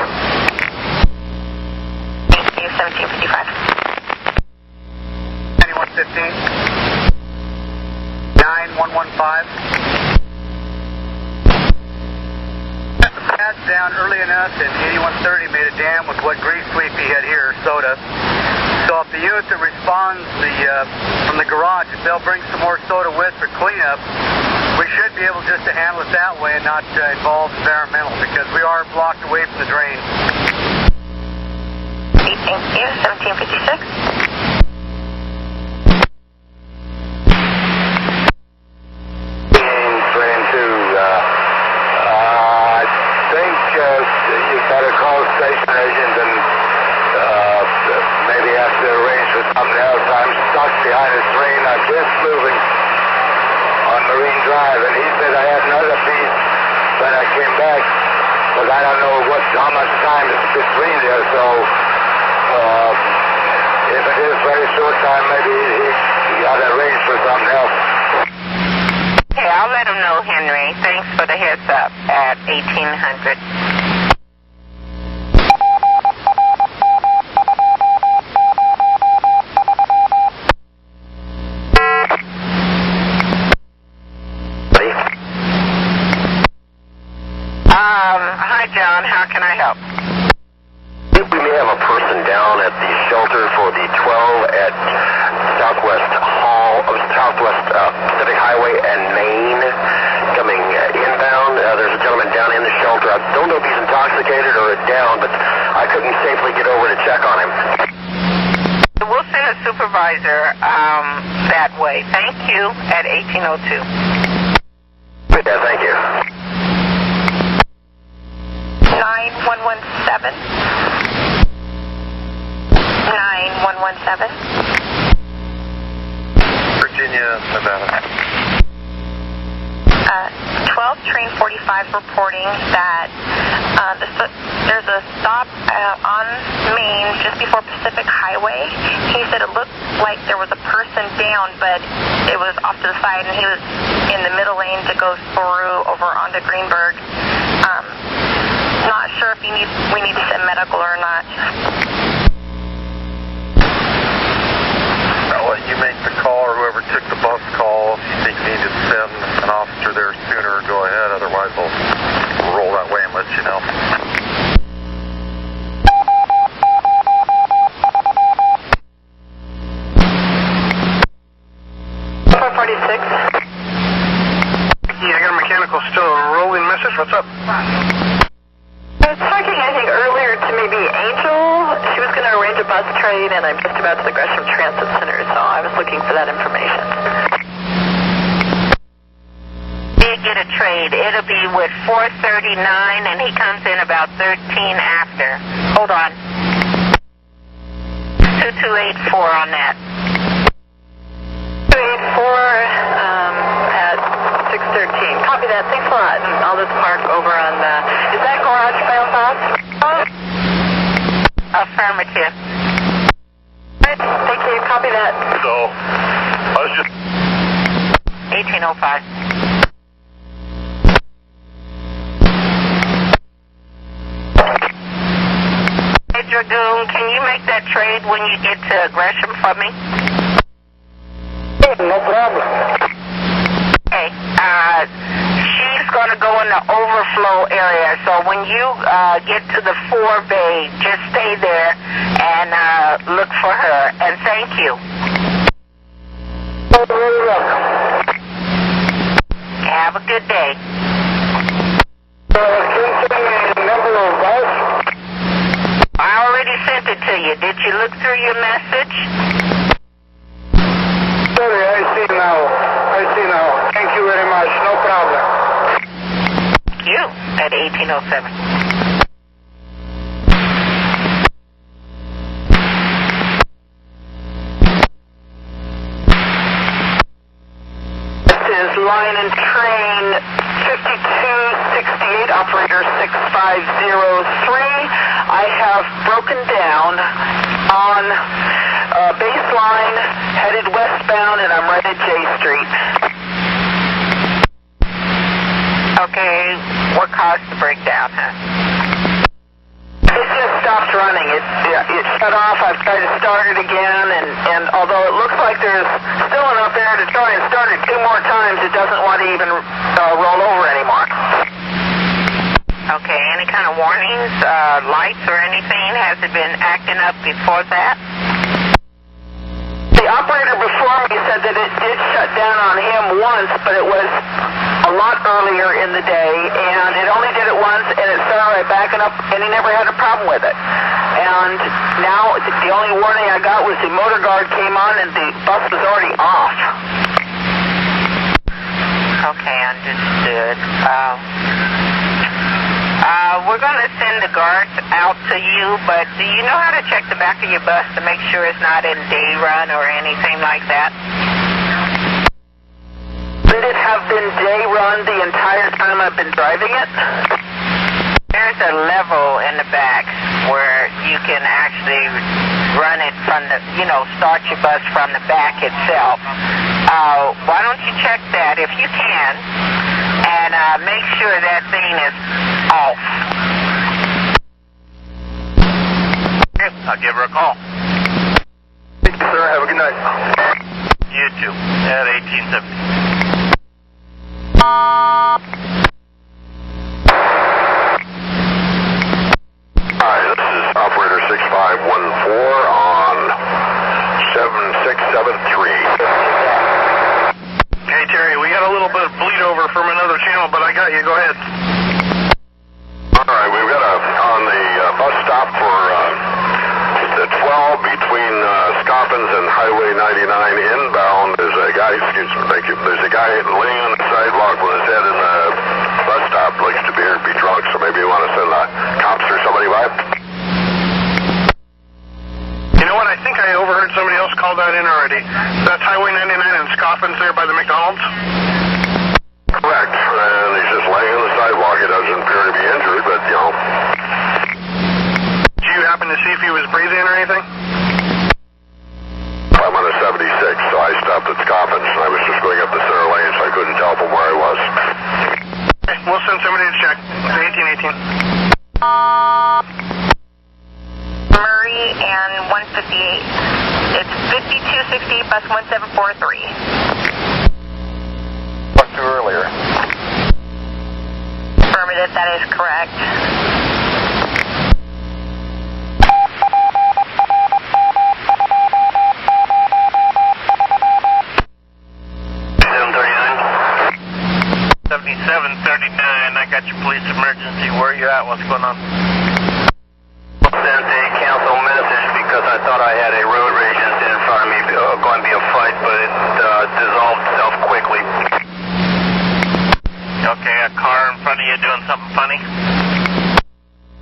Thank you, 1755. 9115. 9115. Pads down early enough, and 8130 made a dam with what grease sweep he had here, soda. So if the unit that responds from the garage, if they'll bring some more soda with for cleanup, we should be able just to handle it that way and not involve environmental, because we are blocked away from the drain. Thank you, 1756. You better call station agent and maybe have to arrange for something else. I'm stuck behind a train. I'm just moving on Marine Drive, and he said I had another piece when I came back, but I don't know how much time is between there. So if it is very short time, maybe he got to arrange for something else. Okay, I'll let him know, Henry. Thanks for the heads up at 1800. Hi, John. How can I help? I think we may have a person down at the shelter for the 12 at Southwest Pacific Highway and Main coming inbound. There's a gentleman down in the shelter. I don't know if he's intoxicated or down, but I couldn't safely get over to check on him. We'll send a supervisor that way. Thank you at 1802. Yeah, thank you. 9117. 9117. Virginia, Nevada. 12 train 45 reporting that there's a stop on Main just before Pacific Highway. He said it looked like there was a person down, but it was off to the side, and he was in the middle lane to go through over onto Greenberg. Not sure if we need to send medical or not. I'll let you make the call, or whoever took the bus call. If you think you need to send an officer there sooner, go ahead. Otherwise, we'll roll that way and let you know. Yeah, I got a mechanical still rolling message. What's up? I was talking, I think, earlier to maybe Angel. She was going to arrange a bus trade, and I'm just about to the Gresham Transit Center, so I was looking for that information. Did get a trade. It'll be with 439, and he comes in about 13 after. Hold on. 2284 on that. 284 at 613. Copy that. Thanks a lot. And I'll just park over on the... Is that garage found off? Affirmative. Right. Thank you. Copy that. So, I was just... 1805. Hey, Dragoon, can you make that trade when you get to Gresham for me? No problem. Okay. She's going to go in the overflow area, so when you get to the 4 bay, just stay there and look for her. And thank you. You're very welcome. Have a good day. Number of bus? I already sent it to you. Did you look through your message? Sorry, I see now. Thank you very much. No problem. Thank you at 1807. This is line and train 5260. operator 6503. I have broken down on baseline, headed westbound, and I'm right at J Street. Okay, what caused the breakdown, huh? It just stopped running. It shut off. I've tried to start it again, and although it looks like there's still enough there to try and start it 2 more times, it doesn't want to even roll over anymore. Okay, any kind of warnings, lights or anything? Has it been acting up before that? The operator before me said that it did shut down on him once, but it was a lot earlier in the day, and it only did it once, and it started right backing up, and he never had a problem with it. And now the only warning I got was the motor guard came on, and the bus was already off. Okay, understood. We're going to send the guards out to you, but do you know how to check the back of your bus to make sure it's not in day run or anything like that? Would it have been day run the entire time I've been driving it? There's a level in the back where you can actually run it from the, start your bus from the back itself. Why don't you check that if you can, and make sure that thing is off. I'll give her a call. Thank you, sir. Have a good night. You too. At 1870. Hi, this is operator 6514 on 7673. Hey, Terry, we got a little bit of bleed over from another channel, but I got you. Go ahead. All right, we've got on the bus stop for the 12 between Scoffins and Highway 99 inbound. There's a guy, thank you, there's a guy laying on the sidewalk with his head in the bus stop, likes to be drunk, so maybe you want to send the cops or somebody by. You know what? I think I overheard somebody else call that in already. That's Highway 99 and Scoffins there by the McDonald's? Correct. And he's just laying on the sidewalk. He doesn't appear to be injured, but, Did you happen to see if he was breathing or anything? I'm on a 76, so I stopped at Scoffins, and I was just going up the center lane, so I couldn't tell from where I was. Okay, we'll send somebody to check. 1818. Murray and 158. It's 5260, bus 1743. What to earlier? Affirmative, that is correct. I got your police emergency. Where are you at? What's going on? Sent a council message because I thought I had a road rage incident in front of me, going to be a fight, but it dissolved itself quickly. Okay, a car in front of you doing something funny?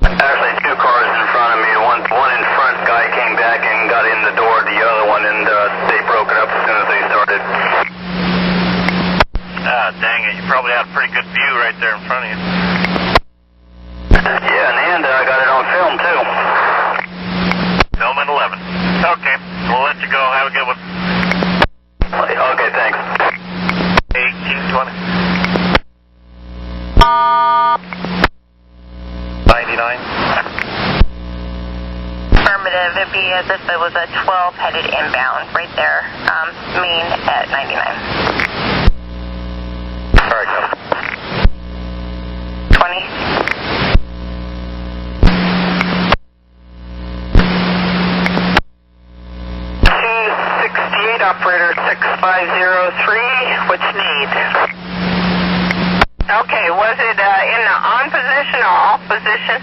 Actually, 2 cars in front of me. One in front guy came back and got in the door, the other one, and they broke it up as soon as they started. Ah, dang it. You probably had a pretty good view right there in front of you. Yeah, and I got it on film, too. Film at 11. Okay, we'll let you go. Have a good one. Okay, thanks. 1820. 99. Affirmative, it'd be as if it was a 12 headed inbound right there, Main at 99. All right, go. 20. Operator 6503, which need? Okay, was it in the on position or off position?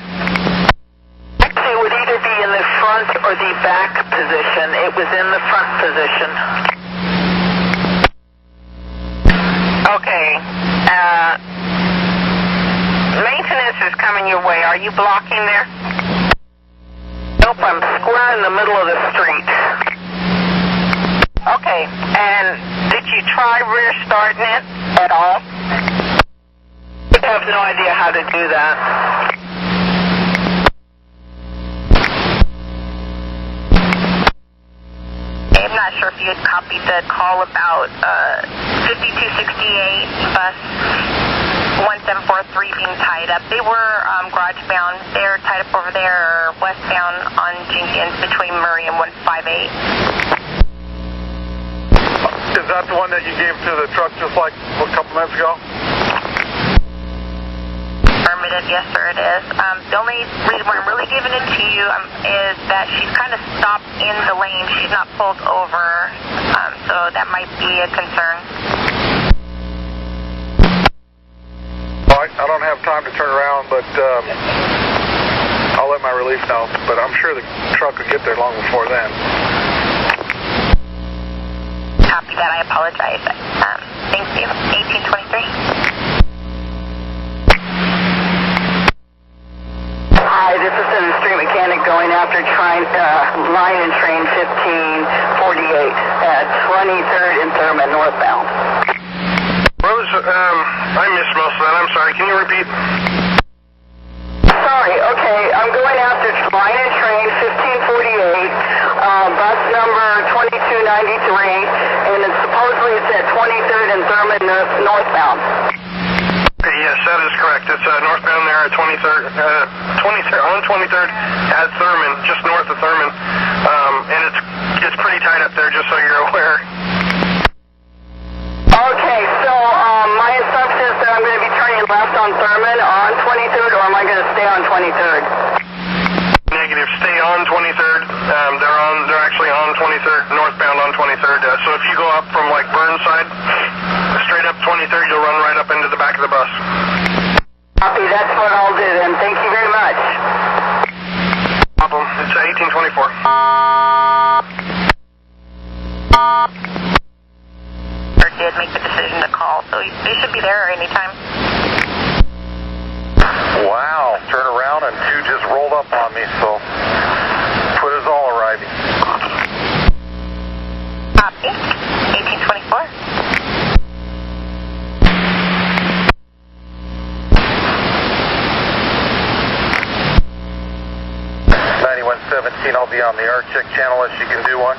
Actually, it would either be in the front or the back position. It was in the front position. Okay. Maintenance is coming your way. Are you blocking there? Nope, I'm square in the middle of the street. Okay, and did you try rear starting it at all? I have have no idea how to do that. I'm not sure if you had copied the call about 5268 bus 1743 being tied up. They were garage bound. They're tied up over there westbound on Jenkins between Murray and 158. Is that the one that you gave to the truck just like a couple minutes ago? Affirmative, yes sir it is. The only reason why I'm really giving it to you is that she's kind of stopped in the lane. She's not pulled over, so that might be a concern. I don't have time to turn around, but I'll let my relief know. But I'm sure the truck will get there long before then. Copy that. I apologize. Thank you. 1823. Hi, this is an street mechanic going after line and train 1548 at 23rd and Thurman northbound. I missed most of that. I'm sorry. Can you repeat? Sorry. Okay, I'm going after line and train 1548, bus number 2293, and supposedly it's at 23rd and Thurman northbound. Yes, that is correct. It's northbound there at 23rd, on 23rd at Thurman, just north of Thurman, and it's pretty tight up there, just so you're aware. Okay, so my assumption is that I'm going to be turning left on Thurman on 23rd, or am I going to stay on 23rd? Negative. Stay on 23rd. They're actually on 23rd, northbound on 23rd. So if you go up from like Burnside, straight up 23rd, you'll run right up into the back of the bus. Copy. That's what I'll do then. Thank you very much. Problem. It's 1824. Did make the decision to call, so they should be there anytime. Wow, turn around and two just rolled up on me, so put us all arriving. Copy. 1824. I'll be on the R-Check channel if she can do one.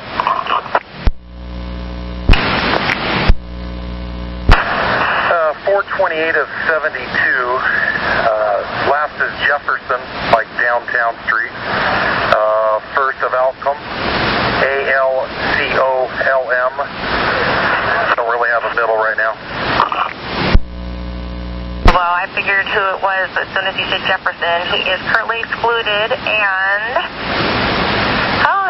428 of 72, last is Jefferson, like downtown street. First of Alcom, A-L-C-O-L-M. Don't really have a middle right now. Well, I figured who it was as soon as you said Jefferson. He is currently excluded, and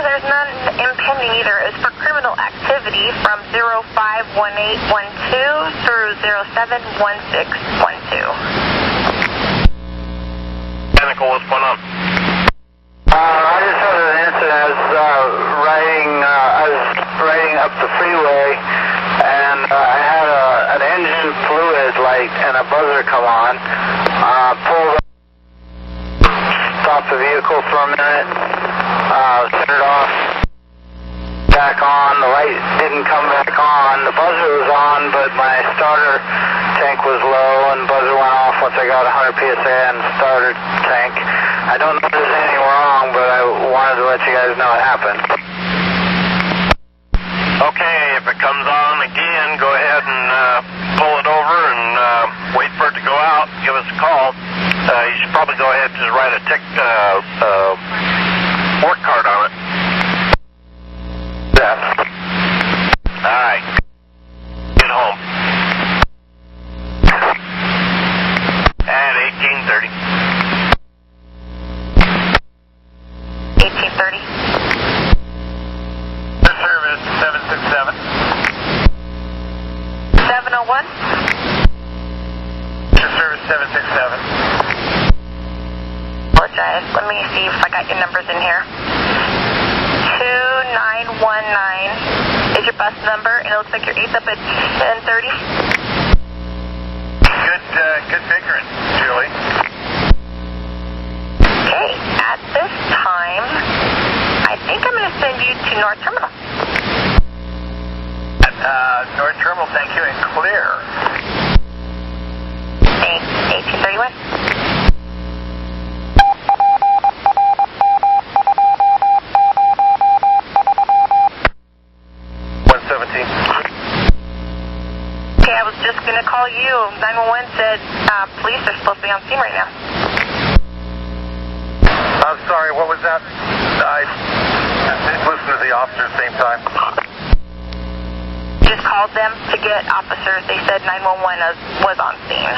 there's none impending either. It's for criminal activity from 051812 through 071612. Mechanical, what's going on? I just had an incident. I was riding up the freeway, and I had an engine fluid light and a buzzer come on. Pulled up, stopped the vehicle for a minute, turned it off, back on. The light didn't come back on. The buzzer was on, but my starter tank was low, and buzzer went off once I got 100 PSI in the starter tank. I don't know if there's anything wrong, but I wanted to let you guys know it happened. Okay, if it comes on again, go ahead and pull it over and wait for it to go out. Give us a call. You should probably go ahead and just write a work card on it. Yeah. All right. Get home. At 1830. 1830. Service 767. 701. Service 767. Apologize. Let me see if I got your numbers in here. 2919 is your bus number, and it looks like you're 8th up at 1030. Good figuring, Julie. Okay, at this time, I think I'm going to send you to North Terminal. North Terminal, thank you, and clear. 1830. 911 said police are supposed to be on scene right now. I'm sorry, what was that? I listened to the officer at the same time. Just called them to get officers. They said 911 was on scene.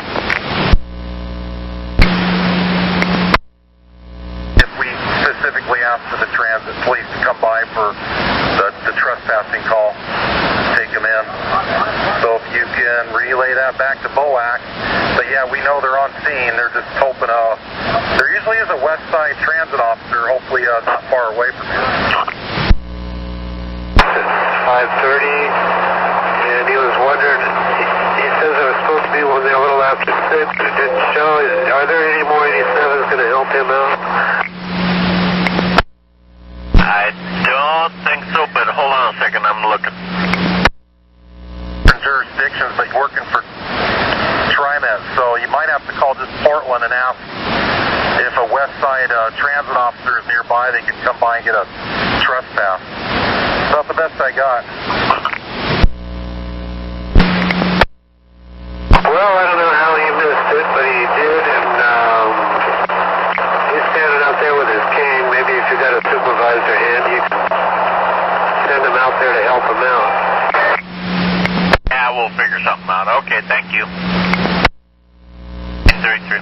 If we specifically asked for the transit police to come by for the trespassing call, take them in. So if you can relay that back to BOAC, but yeah, we know they're on scene. They're just hoping there usually is a West Side transit officer, hopefully not far away from here. It's 5:30, and he was wondering, he says it was supposed to be a little after 6, but it didn't show. Are there any more 87s going to help him out? I don't think so, but hold on a second, I'm looking. Jurisdictions, but you're working for TriMet, so you might have to call just Portland and ask if a West Side transit officer is nearby. They can come by and get a trespass. That's the best I got. Well, I don't know how he missed it, but he did, and he's standing out there with his cane. Maybe if you got a supervisor hand, you can send him out there to help him out. Yeah, we'll figure something out. Okay, thank you. 33.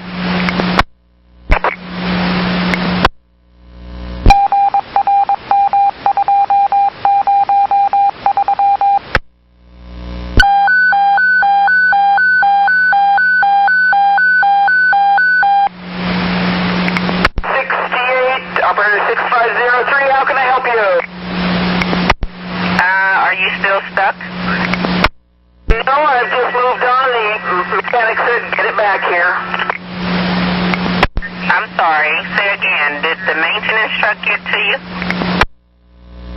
Operator 6503, how can I help you? Are you still stuck? No, I've just moved on. The mechanic said get it back here. I'm sorry. Say again. Did the maintenance truck get to you?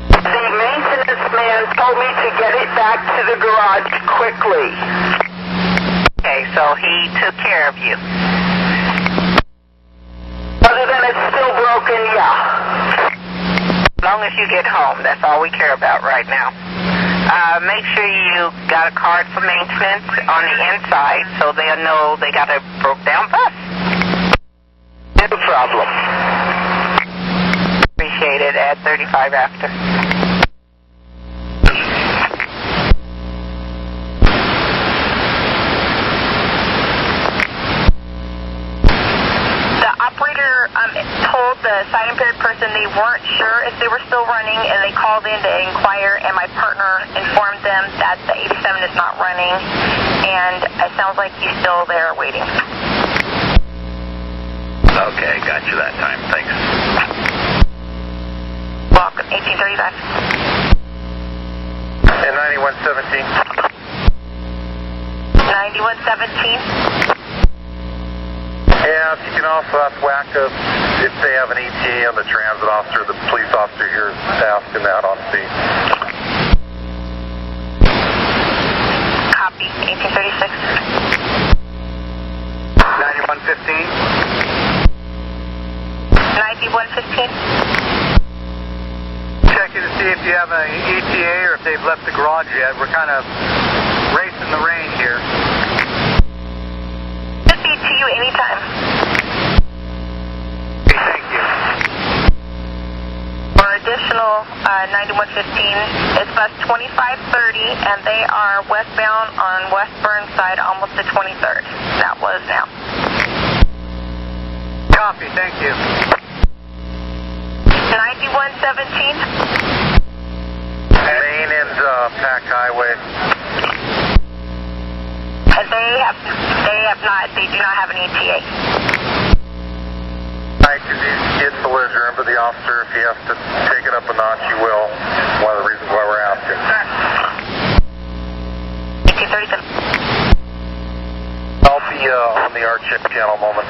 The maintenance man told me to get it back to the garage quickly. Okay, so he took care of you. Other than it's still broken, yeah. As long as you get home, that's all we care about right now. Make sure you got a card for maintenance on the inside so they'll know they got a broke down bus. No problem. Appreciate it. Add 35 after. Operator told the sight impaired person they weren't sure if they were still running, and they called in to inquire, and my partner informed them that the 87 is not running, and it sounds like he's still there waiting. Okay, got you that time. Thanks. Welcome, 1835. And 9117. 9117. Yeah, you can also ask WACA if they have an ETA on the transit officer. The police officer here is asking that on scene. Copy, 1836. 9115. 9115. Checking to see if you have an ETA or if they've left the garage yet. We're kind of racing the rain here. Should be to you anytime. Thank you. For additional 9115, it's bus 2530, and they are westbound on West Burnside, almost to 23rd. That was now. Copy, thank you. 9117. Main and Pack Highway. They do not have an ETA. Right, because he's getting belligerent, but the officer, if he has to take it up a notch, he will. One of the reasons why we're asking. 1837. I'll be on the R-Chip channel moment.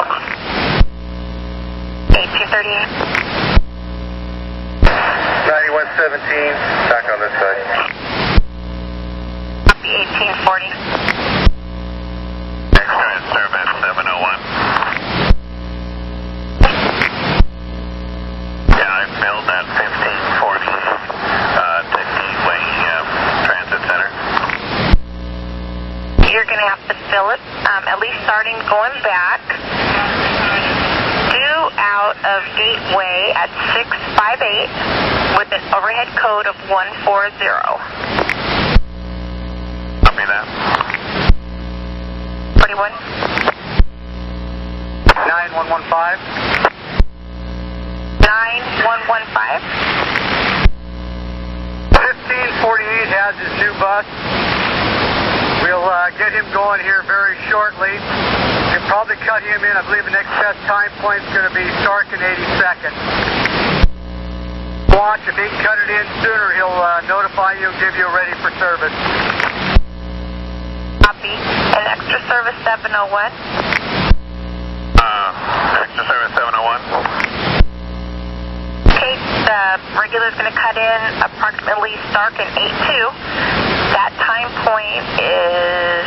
1838. 9117, back on this side. Copy, 1840. Next serve at 701. Yeah, I filled that 1540 to Gateway Transit Center. You're going to have to fill it. going back, due out of Gateway at 658 with an overhead code of 140. Copy that. 41. 9115. 9115. 1548 has his new bus. We'll get him going here very shortly. We'll probably cut him in. I believe the next best time point is going to be Stark in 80 seconds. Watch, if he can cut it in sooner, he'll notify you and give you a ready for service. Copy. And extra service 701. Extra service 701. Okay, the regular's going to cut in approximately Stark in 82. That time point is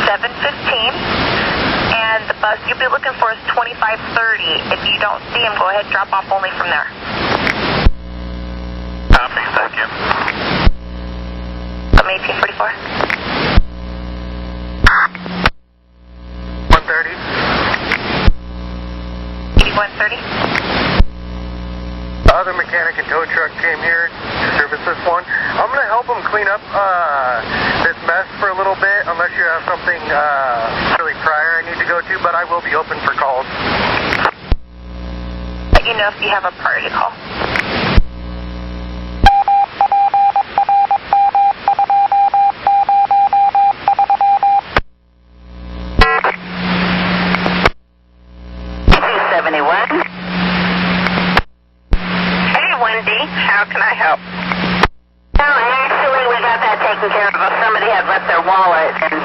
7:15. And the bus you'll be looking for is 2530. If you don't see him, go ahead and drop off only from there. Copy, thank you. From 1844. 130. 8130. Other mechanic and tow truck came here to service this one. I'm going to help them clean up this mess for a little bit, unless you have something really prior I need to go to, but I will be open for calls. Let you know if you have a priority call. How can I help? Well, actually, we got that taken care of. Somebody had left their wallet, and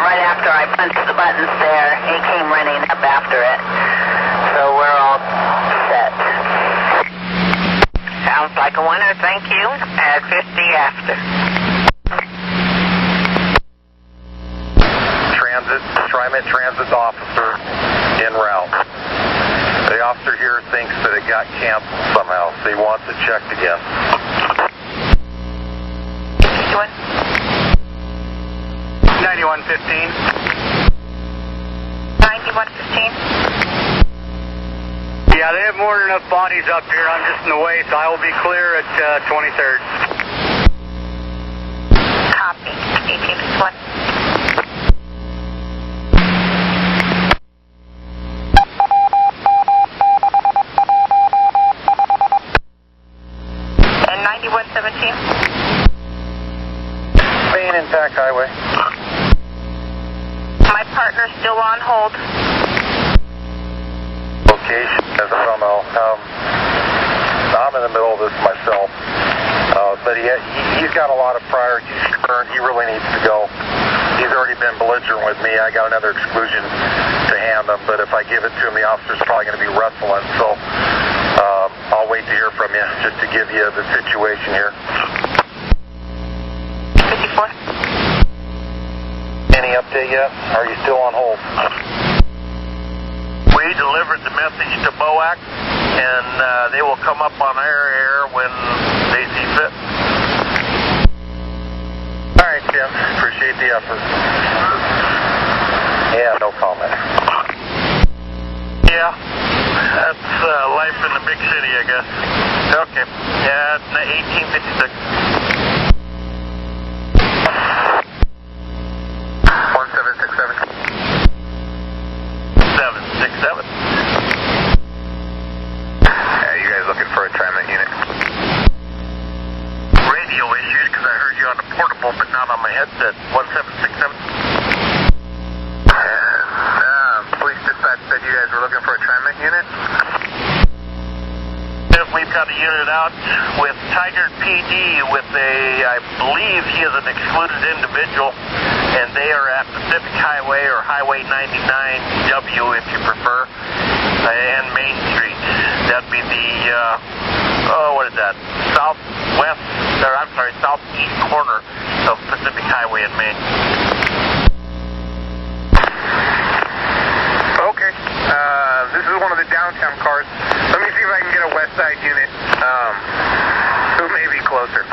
right after I punched the buttons there, he came running up after it. So we're all set. Sounds like a winner, thank you. At 50 after. TriMet Transit officer en route. The officer here thinks that it got canceled somehow, so he wants it checked again. 9115. 9115. Yeah, they have more than enough bodies up here. I'm just in the way, so I will be clear at 23rd. Copy. 1861. And 9117. Main intact highway. My partner's still on hold. Location, as I don't know. I'm in the middle of this myself. But he's got a lot of prior. He's current. He really needs to go. He's already been belligerent with me. I got another exclusion to hand him, but if I give it to him, the officer's probably going to be wrestling. So I'll wait to hear from you just to give you the situation here. 54. Any update yet? Are you still on hold? We delivered the message to BOAC, and they will come up on our air when they see fit. All right, Jim. Appreciate the effort. Yeah, no comment. Yeah, that's life in the big city, I guess. Okay. Yeah, it's 1856. 1767. 767. You guys looking for a TriMet unit? Radio issues, because I heard you on the portable, but not on my headset. 1767. Police dispatch said you guys were looking for a TriMet unit? We've got a unit out with Tiger PD with I believe he is an excluded individual, and they are at Pacific Highway or Highway 99W if you prefer, and Main Street. That'd be the, what is that? Southeast corner of Pacific Highway and Main. Okay. This is one of the downtown cars. Let me see if I can get a west side unit. Who may be closer.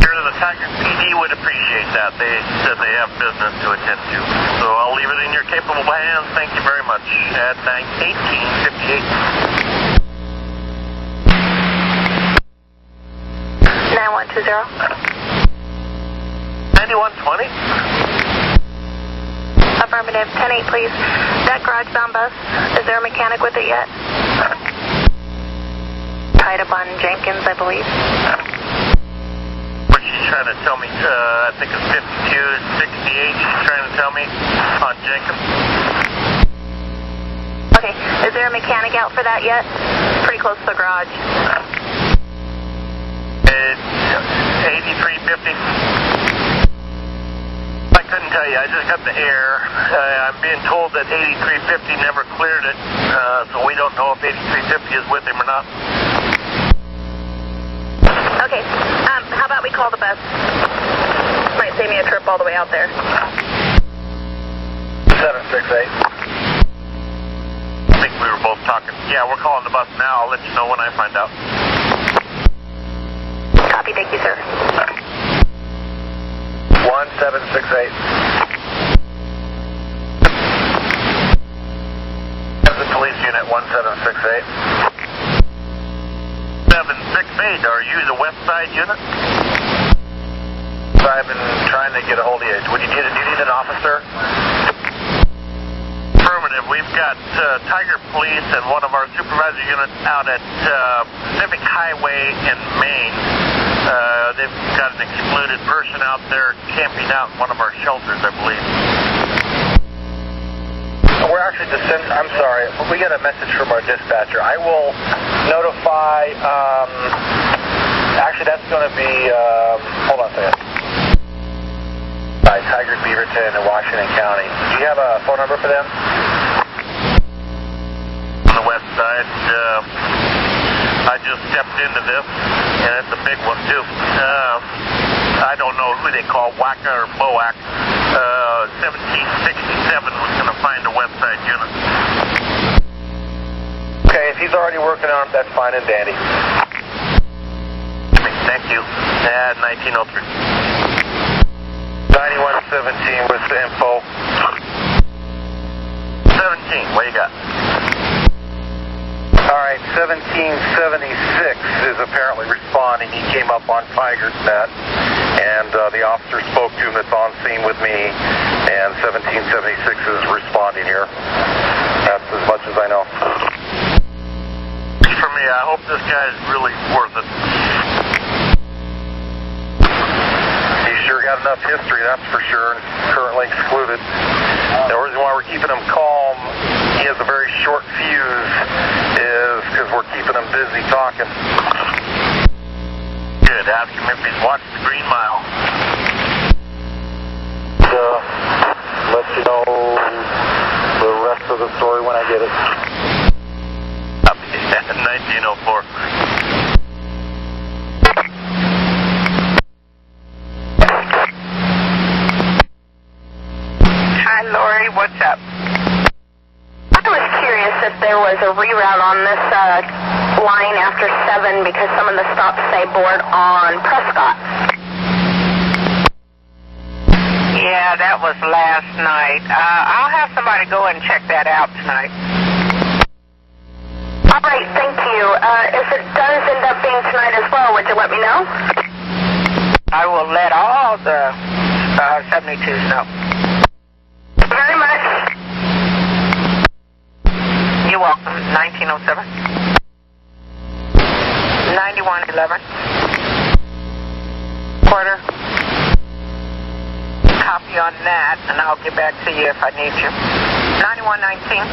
Here, the Tiger PD would appreciate that. They said they have business to attend to. So I'll leave it in your capable hands. Thank you very much. At 1858. 9120. 9120. Affirmative. 10-8, please. That garage-bound bus, is there a mechanic with it yet? Tied up on Jenkins, I believe. What she's trying to tell me, I think it's 5268 she's trying to tell me on Jenkins. Okay, is there a mechanic out for that yet? Pretty close to the garage. It's 8350. I couldn't tell you. I just got the air. I'm being told that 8350 never cleared it, so we don't know if 8350 is with him or not. Okay, how about we call the bus? Might save me a trip all the way out there. 768. I think we were both talking. Yeah, we're calling the bus now. I'll let you know when I find out. Copy, thank you, sir. 1768. That's the police unit 1768. 768, are you the West Side unit? I've been trying to get a hold of you. Do you need an officer? Affirmative. We've got Tiger Police and one of our supervisor units out at Pacific Highway in Maine. They've got an excluded person out there camping out in one of our shelters, I believe. We're actually I'm sorry, we got a message from our dispatcher. I will notify, actually that's going to be, hold on a second. By Tiger Beaverton in Washington County. Do you have a phone number for them? On the west side, I just stepped into this, and it's a big one too. I don't know who they call, Wacka or Boac. 1767 was going to find a west side unit. Okay, if he's already working on it, that's fine and dandy. Thank you. 1903. 9117 with the info. 17, what you got? Alright, 1776 is apparently responding. He came up on Tiger's Net, and the officer spoke to him that's on scene with me, and 1776 is responding here. That's as much as I know. For me, I hope this guy's really worth it. He's sure got enough history, that's for sure, and currently excluded. The reason why we're keeping him calm, he has a very short fuse, is because we're keeping him busy talking. Good, ask him if he's watched the Green Mile. Let you know the rest of the story when I get it. 1904. Hi, Lori. What's up? I was curious if there was a reroute on this line after 7 because some of the stops say board on Prescott. Yeah, that was last night. I'll have somebody go and check that out tonight. All right, thank you. If it does end up being tonight as well, would you let me know? I will let all the 72s know. Very much. You're welcome. 1907. 9111. Quarter. Copy on that, and I'll get back to you if I need you. 9119.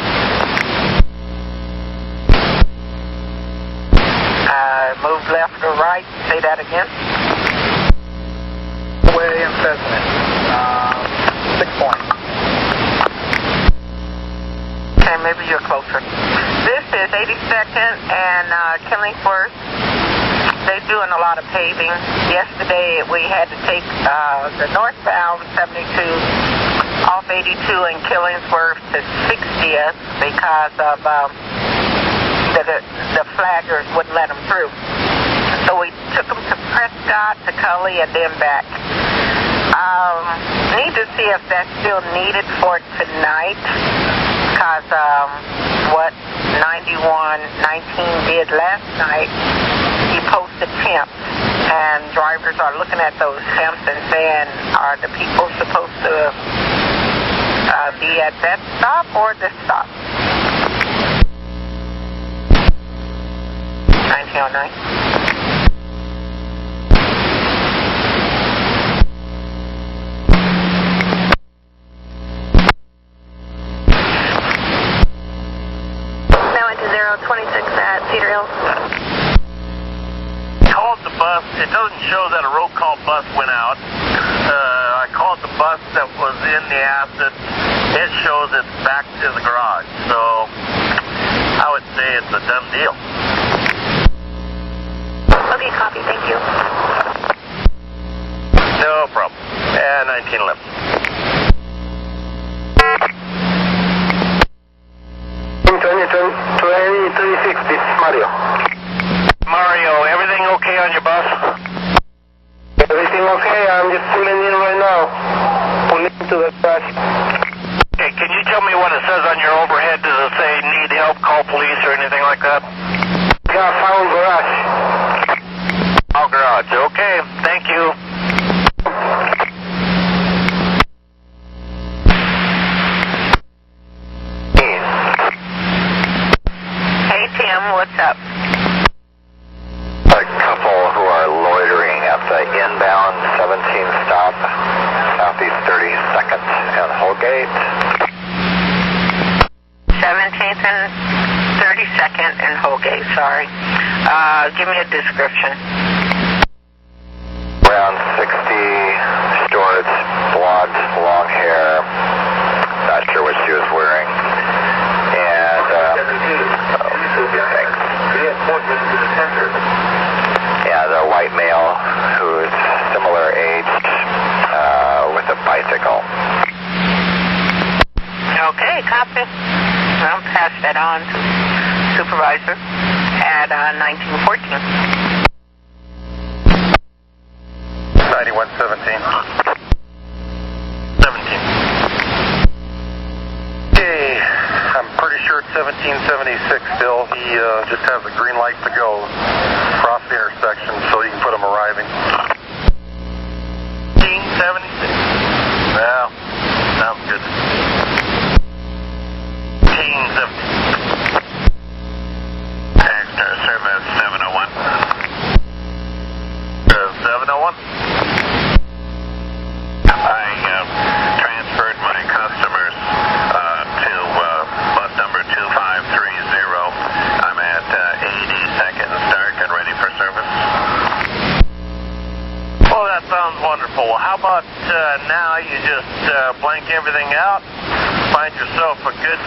Move left or right. Say that again. William Chestnut. 6 points. Okay, maybe you're closer. This is 82nd and Killingsworth. They're doing a lot of paving. Yesterday we had to take the northbound 72 off 82 in Killingsworth to 60th because of the flaggers wouldn't let them through. So we took them to Prescott, to Cully, and then back. Need to see if that's still needed for tonight, because what 9119 did last night, he posted temps, and drivers are looking at those temps and saying, are the people supposed to be at that stop or this stop? 1909. Cedar Hill. Called the bus. It doesn't show that a roll call bus went out. I called the bus that was in the acid. It shows it's back to the garage. So I would say it's a done deal. Okay, copy. Thank you. No problem. 1911. 2360, Mario. Mario, everything okay on your bus? Everything okay? I'm just pulling in right now. Pulling into the crash. Okay, can you tell me what it says on your overhead? Does it say need help, call police, or anything like that? Yeah, found garage. Oh, garage. Okay, thank you. What's up? A couple who are loitering at the inbound 17 stop, southeast 32nd and Holgate. 17th and 32nd and Holgate, sorry. Give me a description. Around 60, short, blonde, long hair. Not sure what she was wearing. And, yeah, the white male who's similar age with a bicycle. Okay, copy. I'll pass that on to supervisor at 1914. 9117. 17. Okay, I'm pretty sure it's 1776 still. He just has a green light to go across the intersection, so you can put him arriving. 1776. Well, sounds good. 1870. Extra service 701. 701. I transferred my customers to bus number 2530. I'm at 80 seconds dark and ready for service. Well, that sounds wonderful. Well, how about now you just blank everything out, find yourself a good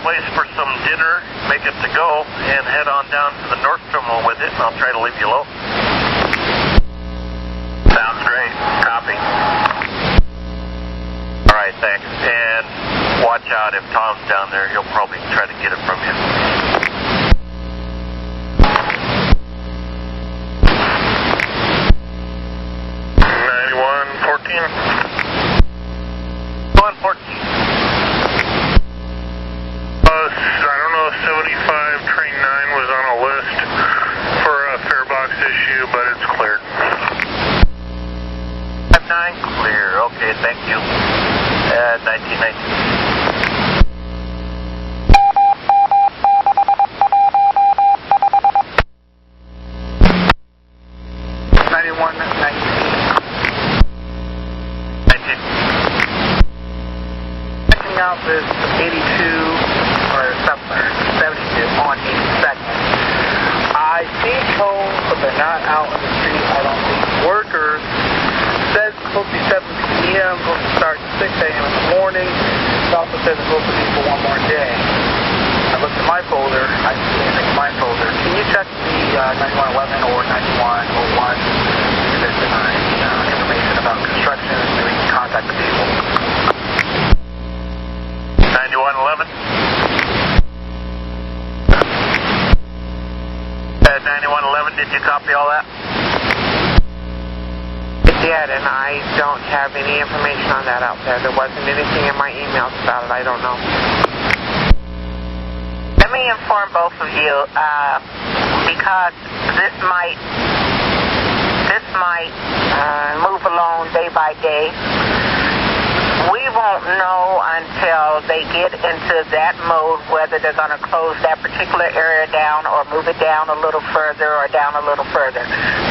place for some dinner, make it to go, and head on down to the North Terminal with it, and I'll try to leave you alone. Sounds great. Copy. All right, thanks. And watch out if Tom's down there. He'll probably try to get it from you. 9114. 114. Bus, I don't know if 75 train 9 was on a list for a fare box issue, but it's cleared. 9 clear. Okay, thank you. 1919. 19. Checking out this 82 or 72 on 82nd. I see cones, but they're not out in the street. I don't see workers. It says it's supposed to be 7 p.m., supposed to start at 6 a.m. in the morning. It also says it's supposed to be for one more day. I looked at my folder. I didn't see anything in my folder. Can you check the 9111 or 9101 if there's been any information about construction so we can contact the people? 9111. 9111, did you copy all that? I did. yet, and I don't have any information on that out there. There wasn't anything in my emails about it. I don't know. Let me inform both of you, because this might move along day by day. We won't know until they get into that mode whether they're going to close that particular area down or move it down a little further or down a little further.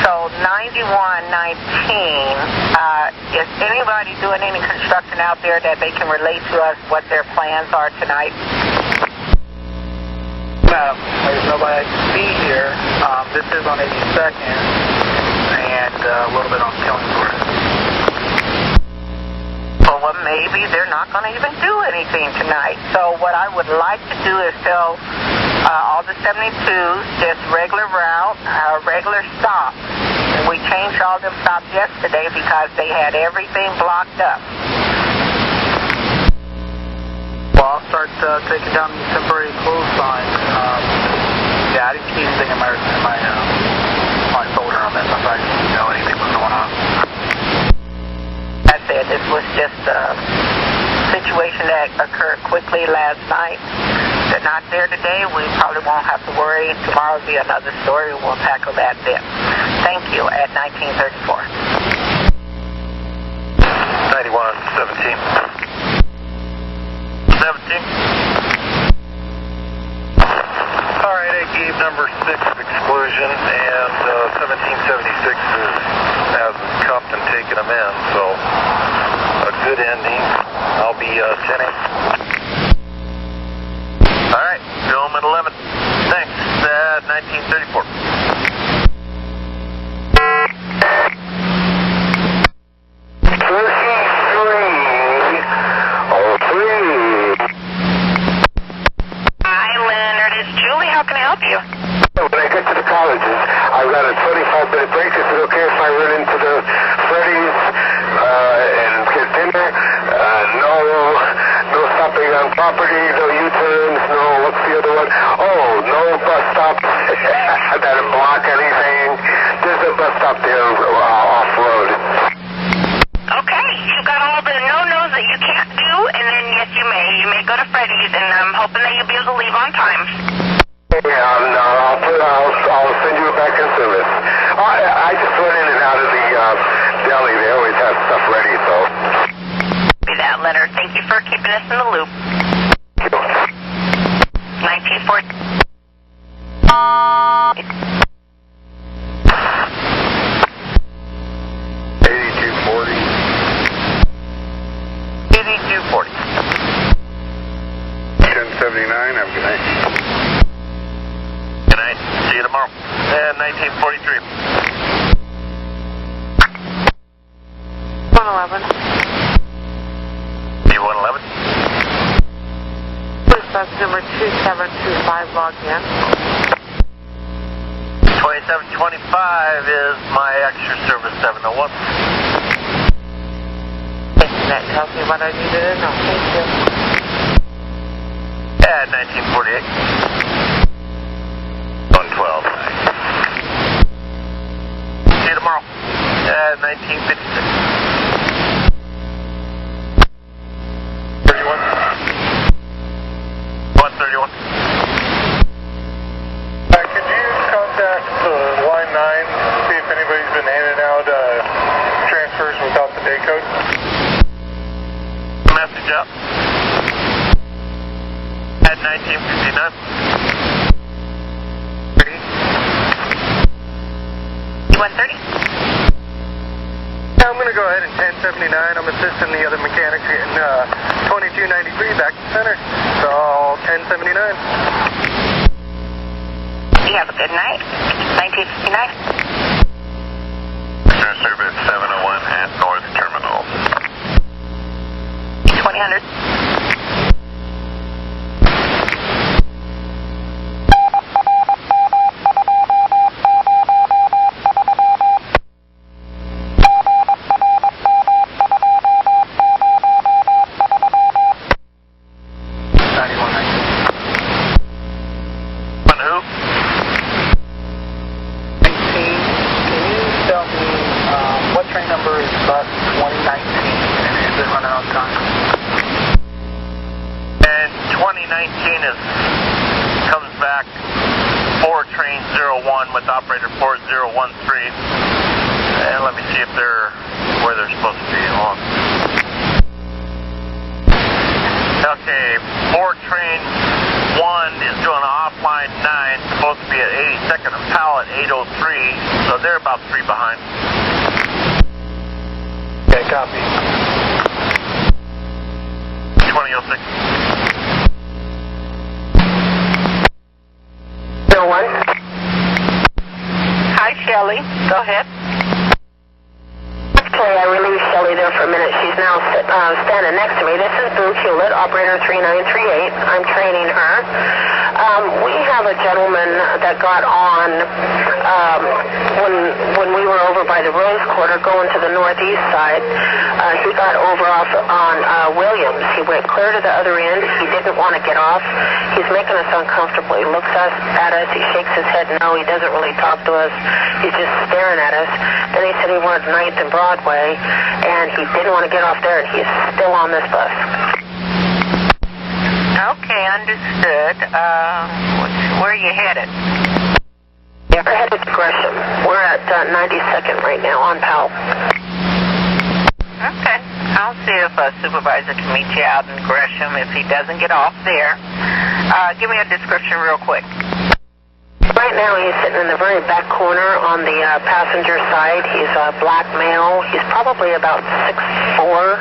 So 9119, is anybody doing any construction out there that they can relate to us what their plans are tonight? No, there's nobody I can see here. This is on 82nd and a little bit on Killingsworth. Well, maybe they're not going to even do anything tonight. So what I would like to do is tell all the 72s just regular route, regular stop. And we changed all them stops yesterday because they had everything blocked up. Well, I'll start taking down these temporary closed signs. Yeah, I didn't see anything in my folder on this. I thought I didn't know anything was going on. I said this was just a situation that occurred quickly last night. They're not there today. We probably won't have to worry. Tomorrow will be another story. We'll tackle that then. Thank you at 1934. 9117. 17. All right, I gave number 6 exclusion, and 1776 has cuffed and taken them in, so a good ending. I'll be 10-8. All right, film at 11. Thanks. 1934. How can I help you? When I get to the colleges, I've got a 25-minute break. Is it okay if I run into the Freddy's and get dinner? No stopping on property, no U-turns, no, what's the other one? Oh, no bus stops that block anything. There's a bus stop there off-road. Okay, you got all the no-nos that you can't do, and then yes, you may. You may go to Freddy's, and I'm hoping that you'll be able to leave on time. Yeah, I'll send you back in service. I just went in and out of the deli. They always have stuff ready, so. Be that letter. Thank you for keeping us in the loop. 1940. 8240. 8240. 1079. Have a good night. Good night. See you tomorrow. 1943. 111. 111. Police bus number 2725 logged in. 2725 is my extra service 701. That tells me what I needed to know. Thank you. 1948. 112. See you tomorrow. 1956. 31. 131. Could you contact line 9, see if anybody's been handing out transfers without the day code? Message up. At 1959. 130. I'm going to go ahead and 1079. I'm assisting the other mechanics getting 2293 back to center. So 1079. You have a good night. 1959. Service 701 at North Terminal. 2000. Can you tell me what train number is 2019 comes back for train 01 with operator 4013. And let me see if they're where they're supposed to be along. Okay, 4 train 1 is doing offline 9, supposed to be at 82nd and Powell at 803, so they're about 3 behind. Okay, copy. 2006. No one. Hi, Shelley. Go ahead. Okay, I relieved Shelley there for a minute. She's now standing next to me. This is Boo Hewlett, operator 3938. I'm training her. We have a gentleman that got on when we were over by the Rose Quarter going to the northeast side. He got over off on Williams. He went clear to the other end. He didn't want to get off. He's making us uncomfortable. He looks at us. He shakes his head no. He doesn't really talk to us. He's just staring at us. Then he said he wanted 9th and Broadway, and he didn't want to get off there, and he's still on this bus. Okay, understood. Where are you headed? Yeah, we're headed to Gresham. We're at 92nd right now on Powell. Okay. I'll see if a supervisor can meet you out in Gresham if he doesn't get off there. Give me a description real quick. Right now he's sitting in the very back corner on the passenger side. He's a black male. He's probably about 6'4".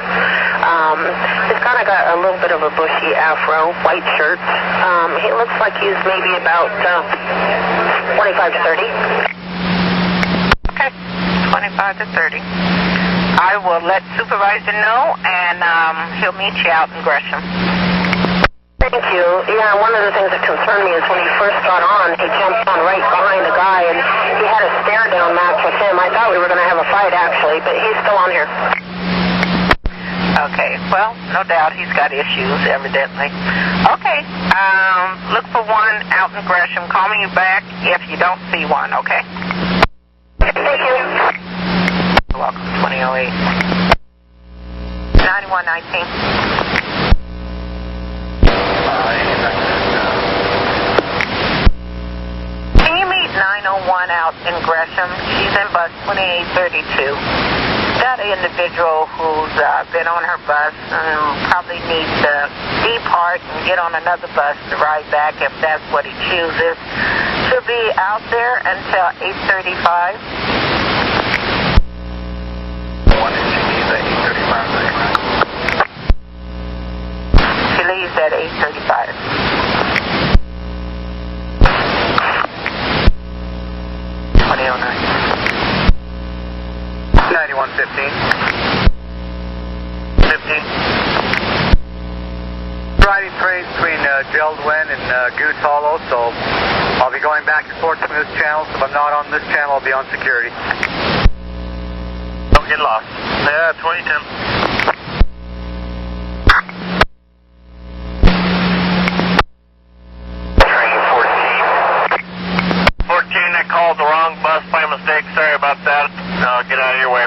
He's kind of got a little bit of a bushy afro, white shirt. He looks like he's maybe about 25 to 30. Okay, 25 to 30. I will let supervisor know, and he'll meet you out in Gresham. Thank you. Yeah, one of the things that concerned me is when he first got on, he jumped on right behind the guy, and he had a stare-down match with him. I thought we were going to have a fight, actually, but he's still on here. Okay, well, no doubt he's got issues, evidently. Okay, look for one out in Gresham. Call me back if you don't see one, okay? Thank you. You're welcome, 2008. 9119. Can you meet 901 out in Gresham? She's in bus 2832. Got an individual who's been on her bus and probably needs to depart and get on another bus to ride back if that's what he chooses. She'll be out there until 8:35. She leaves at 8:35. Riding train between Geldwin and Goose Hollow, so I'll be going back and forth from this channel. So if I'm not on this channel, I'll be on security. Don't get lost. Yeah, 2010. Train 14, I called the wrong bus by mistake. Sorry about that. I'll get out of your way.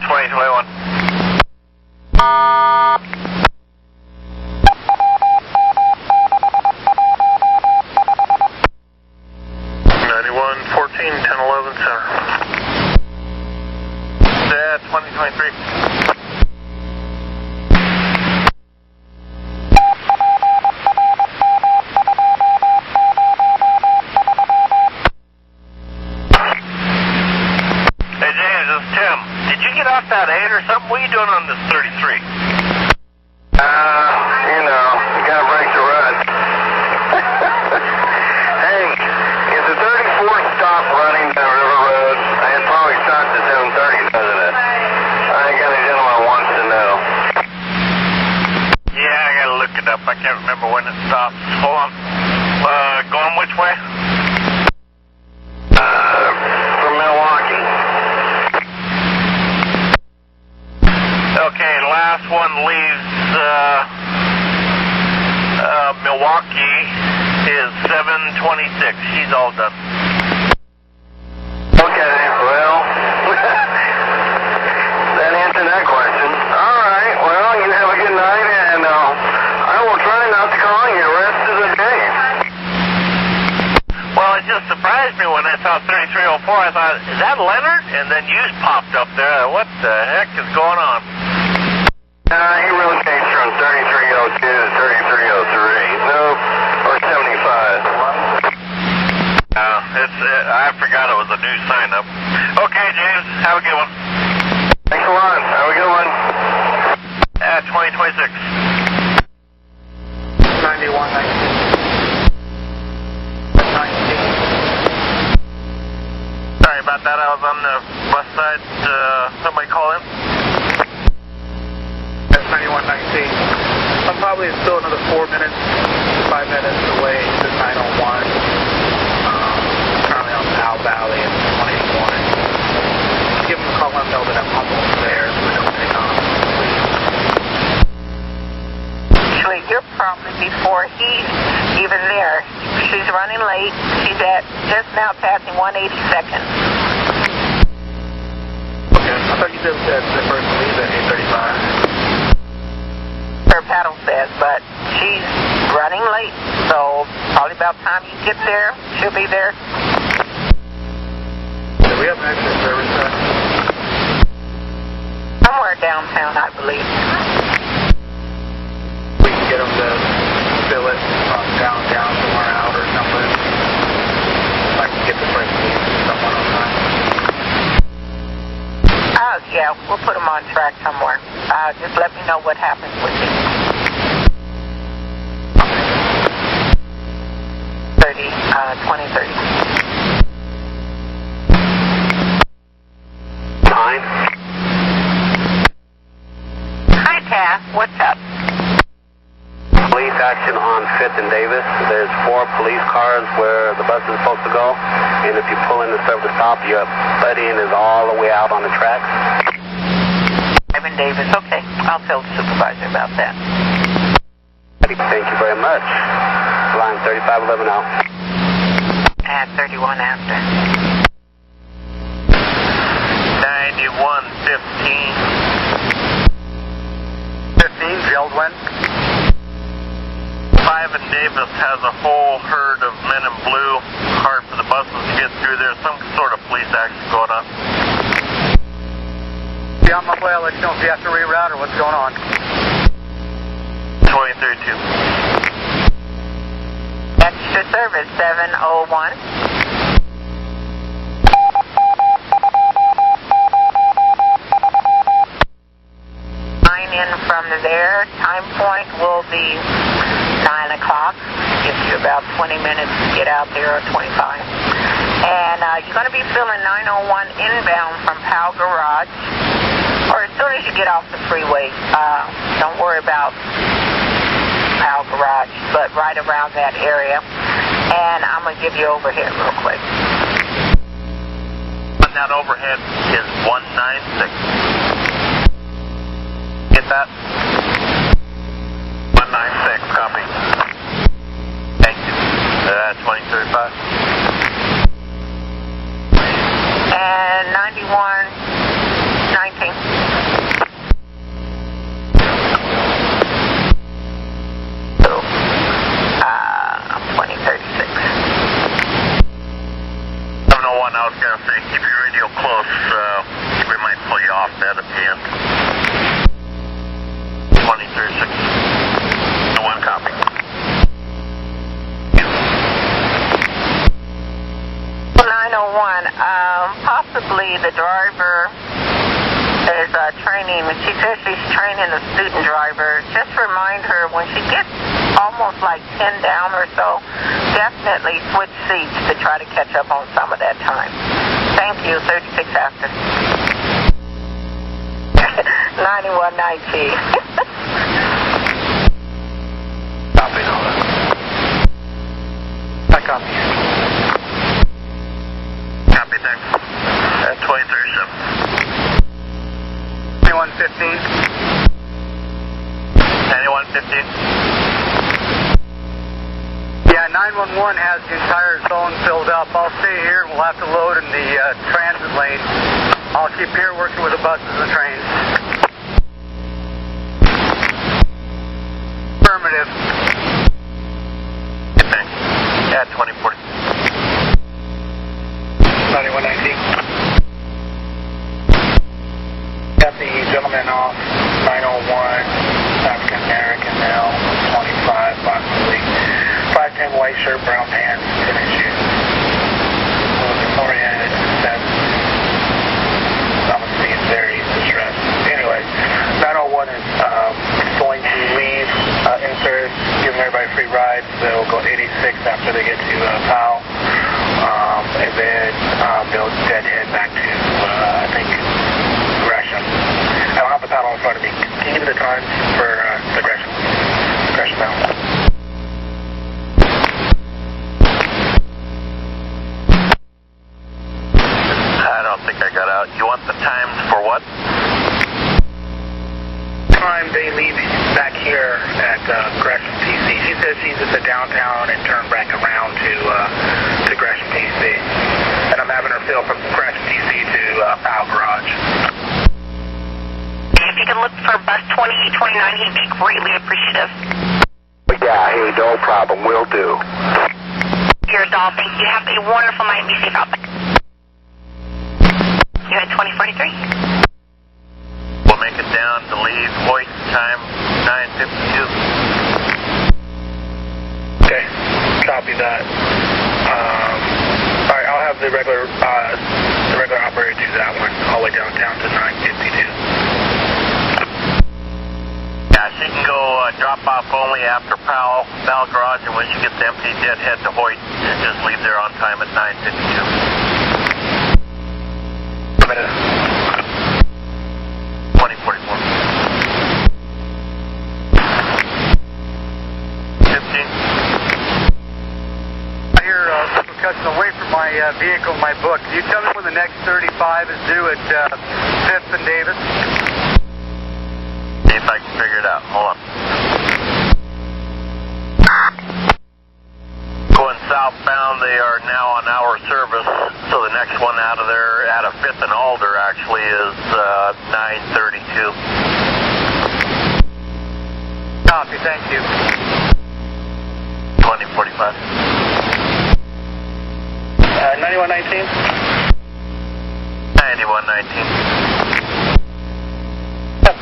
2021. Yeah, 2023. Hey James, this is Tim. Did you get off that 8 or something? What are you doing on this 33? You gotta break the rut. Hey, if the 34 stopped running down River Road, it probably stopped at 7:30, doesn't it? I think the gentleman wants to know. Yeah, I gotta look it up. I can't remember when it stopped. Hold on. Going which way? From Milwaukee. Okay, last one leaves Milwaukee is 7:26. She's all done. Okay, well, that answered that question. All right, well, you have a good night. it just surprised me when I saw 3304. I thought, is that Leonard? And then you popped up there. What the heck is going on? He rotates from 3302 to 3303. Nope, or 75. I forgot it was a new sign up. Okay, James, have a good one. Thanks a lot. Have a good one. 2026. 9119. Sorry about that. I was on the west side. Somebody call in. That's 9119. I'm probably still another 5 minutes away to 901. Currently on Powell Valley and 181. Give them a call and know that I'm almost there so we don't take off. Actually, you're probably before he's even there. She's running late. She's at just now passing 182nd. Okay, I thought you just said the first leave at 8:35. Her paddle says, but she's running late, so probably about time you get there, she'll be there. Do we have an extra service time? Somewhere downtown, I believe. We can get them to fill it down somewhere out or somewhere. If I can get the first leave someone on time. Oh, yeah, we'll put them on track somewhere. Just let me know what happens with you. 2030. Nine. Hi, Taff. What's up? Police action on 5th and Davis. There's 4 police cars where the bus is supposed to go. And if you pull in to serve the stop, your buddy-in is all the way out on the tracks. Evan Davis. Okay. I'll tell the supervisor about that. Thank you very much. Line 3511 out. At 31 after. 9115. 15, Geldwin. 5 and Davis has a whole herd of men in blue. Hard for the buses to get through. There's some sort of police action going on. Yeah, on my way. I'll let you know if you have to reroute or what's going on. 2032. Extra service 701. Line in from there. Time point will be 9 o'clock. Gives you about 20 minutes to get out there, or 25. And you're going to be filling 901 inbound from Powell Garage, or as soon as you get off the freeway. Don't worry about Powell Garage, but right around that area. And I'm going to give you overhead real quick. And that overhead is 196. Get that? 196, copy. Thank you. 2035. And 9119. So, 2036. 701, I was going to say, keep your radio close. We might pull you off that at the end. 2036. One copy. 901, possibly the driver is training. She says she's training a student driver. Just remind her when she gets almost like 10 down or so, definitely switch seats to try to catch up on some of that time. Thank you. 36 after. 9119. Copy, Nolan. I copy. Copy, thanks. 2037. 9115. 9115. Yeah, 911 has the entire zone filled up. I'll stay here. We'll have to load in the transit lane. I'll keep here working with the buses and trains. Affirmative. Thanks. 2040. gentleman off 901, African American male, 25 possibly, 5'10" white shirt, brown pants, tennis shoes. Oriented, that's obviously very distressed. Anyway, 901 is going to leave in service, giving everybody free rides. They'll go 86 after they get to Powell, and then they'll head back to, I think, Gresham. I don't have the paddle in front of me. Can you give me the time for the Gresham paddle? Got out. You want the times for what? Time they leave back here at Gresham, TC. She says she's at the downtown and turn back around to Gresham, TC. And I'm having her fill from Gresham, TC to Powell Garage. If you could look for bus 2829, he'd be greatly appreciative. Yeah, hey, no problem. Will do. You're a doll. Thank you. Have a wonderful night. Be safe out there. You had 2043. We'll make it down to leave Hoyt, time 9:52. Okay, copy that. All right, I'll have the regular operator do that one all the way downtown to 9:52. Yeah, she can go drop off only after Powell Garage, and when she gets empty, dead head to Hoyt and just leave there on time at 9:52. 2044. 15. I hear percussion away from my vehicle, my book. Can you tell me when the next 35 is due at 5th and Davis? See if I can figure it out. Hold on. Going southbound, they are now on hour service, so the next one out of there, out of 5th and Alder, actually is 9:32. Copy, thank you. 2045. 9119? 9119.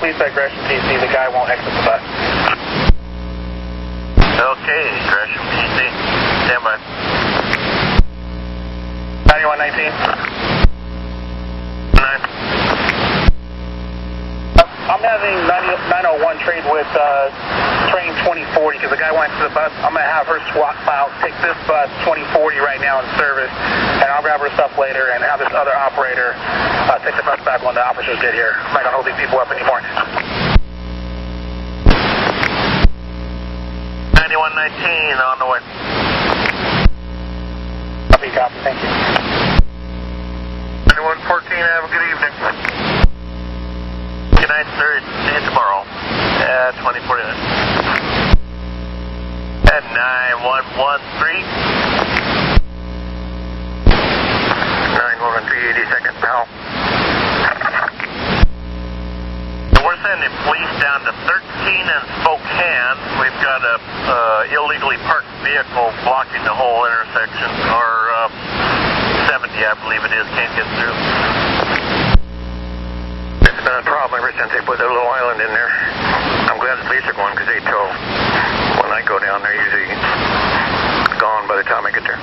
Please at Gresham, TC. The guy won't exit the bus. Okay, Gresham, TC. Stand by. 9119. 9. I'm having 901 trade with train 2040 because the guy went to the bus. I'm going to have her swap out, take this bus 2040 right now in service, and I'll grab her stuff later and have this other operator take the bus back when the officers get here. I'm not going to hold these people up anymore. 9119 on the way. Copy, thank you. 9114, have a good evening. Good night, sir. See you tomorrow at 2049. At 9113. 913, 82nd, Powell. We're sending police down to 13 and Spokane. We've got a illegally parked vehicle blocking the whole intersection, or 70, I believe it is, can't get through. It's been a problem ever since they put that little island in there. I'm glad the police are going because they tow. When I go down, they're usually gone by the time I get there.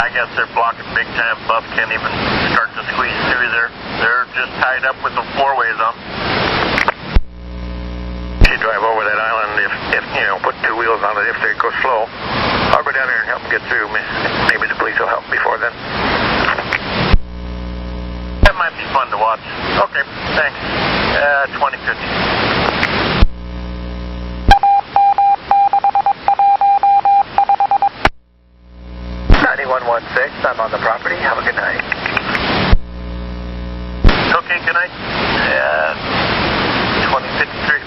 I guess they're blocking big time. Bus can't even start to squeeze through there. They're just tied up with the four-ways on. You drive over that island, if you know, put two wheels on it if they go slow. I'll go down there and help them get through. Maybe the police will help before then. That might be fun to watch. Okay, thanks. 2050. 9116, I'm on the property. Have a good night. Okay, good night. 2053.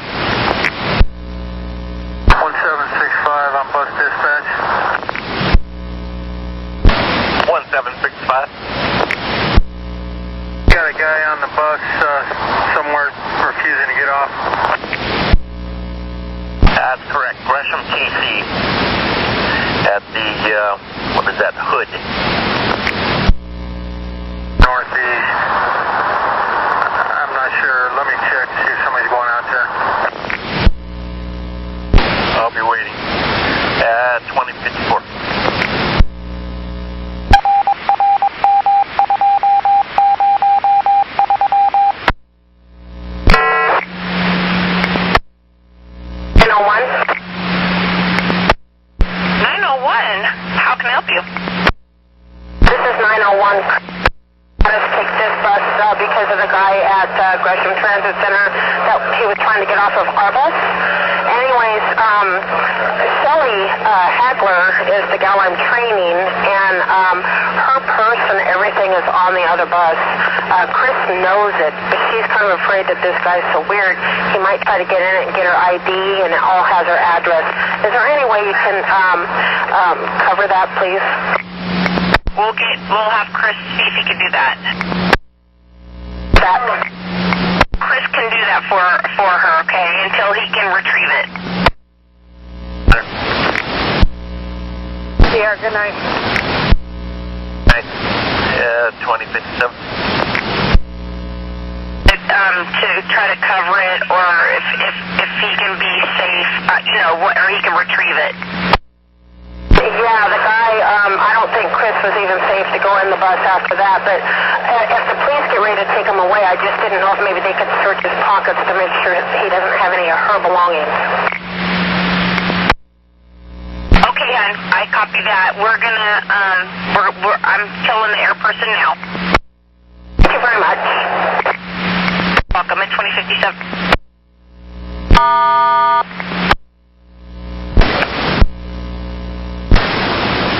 1765 on bus dispatch. 1765. Got a guy on the bus somewhere refusing to get off. That's correct. Gresham, TC. At the, what is that, Hood? Northeast. at Gresham Transit Center that he was trying to get off of our bus. Anyways, Shelly Hagler is the gal I'm training, and her purse and everything is on the other bus. Chris knows it, but she's kind of afraid that this guy's so weird, he might try to get in it and get her ID, and it all has her address. Is there any way you can cover that, please? We'll have Chris see if he can do that. Chris can do that for her, okay, until he can retrieve it. Yeah, good night. Night. 2057. To try to cover it, or if he can be safe, or he can retrieve it. Yeah, the guy, I don't think Chris was even safe to go in the bus after that, but if the police get ready to take him away, I just didn't know if maybe they could search his pockets to make sure he doesn't have any of her belongings. Okay, I copy that. We're gonna, I'm telling the air person now. Thank you very much. Welcome at 2057.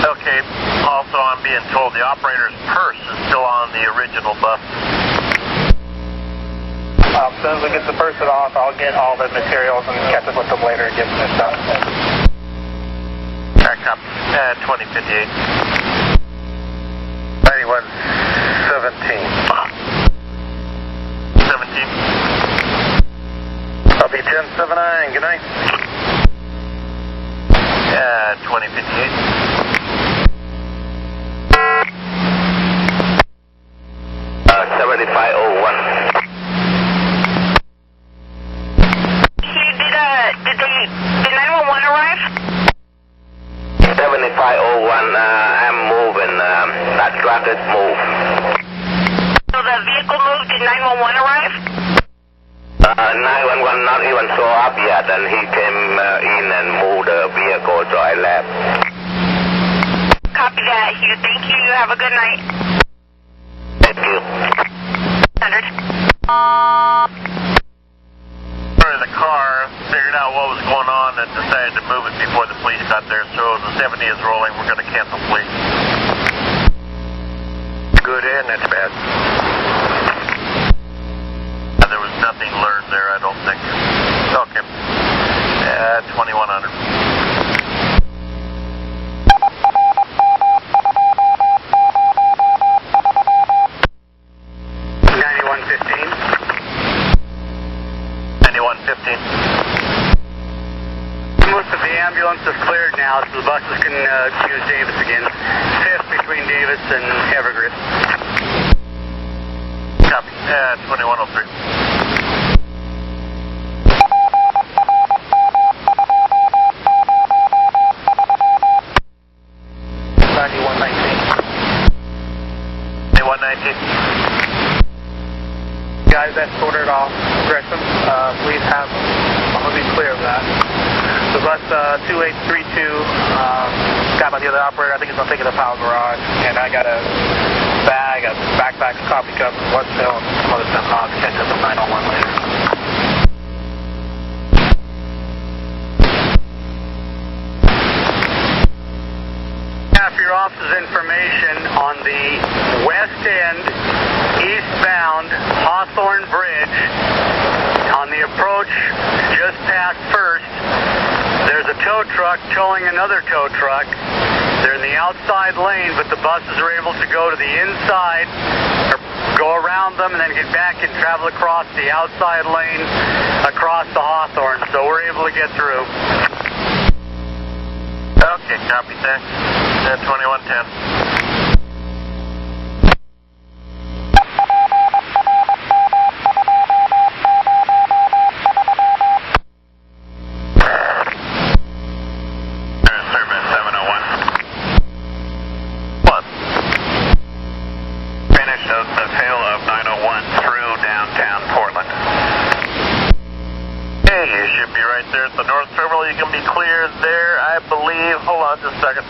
Okay, also I'm being told the operator's purse is still on the original bus. As soon as we get the person off, I'll get all the materials and catch up with them later and get this done. Alright, copy. 2058. 9117. 17. Copy 1079. Good night. 2058. Did 911 arrive? 7501, I'm moving. That truck is moved. So the vehicle moved, did 911 arrive? 911 not even show up yet, and he came in and moved the vehicle, so I left. Copy that, Hugh. Thank you. Have a good night. Thank you. 100. The car figured out what was going on and decided to move it before the police got there, so the 70 is rolling. We're going to cancel police. Good and that's bad. There was nothing learned there, I don't think. Okay. 2100. 15. Most of the ambulance is cleared now, so the buses can use Davis again. 5th between Davis and Evergreen. Copy. 2103. Guys escorted off Gresham, please have, I'm going to be clear of that. The bus 2832 got by the other operator, I think he's going to take it to the Powell Garage, and I got a bag, a backpack, a coffee cup, and one pill, and some other stuff. I'll catch up with 901 later. For your officer's information, on the west end, eastbound Hawthorne Bridge, on the approach just past First, there's a tow truck towing another tow truck. They're in the outside lane, but the buses are able to go to the inside, or go around them, and then get back and travel across the outside lane across the Hawthorne, so we're able to get through. Okay, copy, thanks. 2110. Just a second.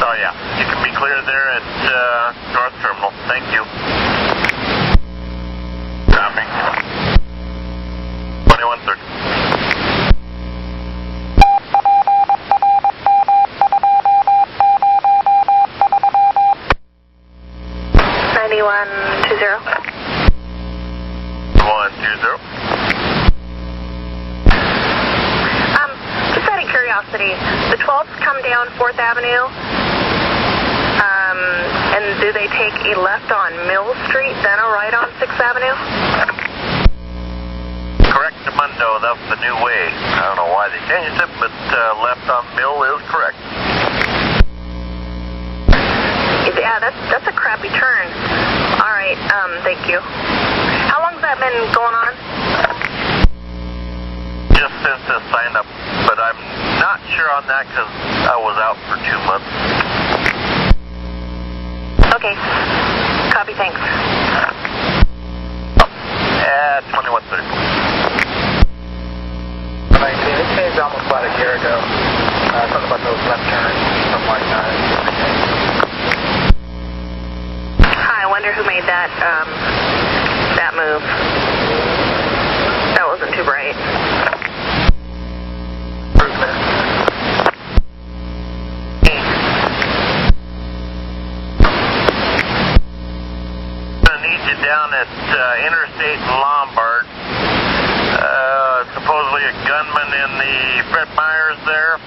Oh yeah, you can be clear there at North Terminal. Thank you. 4th Avenue. And do they take a left on Mill Street, then a right on 6th Avenue? Correct, Mundo. That's the new way. I don't know why they changed it, but left on Mill is correct. Yeah, that's a crappy turn. All right, thank you. How long's that been going on? Just since this signed up, but I'm not sure on that because I was out for 2 months. Okay. Copy, thanks. At 2134. 19, it changed almost about a year ago. Something about those left turns, something like that. Hi, I wonder who made that move. That wasn't too bright. Down at Interstate and Lombard. Supposedly a gunman in the Fred Meyers there.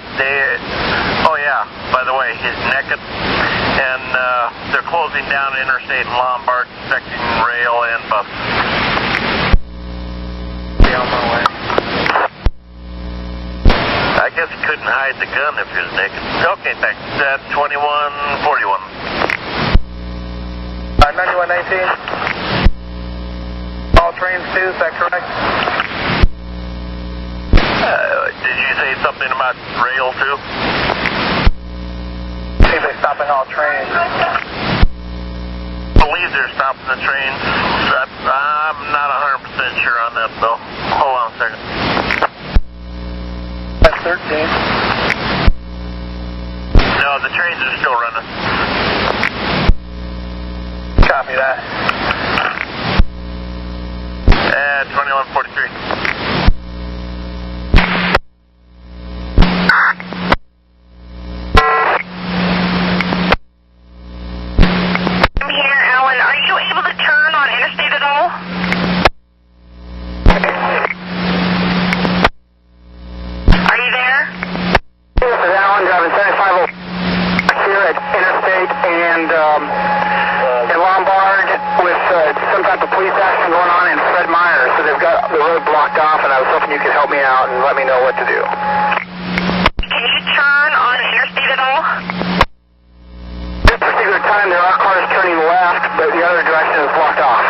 Oh yeah, by the way, he's naked. And they're closing down Interstate and Lombard, inspecting rail and bus. Be on my way. I guess he couldn't hide the gun if he was naked. Okay, thanks. At 2141. 9119. All trains too, is that correct? Did you say something about rail too? See if they stopping all trains. I believe they're stopping the trains. I'm not 100% sure on that though. Hold on a second. That's 13. No, the trains are still running. Copy that. At 2143. I'm here, Alan. Are you able to turn on Interstate at all? Are you there? This is Alan driving 75 here at Interstate and Lombard with some type of police action going on in Fred Meyers. So they've got the road blocked off, and I was hoping you could help me out and let me know what to do. Can you turn on Interstate at all? This particular time, there are cars turning left, but the other direction is blocked off.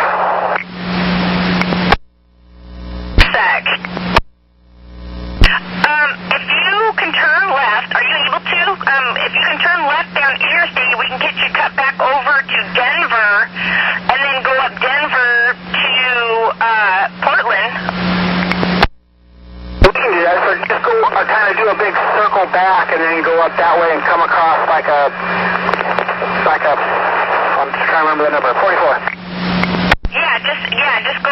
Sec. If you can turn left, are you able to? If you can turn left down Interstate, we can get you cut back over to Denver, and then go up Denver to Portland. We can do that. So just go, kind of do a big circle back, and then go up that way and come across like a. I'm just trying to remember the number. 44. Yeah, just go.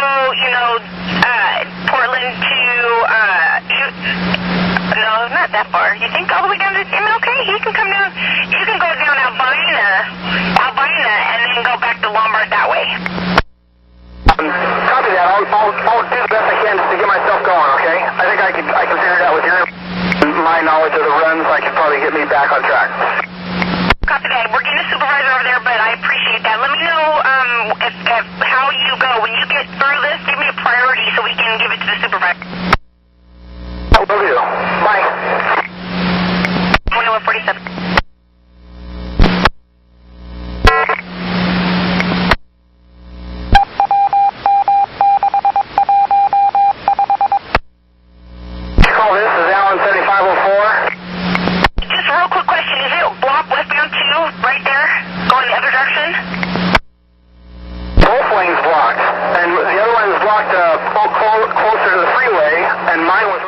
Portland to. No, not that far. You think all the way down to MLK? You can come down. You can go down Albina, and then go back to Lombard that way. Copy that. I'll do the best I can just to get myself going. Okay. I think I can figure it out with my knowledge of the runs. I can probably get me back on track. Copy that. We're getting a supervisor over there, but I appreciate that. Let me know if how you go. When you get through this, give me a priority so we can give it to the supervisor. I will do. Bye. 2147. Call this is Alan 7504. Just a real quick question. Is it blocked westbound too, right there, going the other direction? Both lanes blocked, and the other one is blocked closer to the freeway, and mine was